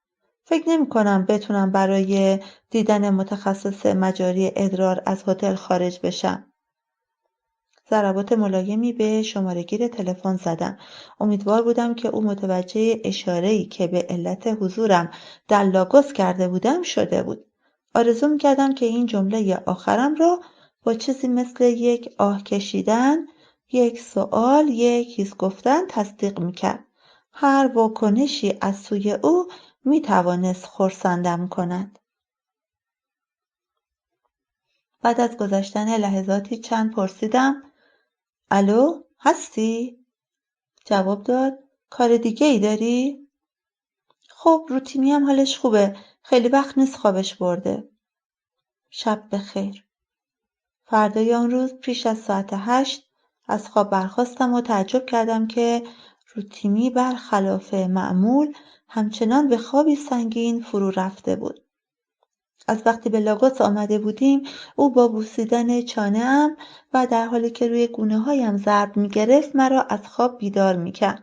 فکر نمی‌کنم بتونم برای دیدن متخصص مجاری ادرار از هتل خارج بشم. ضربات ملایمی به شماره‌گیر تلفن زدم. امیدوار بودم که او متوجه اشاره‌ای که به علت حضورم در لاگوس کرده بودم شده بود. آرزو می‌کردم که این جمله آخرم را با چیزی مثل یک آه کشیدن، یک سؤال، یک هیس گفتن تصدیق می‌کرد. هر واکنشی از سوی او می‌توانست خرسندم کند. بعد از گذشتن لحظاتی چند پرسیدم الو هستی؟ جواب داد کار دیگه ای داری؟ خب رو تیمی هم حالش خوبه. خیلی وقت نیست خوابش برده. شب بخیر. فردای آن روز پیش از ساعت 8 از خواب برخاستم و تعجب کردم که روتیمی برخلاف معمول همچنان به خوابی سنگین فرو رفته بود. از وقتی به لاگوس آمده بودیم او با بوسیدن چانه‌ام و در حالی که روی گونه‌هایم ضرب می‌گرفت مرا از خواب بیدار می‌کرد.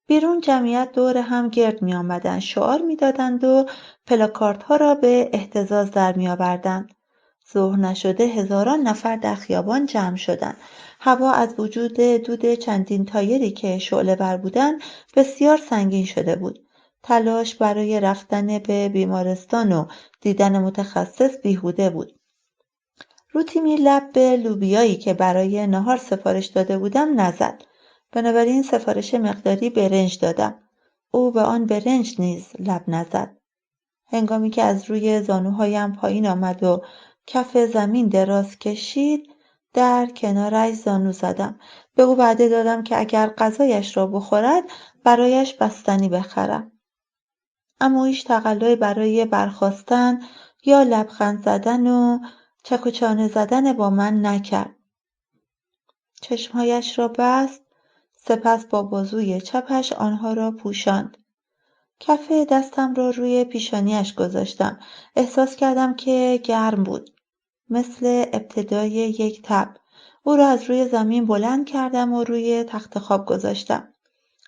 بیرون جمعیت دور هم گرد می‌آمدند، شعار می‌دادند و پلاکاردها را به اهتزاز در می‌آوردند. ظهر نشده هزاران نفر در خیابان جمع شدند. هوا از وجود دود چندین تایری که شعله‌ور بودند بسیار سنگین شده بود. تلاش برای رفتن به بیمارستان و دیدن متخصص بیهوده بود. روتیمی لب به لوبیایی که برای نهار سفارش داده بودم نزد. بنابراین سفارش مقداری برنج دادم. او به آن برنج نیز لب نزد. هنگامی که از روی زانوهایم پایین آمد و کف زمین دراز کشید، در کنارش زانو زدم. به او وعده دادم که اگر غذایش را بخورد برایش بستنی بخرم. اما هیچ تقلایی برای برخاستن یا لبخند زدن و چک و چانه زدن با من نکرد. چشمهایش را بست، سپس با بازوی چپش آنها را پوشاند. کف دستم را روی پیشانیش گذاشتم. احساس کردم که گرم بود، مثل ابتدای یک تب. او را از روی زمین بلند کردم و روی تخت خواب گذاشتم.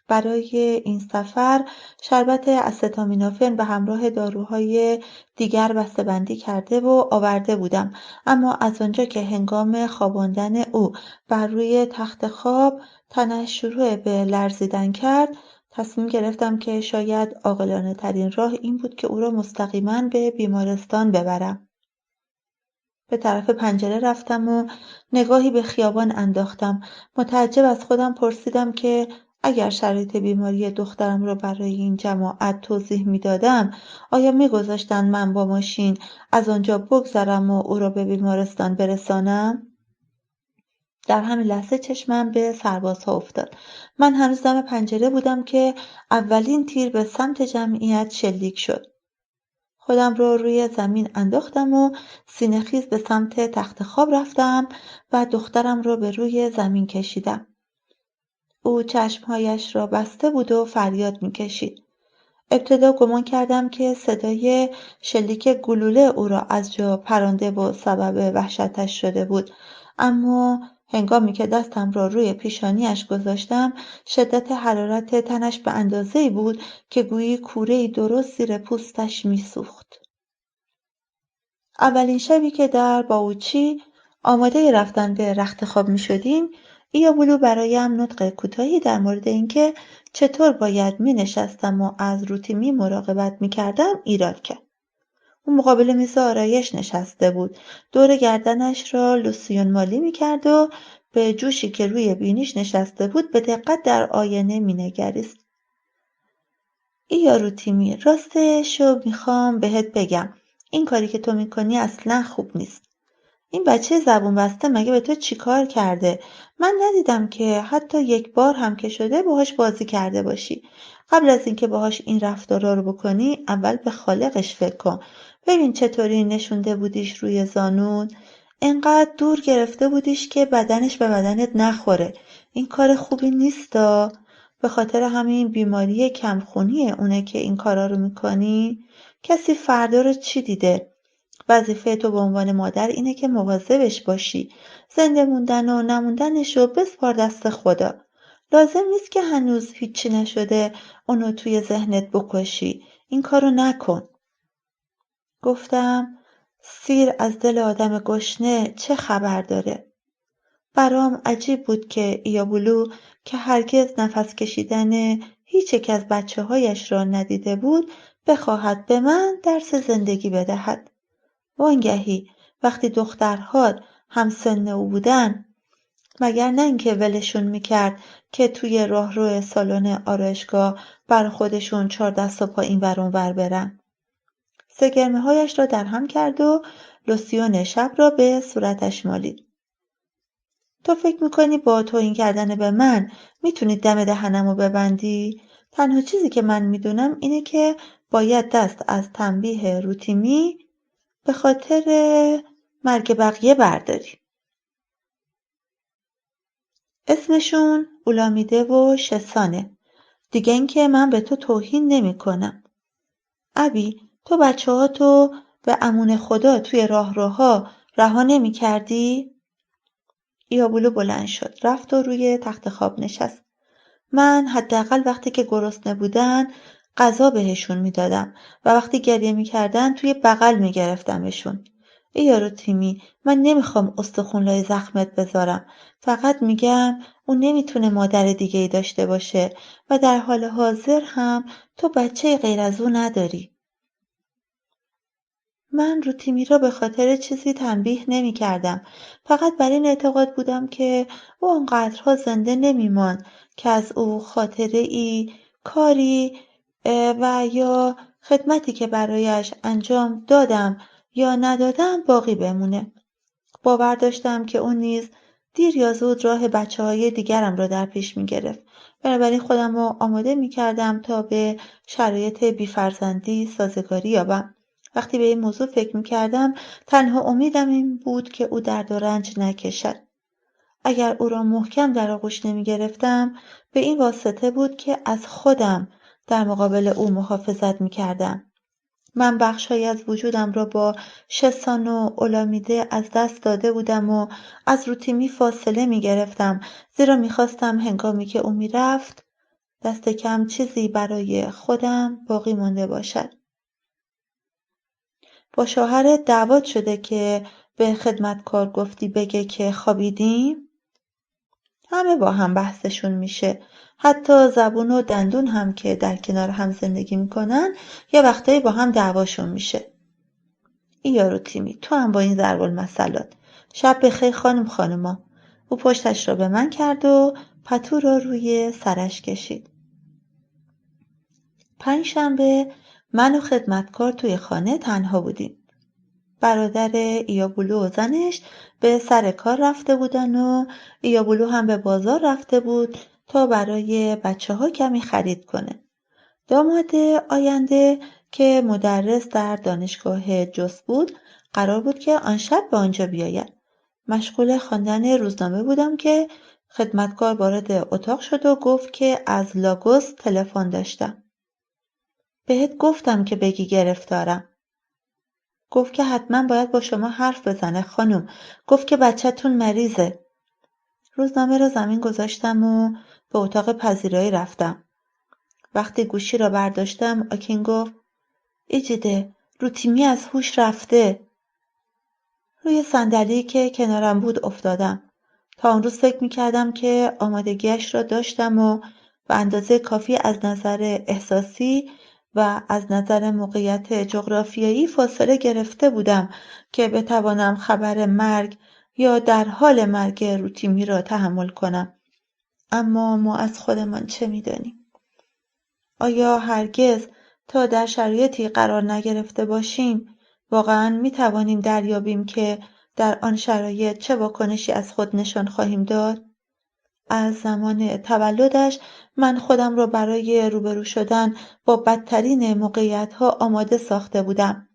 برای این سفر شربت استامینوفن به همراه داروهای دیگر بسته‌بندی کرده و آورده بودم، اما از آنجا که هنگام خواباندن او بر روی تخت خواب تنش شروع به لرزیدن کرد، تصمیم گرفتم که شاید عاقلانه ترین راه این بود که او را مستقیما به بیمارستان ببرم. به طرف پنجره رفتم و نگاهی به خیابان انداختم. متعجب از خودم پرسیدم که اگر شرایط بیماری دخترم را برای این جماعت توضیح می‌دادم، آیا می‌گذاشتند من با ماشین از آنجا بگذرم و او را به بیمارستان برسانم؟ در همین لحظه چشمم به سربازها افتاد. من هنوز دم پنجره بودم که اولین تیر به سمت جمعیت شلیک شد. خودم را روی زمین انداختم و سینه‌خیز به سمت تخت خواب رفتم و دخترم را به روی زمین کشیدم. او چشمهایش را بسته بود و فریاد می‌کشید. ابتدا گمان کردم که صدای شلیک گلوله او را از جا پرانده و سبب وحشتش شده بود، اما هنگامی که دستم را روی پیشانیش گذاشتم، شدت حرارت تنش به اندازه‌ای بود که گویی کوره‌ای درست زیر پوستش می‌سوخت. اولین شبی که در باوچی آماده رفتن به رخت خواب می‌شدیم، ایابولو برایم نطق کوتاهی در مورد اینکه چطور باید می‌نشستم و از روتیمی مراقبت می‌کردم ایراد کرد. او مقابل میز آرایش نشسته بود، دور گردنش را لوسیون مالی می‌کرد و به جوشی که روی بینیش نشسته بود به دقت در آینه می‌نگریست. روتیمی، راستشو میخوام بهت بگم، این کاری که تو میکنی اصلا خوب نیست. این بچه زبون بسته مگه به تو چی کار کرده؟ من ندیدم که حتی یک بار هم که شده باهاش بازی کرده باشی. قبل از اینکه باهاش این رفتارا رو بکنی اول به خالقش فکر کن. ببین چطوری نشونده بودیش روی زانون، انقدر دور گرفته بودیش که بدنش به بدنت نخوره. این کار خوبی نیستا. به خاطر همین بیماری کمخونی اونه که این کارا رو میکنی. کسی فردا رو چی دیده؟ وظیفه تو به عنوان مادر اینه که مواظبش باشی. زنده موندن و نموندنشو بسپار دست خدا. لازم نیست که هنوز هیچی نشده اونو توی ذهنت بکشی. این کارو نکن. گفتم سیر از دل آدم گشنه چه خبر داره؟ برام عجیب بود که ایابولو که هرگز نفس کشیدن هیچ یک از بچه‌هایش را ندیده بود بخواهد به من درس زندگی بدهد. وانگهی وقتی دخترها همسن او بودن، مگر نه اینکه ولشون میکرد که توی راهرو سالن آرایشگاه بر خودشون 4 دست و پا این ور اون ور برن. سگرمه هایش را در هم کرد و لوسیون شب را به صورتش مالید. تو فکر میکنی با توهین کردن به من میتونی دم دهنمو ببندی؟ تنها چیزی که من میدونم اینه که باید دست از تنبیه روتیمی به خاطر مرگ بقیه برداری. اسمشون اولامیده و شسانه. دیگه اینکه من به تو توهین نمی کنم. ابی، تو بچه‌هاتو به امان خدا توی راهروها رها نمی کردی؟ ایابولو بلند شد، رفت و روی تخت خواب نشست. من حداقل وقتی که گرسنه بودن غذا بهشون میدادم و وقتی گریه میکردن توی بغل میگرفتمشون. یارو تیمی، من نمیخوام استخون لای زخمت بذارم. فقط میگم اون نمیتونه مادر دیگه ای داشته باشه و در حال حاضر هم تو بچه غیر از اون نداری. من روتیمی را به خاطر چیزی تنبیه نمی کردم. فقط بر این اعتقاد بودم که او آنقدرها زنده نمی‌ماند که از او خاطره ای، کاری و یا خدمتی که برایش انجام دادم یا ندادم باقی بمونه. باور داشتم که اون نیز دیر یا زود راه بچه‌های دیگرم را در پیش می‌گرفت. بنابراین خودم را آماده می‌کردم تا به شرایط بی‌فرزندی سازگاری یابم. وقتی به این موضوع فکر می‌کردم، تنها امیدم این بود که او درد و رنج نکشد. اگر او را محکم در آغوش نمی‌گرفتم، به این واسطه بود که از خودم در مقابل او محافظت می‌کردم. من بخش‌هایی از وجودم را با شسان و اولامیده از دست داده بودم و از روتیمی فاصله می‌گرفتم، زیرا می‌خواستم هنگامی که او می‌رفت دست کم چیزی برای خودم باقی مانده باشد. با شوهرت دعوات شده که به خدمتکار گفتی بگه که خوابیدیم؟ همه با هم بحثشون میشه. حتی زبون و دندون هم که در کنار هم زندگی میکنن یه وقتایی با هم دعواشون میشه. ای یارو تیمی، تو هم با این ضرب المثلات. شب بخیر خانوما. او پشتش را به من کرد و پتو را روی سرش کشید. پنجشنبه من و خدمتکار توی خانه تنها بودیم. برادر ایابولو و زنش به سر کار رفته بودن و ایابولو هم به بازار رفته بود تا برای بچه‌ها کمی خرید کنه. داماد آینده که مدرس در دانشگاه جوس بود قرار بود که آن شب به آنجا بیاید. مشغول خواندن روزنامه بودم که خدمتکار وارد اتاق شد و گفت که از لاگوس تلفن داشتم. بهت گفتم که بگی گرفتارم. گفت که حتما باید با شما حرف بزنه خانم. گفت که بچه‌تون مریضه. روزنامه را زمین گذاشتم و به اتاق پذیرایی رفتم. وقتی گوشی را برداشتم آکین گفت ایجیده، روتیمی از هوش رفته. روی صندلی که کنارم بود افتادم. تا اون روز فکر می‌کردم که آمادگیش را داشتم و به اندازه کافی از نظر احساسی و از نظر موقعیت جغرافیایی فاصله گرفته بودم که بتوانم خبر مرگ یا در حال مرگ روتیمی را تحمل کنم. اما ما از خودمان چه می‌دانیم؟ آیا هرگز تا در شرایطی قرار نگرفته باشیم واقعاً می‌توانیم دریابیم که در آن شرایط چه واکنشی از خود نشان خواهیم داد؟ از زمان تولدش من خودم را برای روبرو شدن با بدترین موقعیت‌ها آماده ساخته بودم.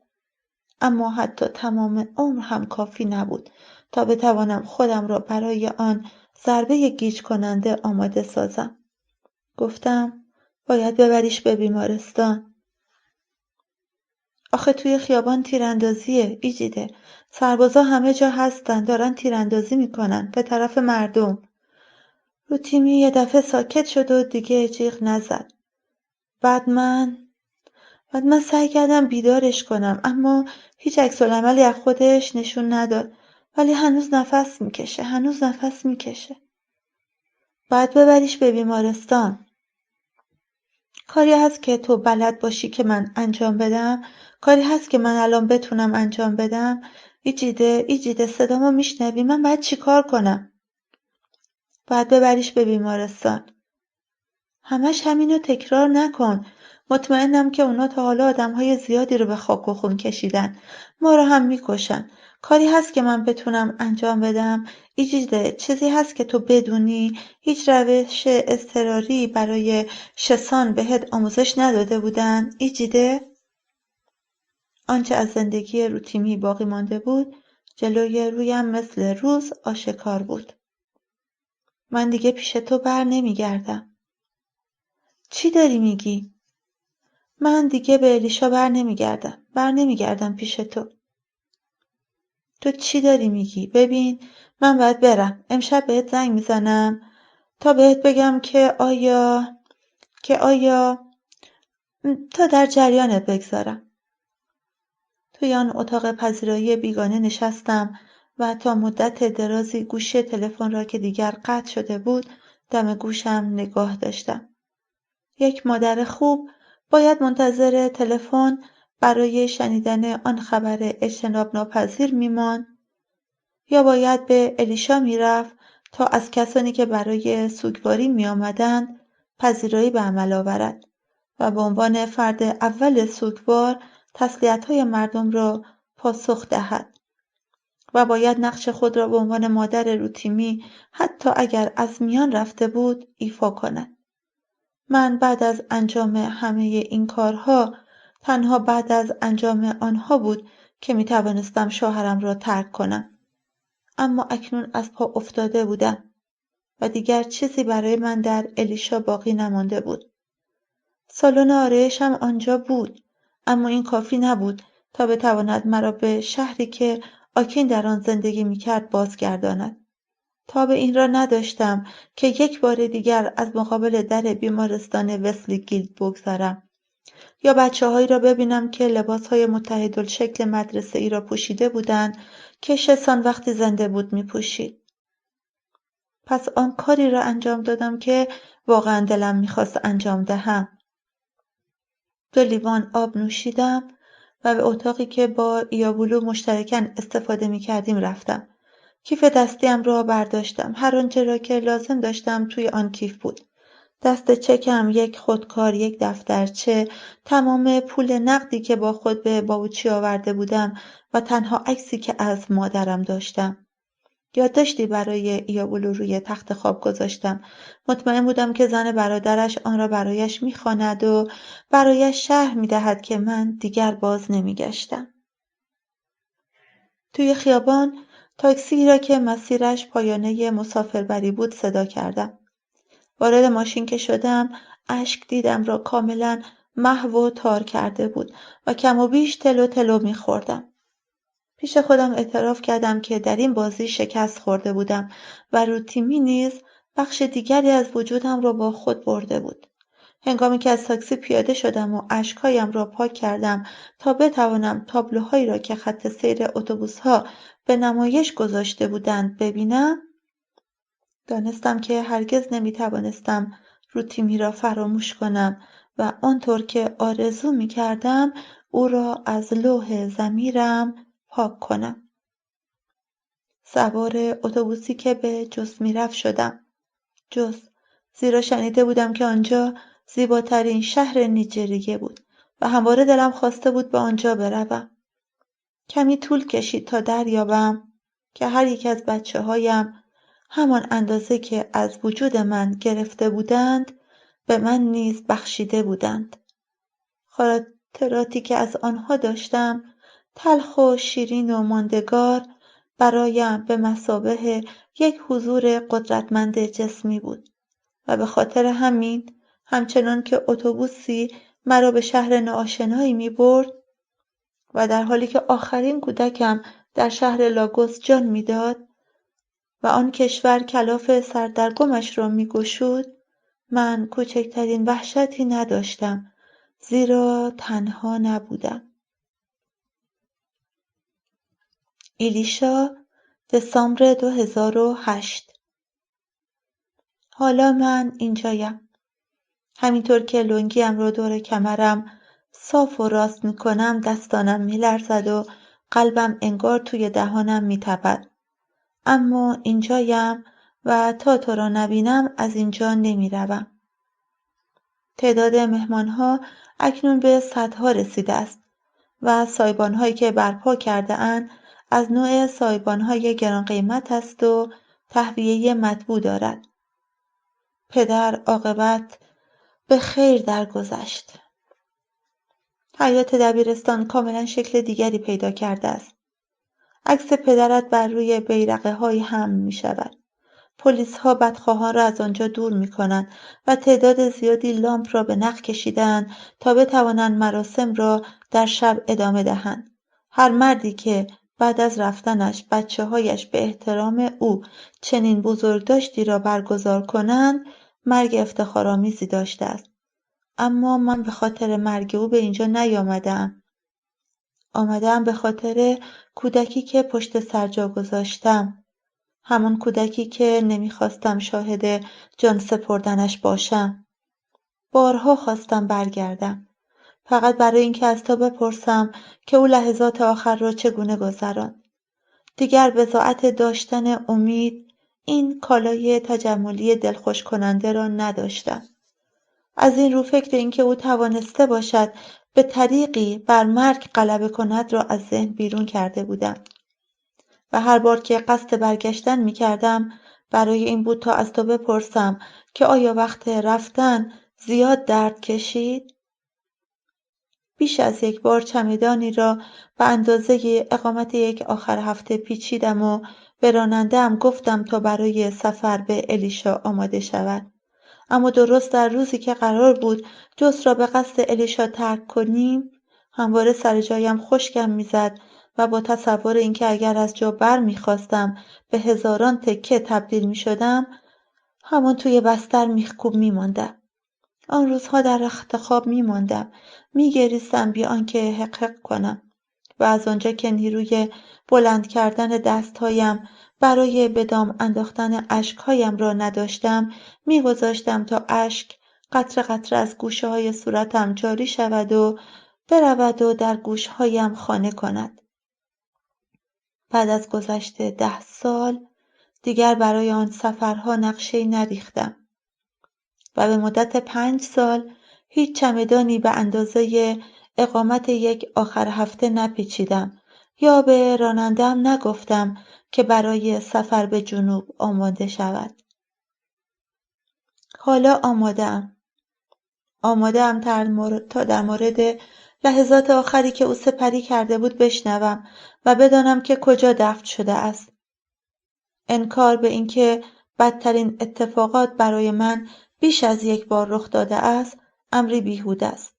اما حتی تمام عمر هم کافی نبود تا بتوانم خودم را برای آن ضربه گیج کننده آماده سازم. گفتم باید ببریش به بیمارستان. آخه توی خیابان تیراندازیه ایجیده. سربازا همه جا هستن، دارن تیراندازی میکنن به طرف مردم. روتیمی یه دفعه ساکت شد و دیگه جیغ نزد. بعد من سعی کردم بیدارش کنم، اما هیچ عکس‌العملی از خودش نشون نداد. ولی هنوز نفس میکشه. باید ببریش به بیمارستان. کاری هست که تو بلد باشی که من انجام بدم؟ کاری هست که من الان بتونم انجام بدم؟ ایجیده صدامو میشنوی؟ من باید چی کار کنم؟ باید ببریش به بیمارستان. همش همینو تکرار نکن. مطمئنم که اونا تا حالا آدمهای زیادی رو به خاک و خون کشیدن. ما رو هم میکشن. کاری هست که من بتونم انجام بدم؟ ایجیده چیزی هست که تو بدونی؟ هیچ روش اضطراری برای شسان بهت آموزش نداده بودن؟ ایجیده؟ آنچه از زندگی روتیمی باقی مانده بود جلوی رویم مثل روز آشکار بود. من دیگه پیش تو بر نمیگردم. چی داری میگی؟ من دیگه به الیشا بر نمیگردم پیش تو. تو چی داری میگی؟ ببین من باید برم. امشب بهت زنگ میزنم تا بهت بگم که آیا تا در جریانت بگذارم. توی آن اتاق پذیرایی بیگانه نشستم و تا مدت درازی گوشی تلفن را که دیگر قطع شده بود دم گوشم نگاه داشتم. یک مادر خوب باید منتظر تلفن برای شنیدن آن خبر اجتناب ناپذیر میماند یا باید به الیشا میرفت تا از کسانی که برای سوگواری میآمدند پذیرایی به عمل آورد و به عنوان فرد اول سوگوار تسلیت‌های مردم را پاسخ دهد و باید نقش خود را به عنوان مادر روتیمی حتی اگر از میان رفته بود ایفا کند. من بعد از انجام همه این کارها تنها بعد از انجام آنها بود که می توانستم شوهرم را ترک کنم. اما اکنون از پا افتاده بودم و دیگر چیزی برای من در الیشا باقی نمانده بود. سالن آرایشم آنجا بود، اما این کافی نبود تا بتواند مرا به شهری که آکین در آن زندگی میکرد بازگرداند. تاب این را نداشتم که یک بار دیگر از مقابل در بیمارستان وسلی گیلد بگذرم یا بچه‌هایی را ببینم که لباسهای متحدالشکل مدرسه‌ای را پوشیده بودند که شسان وقتی زنده بود میپوشید. پس آن کاری را انجام دادم که واقعا دلم میخواست انجام دهم. 2 لیوان آب نوشیدم و به اتاقی که با ایابولو مشترکاً استفاده میکردیم رفتم. کیف دستیم را برداشتم. هر آنچه را که لازم داشتم توی آن کیف بود. دست چکم، یک خودکار، یک دفترچه، تمام پول نقدی که با خود به باوچی آورده بودم و تنها عکسی که از مادرم داشتم. یادداشتی برای ایابولو روی تخت خواب گذاشتم. مطمئن بودم که زن برادرش آن را برایش می‌خواند و برایش شرح می‌دهد که من دیگر باز نمی‌گشتم. توی خیابان تاکسی را که مسیرش پایانه مسافربری بود صدا کردم. وارد ماشین که شدم اشک دیدم را کاملا محو و تار کرده بود و کم و بیش تلو تلو می‌خوردم. پیش خودم اعتراف کردم که در این بازی شکست خورده بودم و روتیمی نیز بخش دیگری از وجودم را با خود برده بود. هنگامی که از تاکسی پیاده شدم و اشکهایم را پاک کردم تا بتوانم تابلوهایی را که خط سیر اتوبوس‌ها به نمایش گذاشته بودند ببینم، دانستم که هرگز نمیتوانستم روتیمی را فراموش کنم و آنطور که آرزو میکردم او را از لوح ضمیرم پاک کنم. سوار اتوبوسی که به جوس میرفت شدم. جوس، زیرا شنیده بودم که آنجا زیباترین شهر نیجریه بود و همواره دلم خواسته بود به آنجا بروم. کمی طول کشید تا دریابم که هر یک از بچه‌هایم همان اندازه که از وجود من گرفته بودند به من نیز بخشیده بودند. خاطراتی که از آنها داشتم تلخ و شیرین و ماندگار برایم به مثابه یک حضور قدرتمند جسمی بود و به خاطر همین همچنان که اتوبوسی مرا به شهر ناآشنایی می‌برد و در حالی که آخرین کودکم در شهر لاگوس جان می‌داد و آن کشور کلاف سردرگمش را می‌گشود، من کوچکترین وحشتی نداشتم زیرا تنها نبودم. الیشا، دسامبر 2008. حالا من اینجایم. همینطور که لنگیم را دور کمرم صاف و راست میکنم دستانم میلرزد و قلبم انگار توی دهانم میتپد. اما اینجایم و تا تو را نبینم از اینجا نمیروم. تعداد مهمانها اکنون به صدها رسیده است و سایبان‌هایی که برپا کرده اند از نوع سایبان‌های گران قیمت است و تهویه مطبوع دارد. پدر عاقبت به خیر درگذشت. حیاط دبیرستان کاملا شکل دیگری پیدا کرده است. عکس پدرت بر روی بیرقه‌هایی حمل می‌شود. پلیس‌ها بدخواهان را از آنجا دور می‌کنند و تعداد زیادی لامپ را به نخ کشیده‌اند تا بتوانند مراسم را در شب ادامه دهند. هر مردی که بعد از رفتنش بچه‌هایش به احترام او چنین بزرگداشتی را برگزار کنند، مرگ افتخارآمیزی داشته است. اما من به خاطر مرگ او به اینجا نیامده‌ام. آمده‌ام به خاطر کودکی که پشت سر جا گذاشتم. همان کودکی که نمیخواستم شاهد جان سپردنش باشم. بارها خواستم برگردم. فقط برای اینکه از تو بپرسم که او لحظات آخر را چگونه گذراند. دیگر بضاعت داشتن امید، این کالای تجملی دلخوش کننده را نداشتم. از این رو فکر اینکه او توانسته باشد به طریقی بر مرگ غلبه کند را از ذهن بیرون کرده بودم و هر بار که قصد برگشتن می کردم برای این بود تا از تو بپرسم که آیا وقت رفتن زیاد درد کشید؟ بیش از یک بار چمدانی را به اندازه اقامت یک آخر هفته پیچیدم و به راننده‌ام گفتم تا برای سفر به الیشا آماده شود. اما درست در روزی که قرار بود جست را به قصد الیشا ترک کنیم، همواره سر جایم خشکم میزد و با تصور اینکه اگر از جا بر میخواستم به هزاران تکه تبدیل میشدم، همان توی بستر میخکوب میماندم. آن روزها در رخت خواب میماندم، میگریستم بی آنکه حق کنم و از آنجا که نیروی بلند کردن دستهایم برای به دام انداختن اشکهایم را نداشتم، میگذاشتم تا اشک قطره قطره از گوشه های صورتم جاری شود و برود و در گوشهایم خانه کند. بعد از گذشت 10 سال دیگر برای آن سفرها نقشه‌ای نریختم و به مدت 5 سال هیچ چمدانی به اندازه اقامت یک آخر هفته نپیچیدم یا به راننده‌ام نگفتم که برای سفر به جنوب آماده شود. حالا آماده‌ام تا در مورد لحظات آخری که او سپری کرده بود بشنوم و بدانم که کجا دفن شده است. انکار به اینکه بدترین اتفاقات برای من بیش از یک بار رخ داده است امری بیهوده است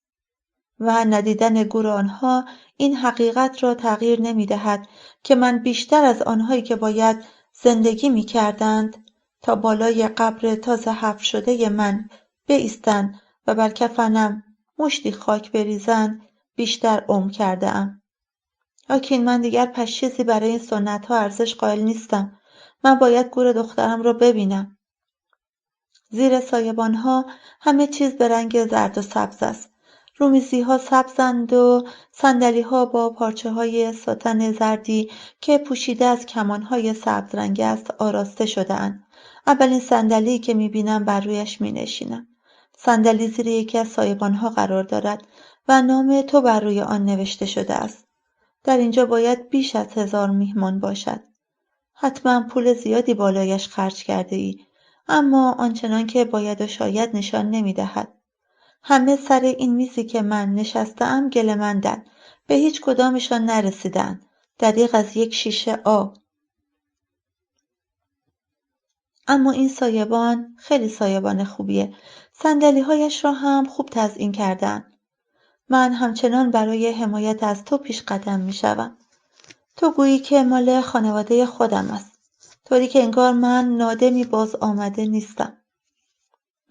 و ندیدن گور آنها این حقیقت را تغییر نمی‌دهد که من بیشتر از آنهایی که باید زندگی می‌کردند تا بالای قبر تازه حفر شده من بایستند و بر کفنم مشتی خاک بریزند بیشتر عمر کرده‌ام. آکین من دیگر پشیزی برای این سنت‌ها ارزش قائل نیستم. من باید گور دخترم را ببینم. زیر سایبان‌ها همه چیز به رنگ زرد و سبز است. رومیزی‌ها سبزند و صندلی‌ها با پارچه‌های ساتن زردی که پوشیده از کمان‌های سبز رنگ است آراسته شده‌اند. اولین صندلی که می‌بینم بر رویش می‌نشینم. صندلی زیر یکی از سایبان‌ها قرار دارد و نام تو بر روی آن نوشته شده است. در اینجا باید بیش از 1000 میهمان باشد. حتما پول زیادی بالایش خرج کرده ای، اما آنچنان که باید و شاید نشان نمی‌دهد. همه سر این میزی که من نشسته‌ام گله‌مندند، به هیچ کدامشان نرسیدند. دریغ از یک شیشه آب. اما این سایبان خیلی سایبان خوبیه. صندلی‌هایش را هم خوب تزیین کردند. من همچنان برای حمایت از تو پیش قدم می‌شوم. تو گویی که مال خانواده خودم است، طوری که انگار من نادمی باز آمده نیستم.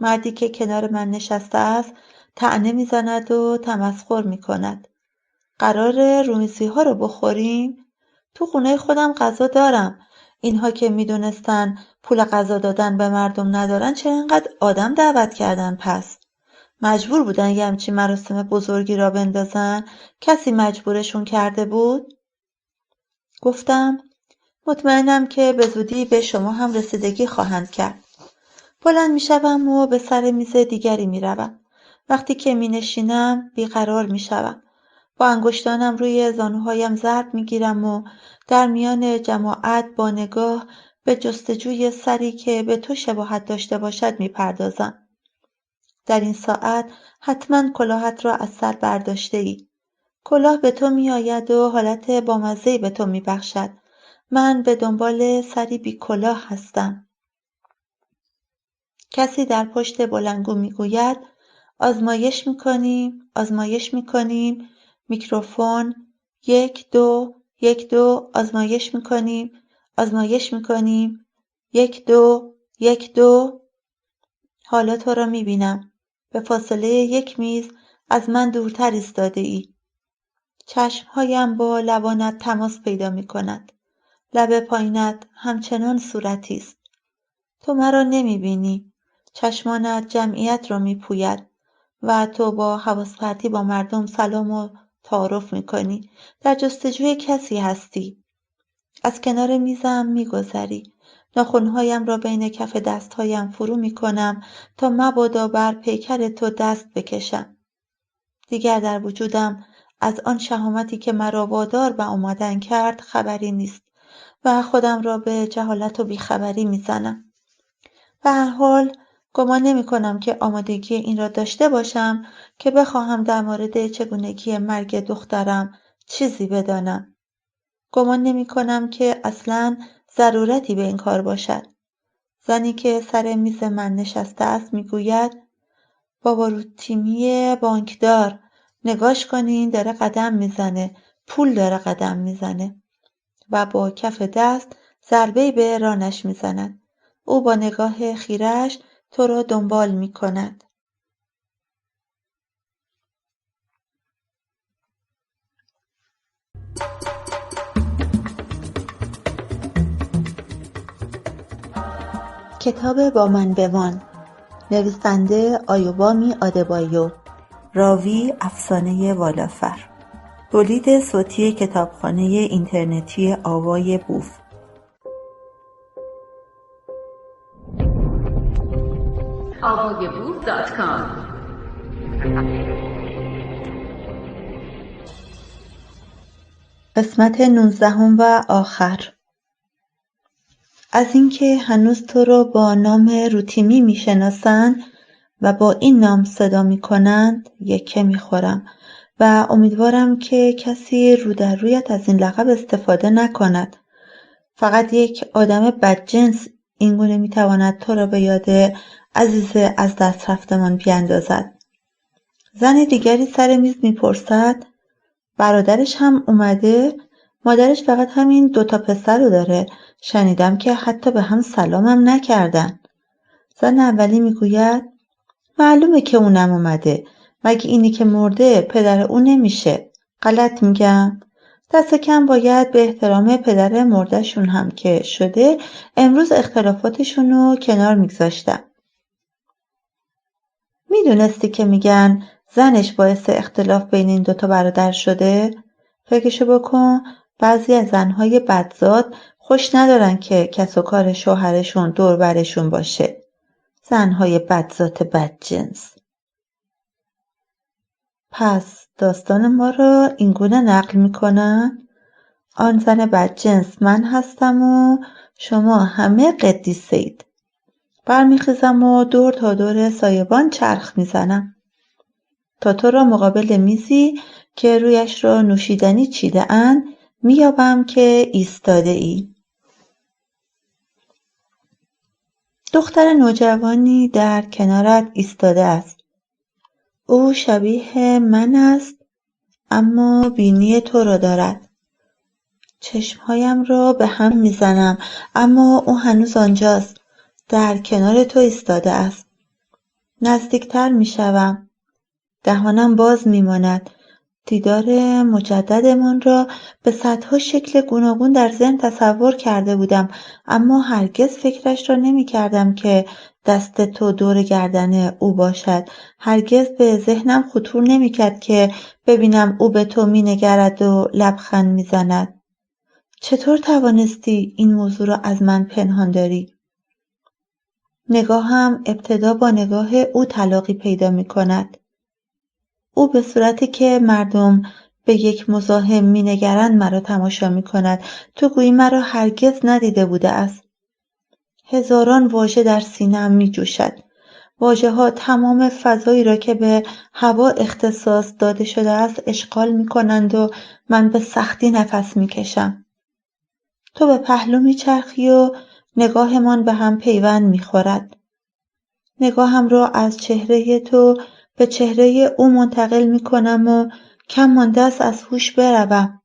مردی که کنار من نشسته است طعنه میزند و تمسخر میکند. قرار رومیزی‌ها رو بخوریم؟ تو خونه خودم غذا دارم. اینها که میدونستن پول غذا دادن به مردم ندارن چرا اینقدر آدم دعوت کردن پس؟ مجبور بودن یه همچین مراسم بزرگی را بندازن؟ کسی مجبورشون کرده بود؟ گفتم مطمئنم که به زودی به شما هم رسیدگی خواهند کرد. بلند میشوم و به سر میز دیگری میروم. وقتی که مینشینم بیقرار میشوم. با انگشتانم روی زانوهایم ضرب میگیرم و در میان جماعت با نگاه به جستجوی سری که به تو شباهت داشته باشد میپردازم. در این ساعت حتما کلاهت را از سر برداشته ای. کلاه به تو میآید و حالت بامزه‌ای به تو میبخشد. من به دنبال سری بی کلاه هستم. کسی در پشت بلندگو میگوید آزمایش میکنیم، میکروفون 1 2 1 2 آزمایش میکنیم 1 2 1 2. حالا تو را میبینم. به فاصله 1 میز از من دورتر ایستاده ای. چشمهایم با لبانت تماس پیدا میکند. لب پایینت همچنان صورتی است. تو مرا نمیبینی. چشمانت جمعیت را میپوید و تو با حواس پرتی با مردم سلام و تعارف میکنی. در جستجوی کسی هستی. از کنار میزم میگذری. ناخن‌هایم را بین کف دستهایم فرو می‌کنم تا مبادا بر پیکر تو دست بکشم. دیگر در وجودم از آن شهامتی که مرا وادار به آمدن کرد خبری نیست و خودم را به جهالت و بیخبری می‌زنم. به هر حال گمان نمی‌کنم که آمادگی این را داشته باشم که بخواهم در مورد چگونگی مرگ دخترم چیزی بدانم. گمان نمی‌کنم که اصلاً ضرورتی به این کار باشد. زنی که سر میز من نشسته است میگوید بابا روتیمی بانکدار، نگاش کنین داره قدم میزنه، پول داره قدم میزنه و با کف دست ضربه‌ای به رانش میزند. او با نگاه خیره‌اش تو را دنبال میکند. کتاب با من بمان، نویسنده آیوبامی آدبایو، راوی افسانه والافر، تولید صوتی کتابخانه اینترنتی آوای بوف. avayaboof.com. قسمت 19 و آخر. از اینکه هنوز تو را با نام روتیمی میشناسند و با این نام صدا میکنند یکه میخورم و امیدوارم که کسی رو در رویت از این لقب استفاده نکند. فقط یک آدم بدجنس اینگونه میتواند تو را به یاد عزیز از دست رفتمان بیاندازد. زن دیگری سر میز میپرسد برادرش هم اومده؟ مادرش فقط همین 2 پسر رو داره. شنیدم که حتی به هم سلامم نکردن. زن اولی میگوید معلومه که اونم اومده. مگه اینی که مرده پدر اون نمیشه؟ غلط میگم؟ دست کم باید به احترام پدر مردهشون هم که شده امروز اختلافاتشون رو کنار میگذاشتم. میدونستی که میگن زنش باعث اختلاف بین این 2 برادر شده؟ فکرشو بکن. بعضی از زنهای بدزاد خوش ندارن که کس و کار شوهرشون دور برشون باشه. زنهای بدذات بدجنس. پس داستان ما را اینگونه نقل میکنن؟ آن زن بدجنس من هستم و شما همه قدیسه اید. برمیخیزم و دور تا دور سایبان چرخ میزنم تا تو را مقابل میزی که رویش را نوشیدنی چیده اند میابم که ایستاده ای. دختر نوجوانی در کنارت ایستاده است. او شبیه من است اما بینی تو را دارد. چشمهایم را به هم میزنم اما او هنوز آنجاست. در کنار تو ایستاده است. نزدیکتر میشوم. دهانم باز میماند. دیدار مجددمان را به صدها شکل گوناگون در ذهن تصور کرده بودم اما هرگز فکرش را نمی کردم که دست تو دور گردن او باشد. هرگز به ذهنم خطور نمی کرد که ببینم او به تو می نگرد و لبخند می زند. چطور توانستی این موضوع را از من پنهان داری؟ نگاهم ابتدا با نگاه او تلاقی پیدا می کند. او به صورتی که مردم به یک مزاحم می‌نگرند مرا تماشا می‌کند. تو گویی مرا هرگز ندیده بوده است. هزاران واژه در سینه‌ام می‌جوشد. واژه‌ها تمام فضایی را که به هوا اختصاص داده شده است اشغال می‌کنند و من به سختی نفس می‌کشم. تو به پهلو می‌چرخی و نگاهمان به هم پیوند می‌خورد. نگاهم را از چهره تو به چهره او منتقل می‌کنم و کم مانده است از هوش بروم.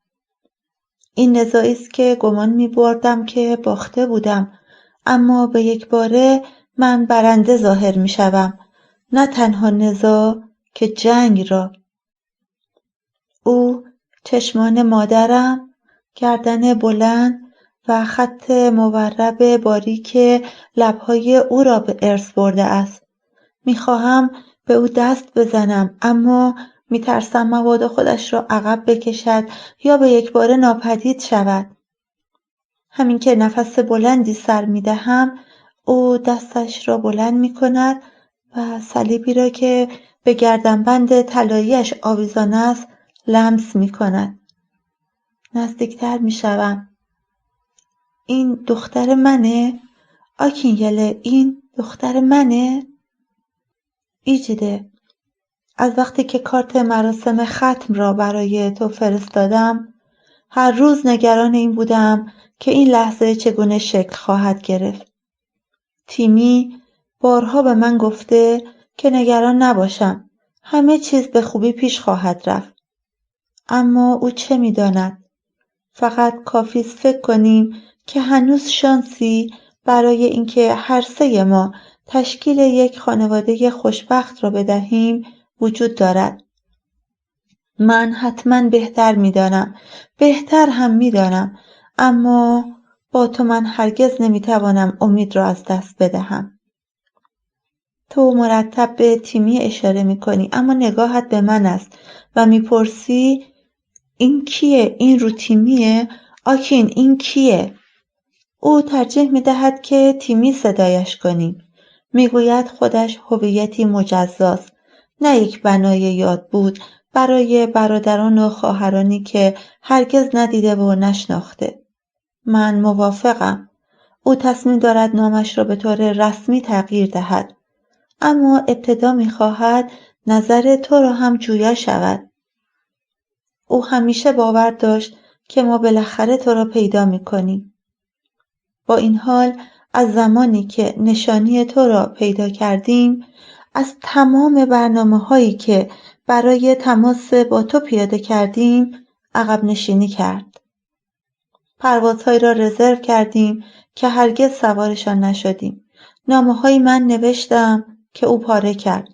این نزاعی است که گمان می‌بردم که باخته بودم اما به یک باره من برنده ظاهر می‌شوم. نه تنها نزاع که جنگ را. او چشمان مادرم، گردن بلند و خط مورب باریک لب‌های او را به ارث برده است. می‌خواهم به او دست بزنم اما می‌ترسم مبادا خودش را عقب بکشد یا به یک باره ناپدید شود. همین که نفس بلندی سر می دهم او دستش را بلند می کند و صلیبی را که به گردنبند طلایی‌اش آویزان است لمس می کند. نزدیکتر می شوم. این دختر منه؟ آکینگله، این دختر منه؟ ایجیده، از وقتی که کارت مراسم ختم را برای تو فرستادم هر روز نگران این بودم که این لحظه چگونه شکل خواهد گرفت. تیمی بارها به من گفته که نگران نباشم، همه چیز به خوبی پیش خواهد رفت. اما او چه می‌داند؟ فقط کافی است فکر کنیم که هنوز شانسی برای اینکه هر سه ما تشکیل یک خانواده خوشبخت را بدهیم وجود دارد. من حتما بهتر می‌دانم، بهتر هم می‌دانم، اما با تو من هرگز نمی‌توانم امید را از دست بدهم. تو مرتب به تیمی اشاره می‌کنی اما نگاهت به من است و می‌پرسی این کیه؟ این رو تیمیه؟ آکین این کیه؟ او ترجیح می‌دهد که تیمی صدایش کنیم. می‌گوید خودش هویتی مجزاست، نه یک بنای یاد بود برای برادران و خواهرانی که هرگز ندیده و نشناخته. من موافقم. او تصمیم دارد نامش را به طور رسمی تغییر دهد. اما ابتدا می‌خواهد نظر تو را هم جویا شود. او همیشه باور داشت که ما بالاخره تو را پیدا می‌کنیم. با این حال از زمانی که نشانی تو را پیدا کردیم از تمام برنامه‌هایی که برای تماس با تو پیاده کردیم عقب نشینی کرد. پروازهایی را رزرو کردیم که هرگز سوارشان نشدیم. نامه‌هایی من نوشتم که او پاره کرد.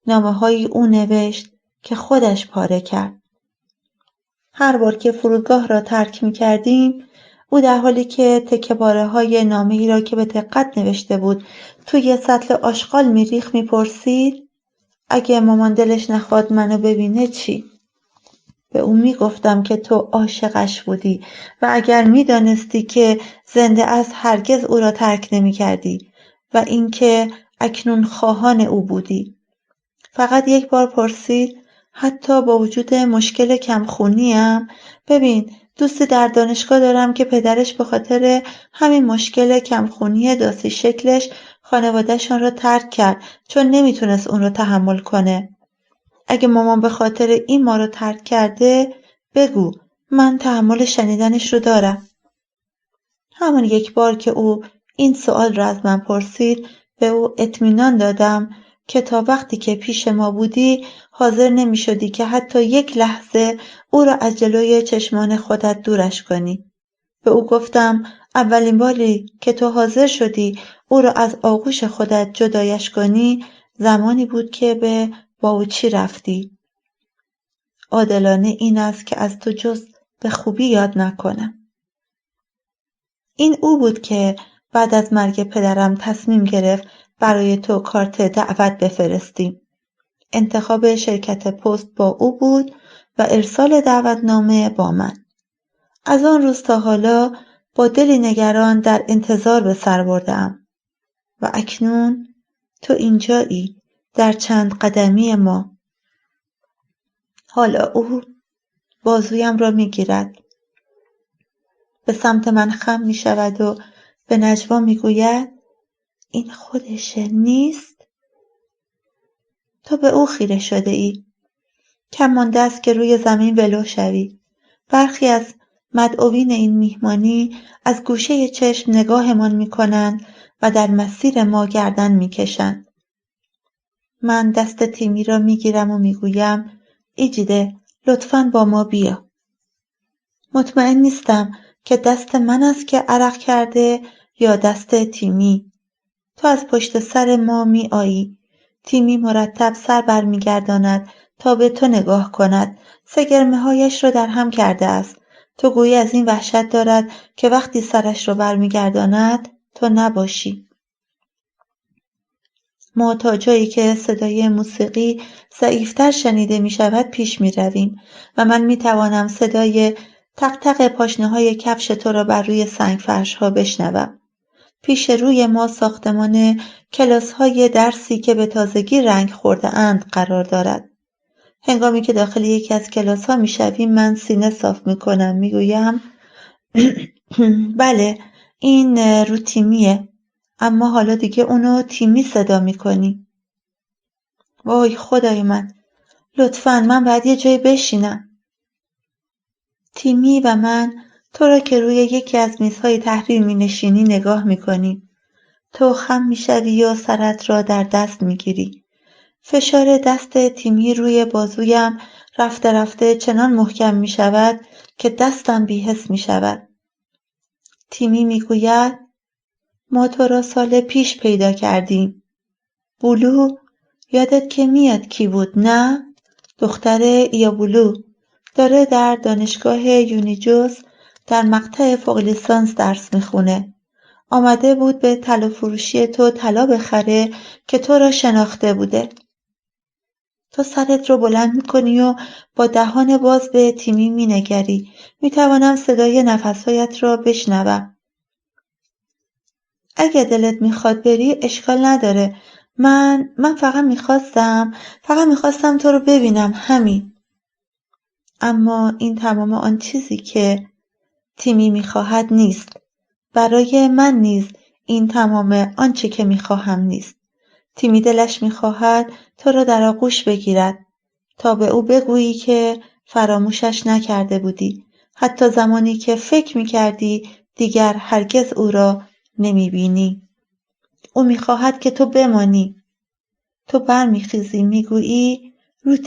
نامه‌هایی او نوشت که خودش پاره کرد. هر بار که فرودگاه را ترک می‌کردیم او در حالی که تکه‌پاره‌های نامه‌ای را که به دقت نوشته بود توی سطل آشغال می‌ریخت می‌پرسید اگه مامان دلش نخواد منو ببینه چی؟ به او میگفتم که تو عاشقش بودی و اگر میدانستی که زنده است هرگز او را ترک نمی‌کردی و اینکه اکنون خواهان او بودی. فقط یک بار پرسید حتی با وجود مشکل کمخونیم ببین دوستی در دانشگاه دارم که پدرش به خاطر همین مشکل کمخونی داسی شکلش خانواده‌شان را ترک کرد چون نمیتونست اون را تحمل کنه. اگه مامان به خاطر این ما رو ترک کرده بگو من تحمل شنیدنش رو دارم. همون یک بار که او این سوال را از من پرسید به او اطمینان دادم که تا وقتی که پیش ما بودی حاضر نمی شدی که حتی یک لحظه او را از جلوی چشمان خودت دورش کنی. به او گفتم اولین باری که تو حاضر شدی او را از آغوش خودت جدایش کنی زمانی بود که به باوچی رفتی. عادلانه این است که از تو جز به خوبی یاد نکنم. این او بود که بعد از مرگ پدرم تصمیم گرفت برای تو کارت دعوت بفرستیم. انتخاب شرکت پست با او بود و ارسال دعوتنامه با من. از آن روز تا حالا با دلی نگران در انتظار به سر بردم و اکنون تو اینجایی در چند قدمی ما. حالا او بازویم را میگیرد، به سمت من خم میشود و به نجوا میگوید این خودشه نیست؟ تو به او خیره شده ای. کم مانده است که روی زمین ولو شوی. برخی از مدعوین این میهمانی از گوشه چشم نگاهمان میکنند و در مسیر ما گردن میکشند. من دست تیمی را میگیرم و میگویم ایجیده لطفاً با ما بیا. مطمئن نیستم که دست من است که عرق کرده یا دست تیمی. تو از پشت سر ما می آیی. تیمی مرتب سر برمیگرداند تا به تو نگاه کند. سگرمه هایش را در هم کرده است. تو گویی از این وحشت دارد که وقتی سرش را برمیگرداند تو نباشی. ما تا جایی که صدای موسیقی ضعیفتر شنیده می شود پیش می رویم و من می توانم صدای تق تق پاشنه‌های کفش تو را بر روی سنگ فرش‌ها بشنوم. پیش روی ما ساختمان کلاس‌های درسی که به تازگی رنگ خورده‌اند قرار دارد. هنگامی که داخل یکی از کلاس‌ها می‌شویم من سینه صاف می‌کنم، می‌گویم بله این رو تیمیه، اما حالا دیگه اونو تیمی صدا می‌کنی. وای خدای من، لطفاً من باید یه جای بشینم. تیمی و من تو را که روی یکی از میزهای تحریر می‌نشینی نگاه می‌کنیم. تو خم می‌شوی و سرت را در دست می‌گیری. فشار دست تیمی روی بازویم رفته رفته چنان محکم می‌شود که دستم بی‌حس می‌شود. تیمی می‌گوید ما تو را سال پیش پیدا کردیم. بلو، یادت که میاد کی بود نه؟ دختر ایابولو داره در دانشگاه یونیجوس در مقطع فوق لیسانس درس میخونه. آمده بود به طلا فروشی تو طلا بخره که تو را شناخته بوده. تو سرت رو بلند میکنی و با دهان باز به تیمی مینگری. میتوانم صدای نفسهایت را بشنوم. اگه دلت میخواد بری اشکال نداره. من فقط میخواستم تو رو ببینم، همین. اما این تمام آن چیزی که تیمی میخواهد نیست. برای من نیز این تمام آنچه که میخواهم نیست. تیمی دلش میخواهد تو را در آغوش بگیرد تا به او بگویی که فراموشش نکرده بودی، حتی زمانی که فکر میکردی دیگر هرگز او را نمیبینی. او میخواهد که تو بمانی. تو برمیخیزی میگویی رو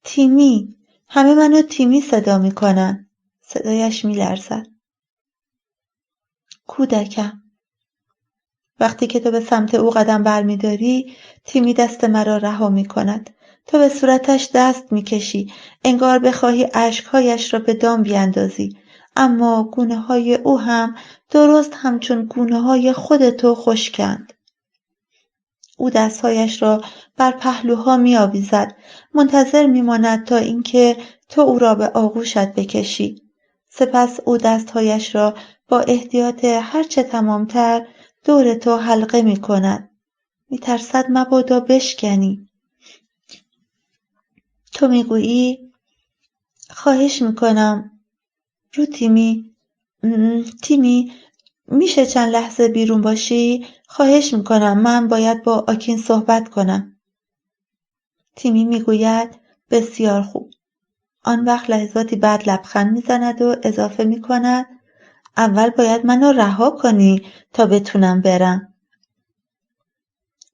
تیمی، همه منو تیمی صدا میکنن. صدایش میلرزد. کودکم. وقتی که تو به سمت او قدم برمیداری تیمی دست مرا رها میکند. تو به صورتش دست میکشی انگار بخواهی اشکهایش را به دام بیاندازی، اما گونه های او هم درست همچون گونه های خود تو خشکند. او دستهایش را بر پهلوها می‌آویزد، منتظر می‌ماند تا اینکه تو او را به آغوشت بکشی. سپس او دستهایش را با احتیاط هرچه تمامتر دور تو حلقه می‌کند. می‌ترسد مبادا بشکنی. تو می‌گویی خواهش می‌کنم رو تیمی میشه چند لحظه بیرون باشی؟ خواهش میکنم، من باید با آکین صحبت کنم. تیمی میگوید بسیار خوب. آن وقت لحظاتی بعد لبخند میزند و اضافه میکند اول باید منو رها کنی تا بتونم برم.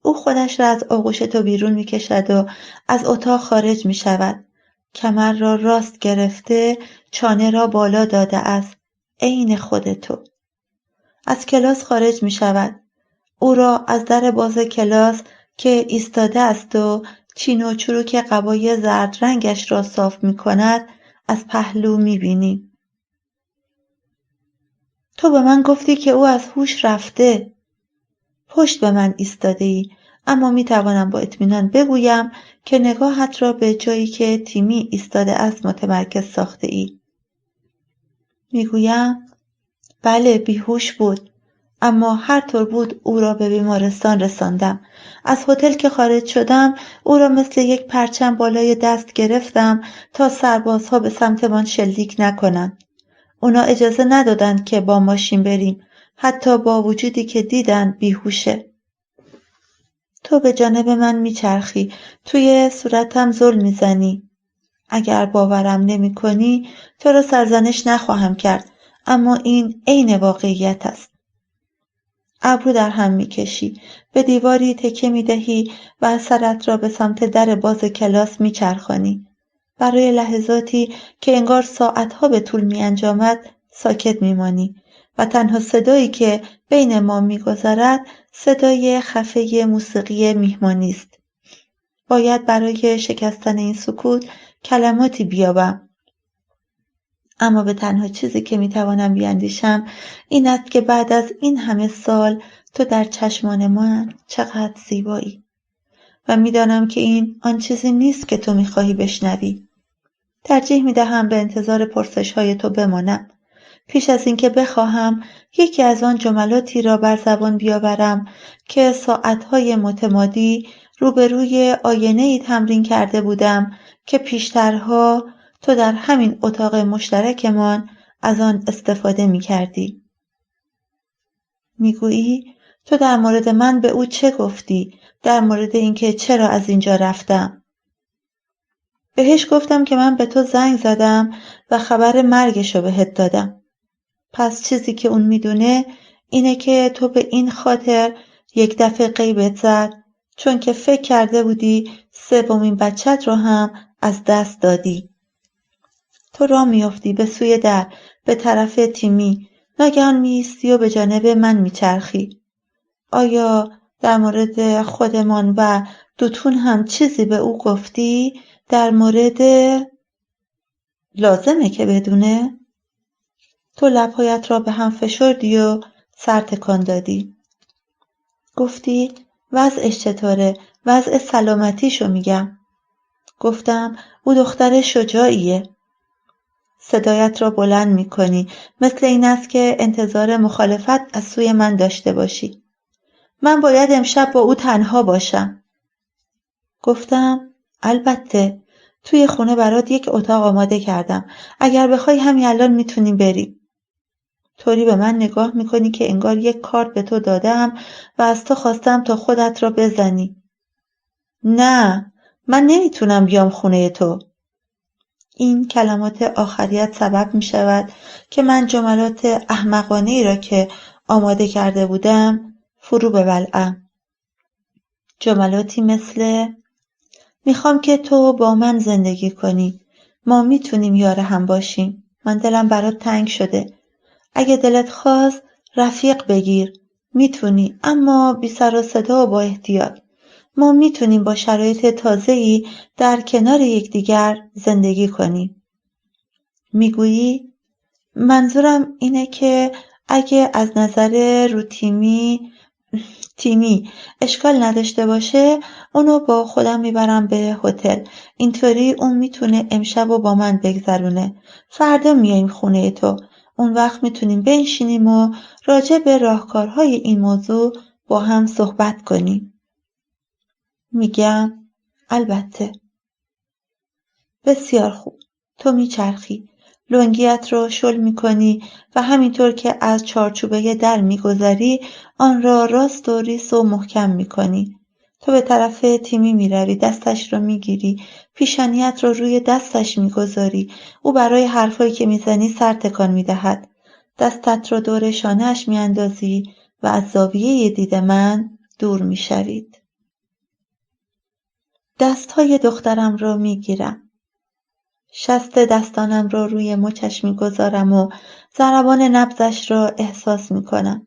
او خودش را از آغوش تو بیرون میکشد و از اتاق خارج میشود. کمر را راست گرفته، چانه را بالا داده است. عین خود تو. از کلاس خارج میشود. او را از در باز کلاس که ایستاده است و چین و چروک قبای زرد رنگش را صاف می کند از پهلو می بینی. تو به من گفتی که او از هوش رفته. پشت به من ایستاده ای، اما می توانم با اطمینان بگویم که نگاهت را به جایی که تیمی ایستاده است متمرکز ساخته ای. می گویم بله بیهوش بود. اما هر طور بود او را به بیمارستان رساندم. از هتل که خارج شدم او را مثل یک پرچم بالای دست گرفتم تا سربازها به سمتمان شلیک نکنند. اونا اجازه ندادند که با ماشین بریم، حتی با وجودی که دیدن بیهوشه. تو به جانب من میچرخی، توی صورتم زل میزنی. اگر باورم نمی کنی تو را سرزنش نخواهم کرد، اما این عین واقعیت است. ابرو در هم میکشی، به دیواری تکیه میدهی و سرت را به سمت در باز کلاس میچرخانی. برای لحظاتی که انگار ساعتها به طول میانجامد ساکت میمانی و تنها صدایی که بین ما میگذرد صدای خفه موسیقی میهمانی است. باید برای شکستن این سکوت کلماتی بیابم. اما به تنها چیزی که میتوانم بیاندیشم این است که بعد از این همه سال تو در چشمان من چقدر زیبایی و میدانم که این آن چیزی نیست که تو میخواهی بشنوی. ترجیح می‌دهم به انتظار پرسش‌های تو بمانم. پیش از اینکه بخواهم یکی از آن جملاتی را بر زبان بیاورم که ساعتهای متمادی روبروی آینه‌ای تمرین کرده بودم که پیشترها تو در همین اتاق مشترکمان از آن استفاده می‌کردی. میگویی تو در مورد من به او چه گفتی؟ در مورد اینکه چرا از اینجا رفتم؟ بهش گفتم که من به تو زنگ زدم و خبر مرگشو بهت دادم. پس چیزی که اون میدونه اینه که تو به این خاطر یک دفعه غیبت زد چون که فکر کرده بودی سومین بچت رو هم از دست دادی. تو راه میافتی به سوی در به طرف تیمی، ناگهان میایستی و به جانب من میچرخی. آیا در مورد خودمان و دوتون هم چیزی به او گفتی؟ در مورد لازمه که بدونه؟ تو لبهایت را به هم فشردی و سر تکان دادی. گفتی وضعش چطوره؟ وضع سلامتیشو میگم. گفتم او دختر شجاعیه. صدایت را بلند میکنی مثل این است که انتظار مخالفت از سوی من داشته باشی. من باید امشب با او تنها باشم. گفتم البته توی خونه برات یک اتاق آماده کردم. اگر بخوای همین الان میتونیم بریم. طوری به من نگاه میکنی که انگار یک کارت به تو دادم و از تو خواستم تا خودت را بزنی. نه، من نمیتونم بیام خونه تو. این کلمات آخریت سبب میشود که من جملات احمقانه ای را که آماده کرده بودم فرو ببلعم. جملاتی مثل میخوام که تو با من زندگی کنی. ما میتونیم یار هم باشیم. من دلم برات تنگ شده. اگه دلت خواست رفیق بگیر. میتونی، اما بی سر و صدا و با احتیاط. ما میتونیم با شرایط تازه‌ای در کنار یکدیگر زندگی کنیم. میگویی منظورم اینه که اگه از نظر رو تیمی اشکال نداشته باشه اونو با خودم میبرم به هتل. اینطوری اون میتونه امشب رو با من بگذرونه. فردا میایم خونه تو. اون وقت میتونیم بنشینیم و راجع به راهکارهای این موضوع با هم صحبت کنیم. میگم البته. بسیار خوب. تو میچرخی. لنگیت رو شل میکنی و همینطور که از چارچوبه در میگذری آن را راست و ریس و محکم میکنی. تو به طرف تیمی میروی، دستش رو میگیری، پیشانیت رو روی دستش میگذاری. او برای حرفایی که میزنی سر تکان میدهد. دستت رو دور شانه‌اش میاندازی و از زاویه دید من دور میشوید. دستهای دخترم رو میگیرم. شست دستانم را روی مچش میگذارم و ضربان نبضش را احساس میکنم.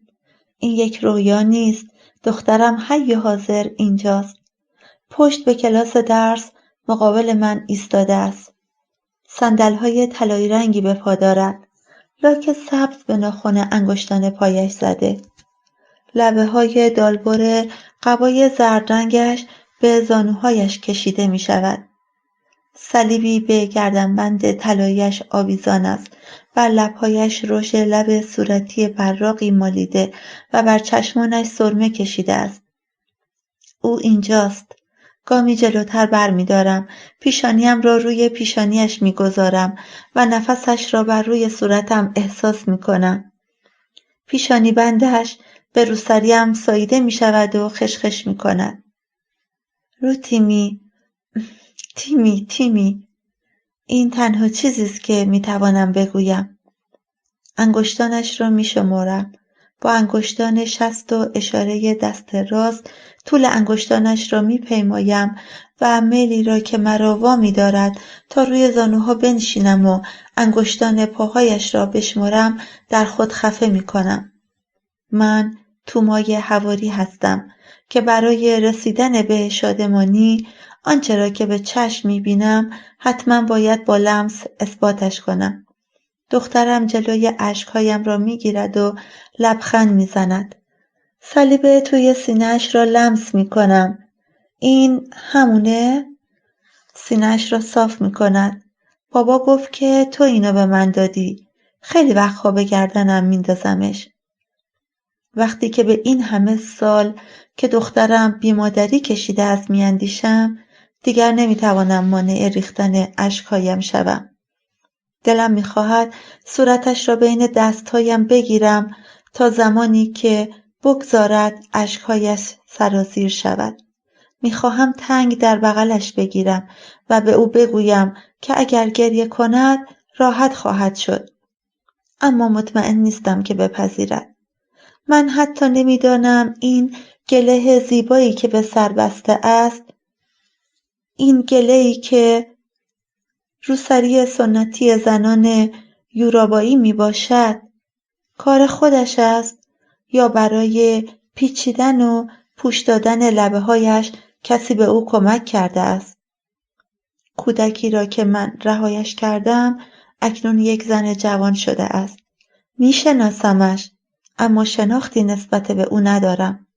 این یک رویا نیست. دخترم حی حاضر اینجاست. پشت به کلاس درس مقابل من ایستاده است. صندل‌های طلایی رنگی به پا دارد. لاک سبز به ناخن انگشتان پایش زده. لبه‌های دالبر قبای زرد رنگش به زانوهایش کشیده می شود. صلیبی به گردنبند طلایی‌اش آویزان است. بر لب‌هایش رژ لب صورتی براقی مالیده و بر چشمانش سرمه کشیده است. او اینجاست. گامی جلوتر برمی‌دارم. پیشانیم را روی پیشانیش می‌گذارم و نفسش را بر روی صورتم احساس می‌کنم. پیشانی بندش به روسریم ساییده می‌شود و خشخش می‌کند. رو تیمی. این تنها چیزی است که میتوانم بگویم. انگشتانش را میشمارم. با انگشتان شست و اشاره دست راست طول انگشتانش را میپیمایم و میلی را که مرا وامی دارد تا روی زانوها بنشینم و انگشتان پاهایش را بشمارم در خود خفه میکنم. من تومای حواری هستم که برای رسیدن به شادمانی آنچه را که به چشم می‌بینم حتما باید با لمس اثباتش کنم. دخترم جلوی اشکهایم را می‌گیرد و لبخند می‌زند. صلیب توی سینه‌اش را لمس می‌کنم. این همونه؟ سینه‌اش را صاف می‌کند. بابا گفت که تو اینو به من دادی. خیلی وقتها به گردنم میندازمش. وقتی که به این همه سال که دخترم بیمادری کشیده است میاندیشم، دیگر نمیتوانم مانع ریختن اشکهایم شوم. دلم میخواهد صورتش را بین دستهایم بگیرم تا زمانی که بگذارد اشکهایش سرازیر شود. میخواهم تنگ در بغلش بگیرم و به او بگویم که اگر گریه کند راحت خواهد شد. اما مطمئن نیستم که بپذیرد. من حتی نمیدانم این گله زیبایی که به سر بسته است، این گله‌ای که روسری سنتی زنان یوروبایی می باشد، کار خودش است یا برای پیچیدن و پوش دادن لبه‌هایش کسی به او کمک کرده است. کودکی را که من رهایش کردم اکنون یک زن جوان شده است. میشناسمش، اما شناختی نسبت به او ندارم.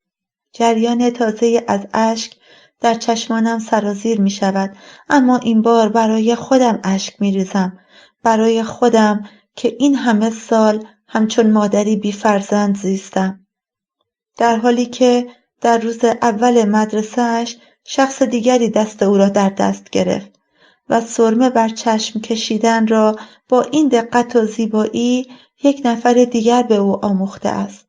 جریان تازه از اشک در چشمانم سرازیر می شود، اما این بار برای خودم اشک می ریزم. برای خودم که این همه سال همچون مادری بی فرزند زیستم. در حالی که در روز اول مدرسه‌اش شخص دیگری دست او را در دست گرفت و سرمه بر چشم کشیدن را با این دقت و زیبایی یک نفر دیگر به او آموخته است.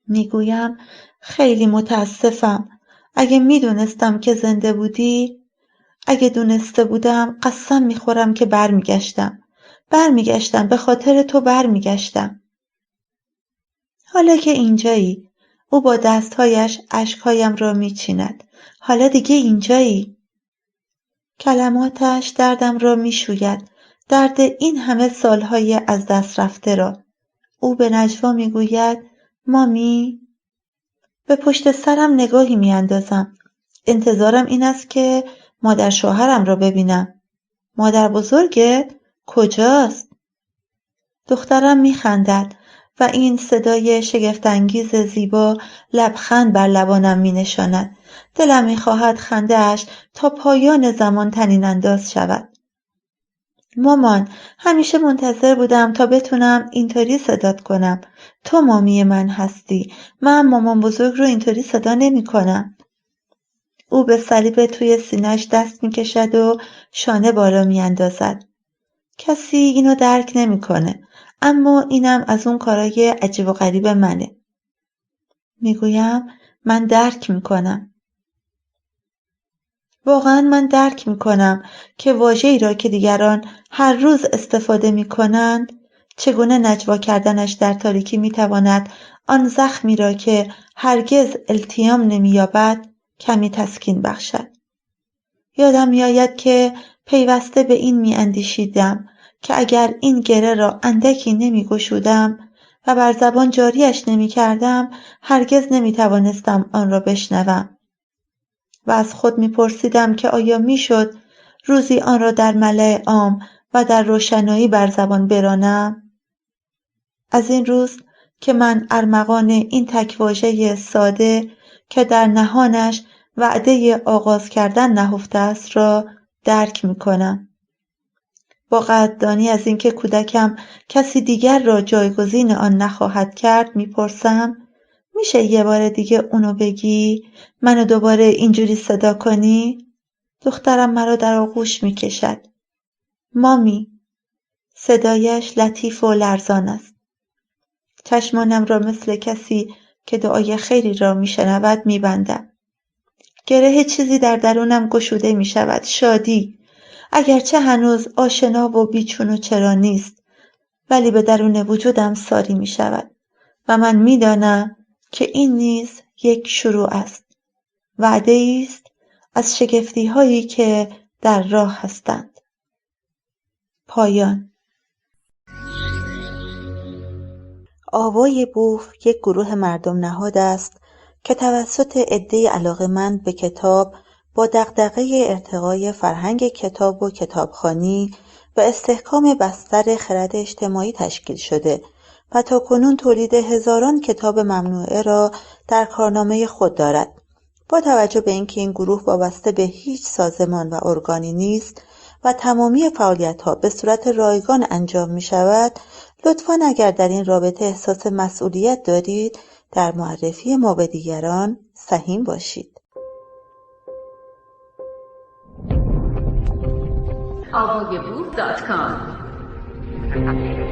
میگویم خیلی متاسفم. اگه میدونستم که زنده بودی، اگه دونسته بودم قسم میخورم که برمیگشتم، به خاطر تو برمیگشتم. حالا که اینجایی، او با دستهایش اشکهایم را میچیند. حالا دیگه اینجایی. کلماتش دردم را میشوید، درد این همه سالهای از دست رفته را. او به نجوا میگوید مامی. به پشت سرم نگاهی میاندازم. انتظارم این است که مادر شوهرم را ببینم. مادر بزرگت کجاست؟ دخترم میخندد و این صدای شگفت‌انگیز زیبا لبخند بر لبانم مینشاند. دلم میخواهد خنده‌اش تا پایان زمان طنین انداز شود. مامان، همیشه منتظر بودم تا بتونم اینطوری صدات کنم. تو مامی من هستی. من مامان بزرگ رو اینطوری صدا نمی کنم. او به صلیب توی سینه‌اش دست میکشد و شانه بالا میاندازد. کسی اینو درک نمیکنه، اما اینم از اون کارای عجیب و غریب منه. میگویم من درک میکنم. واقعا من درک میکنم که واژه‌ای را که دیگران هر روز استفاده میکنند، چگونه نجوا کردنش در تاریکی میتواند آن زخمی را که هرگز التیام نمییابد کمی تسکین بخشد. یادم میآید که پیوسته به این میاندیشیدم که اگر این گره را اندکی نمیگشودم و بر زبان جاریش نمیکردم، هرگز نمیتوانستم آن را بشنوم. و از خود میپرسیدم که آیا میشد روزی آن را در ملأ عام و در روشنایی بر زبان برانم؟ از این روز که من ارمغان این تک واژه ساده که در نهانش وعده آغاز کردن نهفته است را درک میکنم. با قدردانی از اینکه کودکم کسی دیگر را جایگزین آن نخواهد کرد میپرسم میشه یه بار دیگه اونو بگی؟ منو دوباره اینجوری صدا کنی؟ دخترم مرا در آغوش میکشد. مامی. صدایش لطیف و لرزان است. چشمانم را مثل کسی که دعای خیری را میشنود میبندم. گره چیزی در درونم گشوده میشود. شادی. اگرچه هنوز آشنا و بیچون و چرا نیست، ولی به درون وجودم ساری میشود و من میدانم که این نیز یک شروع است. وعده است از شگفتی هایی که در راه هستند. پایان. آوای بوف یک گروه مردم نهاد است که توسط عده‌ای علاقه‌مند به کتاب با دغدغه ارتقای فرهنگ کتاب و کتابخوانی و استحکام بستر خرد اجتماعی تشکیل شده و تاکنون تولید هزاران کتاب ممنوعه را در کارنامه خود دارد. با توجه به اینکه این گروه وابسته به هیچ سازمان و ارگانی نیست و تمامی فعالیت‌ها به صورت رایگان انجام می‌شود، لطفاً اگر در این رابطه احساس مسئولیت دارید، در معرفی ما به دیگران سهیم باشید. avogaboo.com